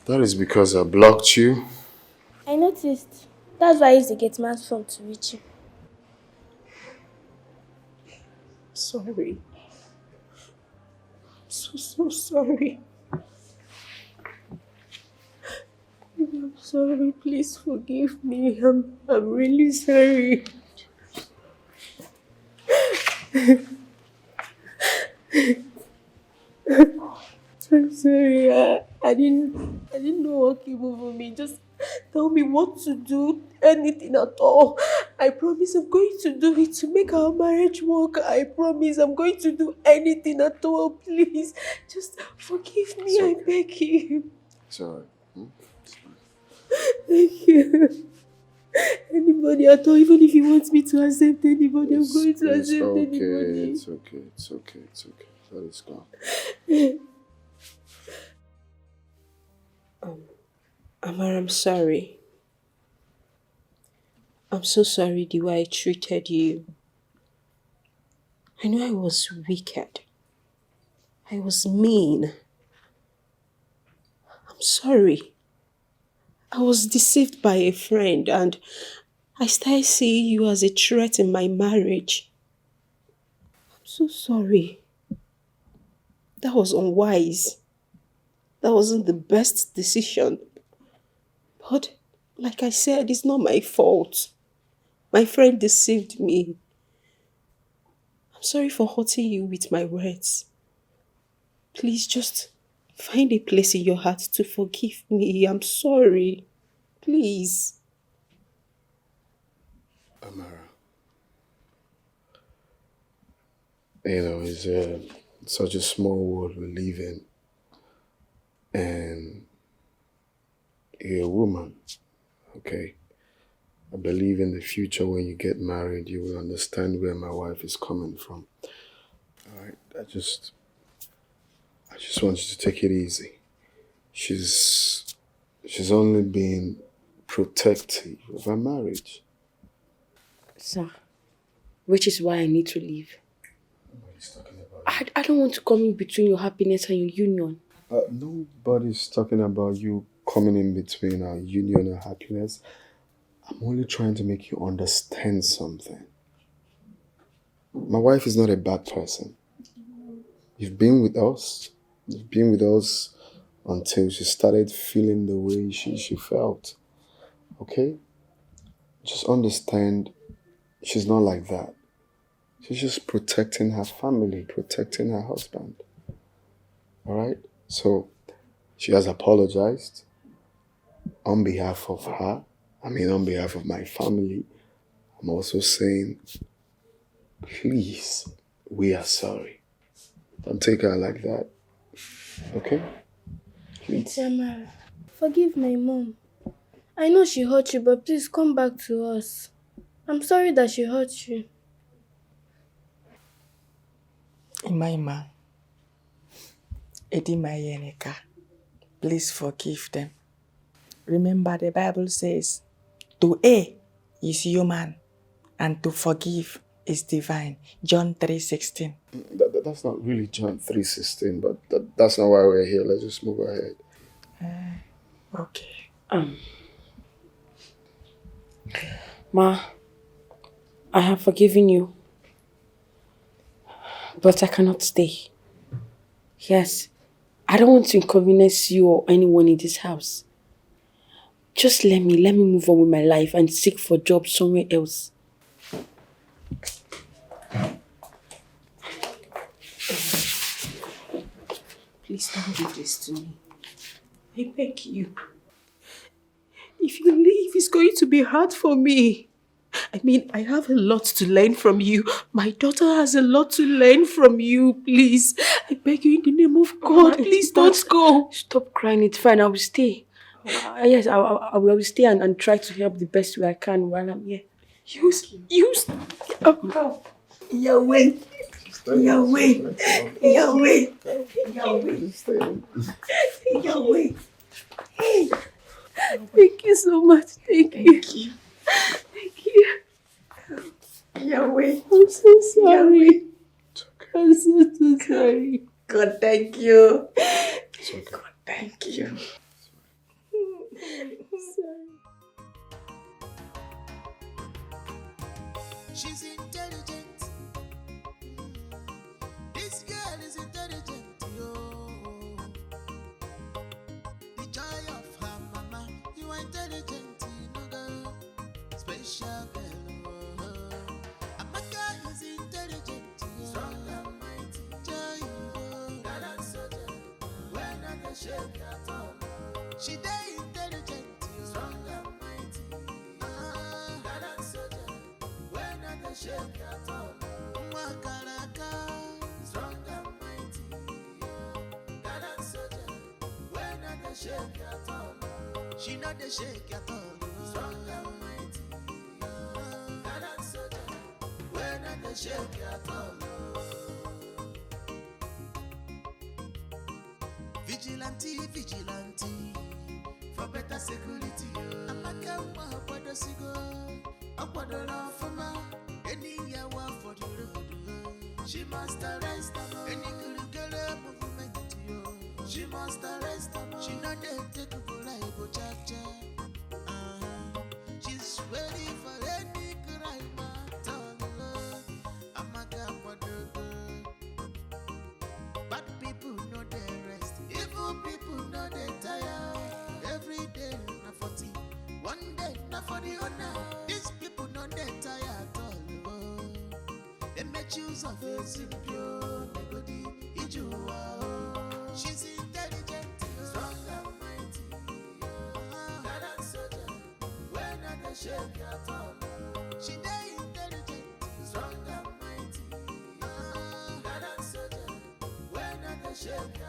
That is because I blocked you. I noticed. That's why I used the gate man's phone to reach you. Sorry. So sorry. I'm sorry. Please forgive me. I'm really sorry. I'm sorry. I didn't know what came over me. Just tell me what to do. Anything at all. I promise I'm going to do it to make our marriage work. I promise I'm going to do anything at all. Please, just forgive me. I beg you. It's alright. Thank you. Anybody at all, even if he wants me to accept anybody, I'm going to accept anybody. It's okay. That is gone. Amar, I'm sorry. I'm so sorry the way I treated you. I know I was wicked. I was mean. I'm sorry. I was deceived by a friend and I started seeing you as a threat in my marriage. I'm so sorry. That was unwise. That wasn't the best decision. But like I said, it's not my fault. My friend deceived me. I'm sorry for hurting you with my words. Please just find a place in your heart to forgive me. I'm sorry. Please. Amara. It's such a small world we live in. And you're a woman, okay? I believe in the future when you get married, you will understand where my wife is coming from. Alright, I just want you to take it easy. She's only being protective of her marriage. Sir, which is why I need to leave. I don't want to come in between your happiness and your union. Nobody's talking about you coming in between our union and happiness. I'm only trying to make you understand something. My wife is not a bad person. You've been with us. You've been with us until she started feeling the way she felt. Okay? Just understand she's not like that. She's just protecting her family, protecting her husband. Alright? So, she has apologized on behalf of her. On behalf of my family. I'm also saying, please, we are sorry. Don't take her like that. Okay? Please. Tamara, forgive my mom. I know she hurt you, but please come back to us. I'm sorry that she hurt you. Imaima, Edimayeneka, please forgive them. Remember the Bible says, to err is human and to forgive is divine. John 3:16. That's not really John 3:16, but that's not why we're here. Let's just move ahead. Okay. Ma, I have forgiven you. But I cannot stay. Yes, I don't want to inconvenience you or anyone in this house. Just let me move on with my life and seek for job somewhere else. Please don't do this to me. I beg you. If you leave, it's going to be hard for me. I mean, I have a lot to learn from you. My daughter has a lot to learn from you. Please, I beg you in the name of God, please don't go. Stop crying, it's fine, I will stay. Yes, I will stay and try to help the best way I can while I'm here. Yahweh. Hey. Thank you so much. Thank you. Thank you. Yahweh. I'm so sorry. I'm so sorry. God, thank you. God, thank you. She's intelligent. This girl is intelligent, yo. The joy of her mama. You are intelligent, you know, special girl. Amaka is intelligent, strong and mighty. Joy, God and soldier. When I can shake at all. She dey intelligent, strong and mighty. God and soldier. When I can shake at all. Makaraka, strong and mighty. God and soldier. When I can shake at all. She not the shake at all. Strong and mighty. God and soldier. When I can shake at all. Vigilante, for better security. Amaka Wapodo Sigo, Apodo Fama, any yawa for the road. She must arrest them, any good girl movement to you. She must arrest them, she not take a life chacha. She's ready for any crime at all. Amaka Wapodo. Bad people know they rest. Evil people know they tire. Every day na 40, one day na for the honor. These people know they tire at all. They make use of a simple negodi ijua. She's intelligent, strong and mighty. God and soldier, when I can shake at all. She dey intelligent, strong and mighty. God and soldier, when I can shake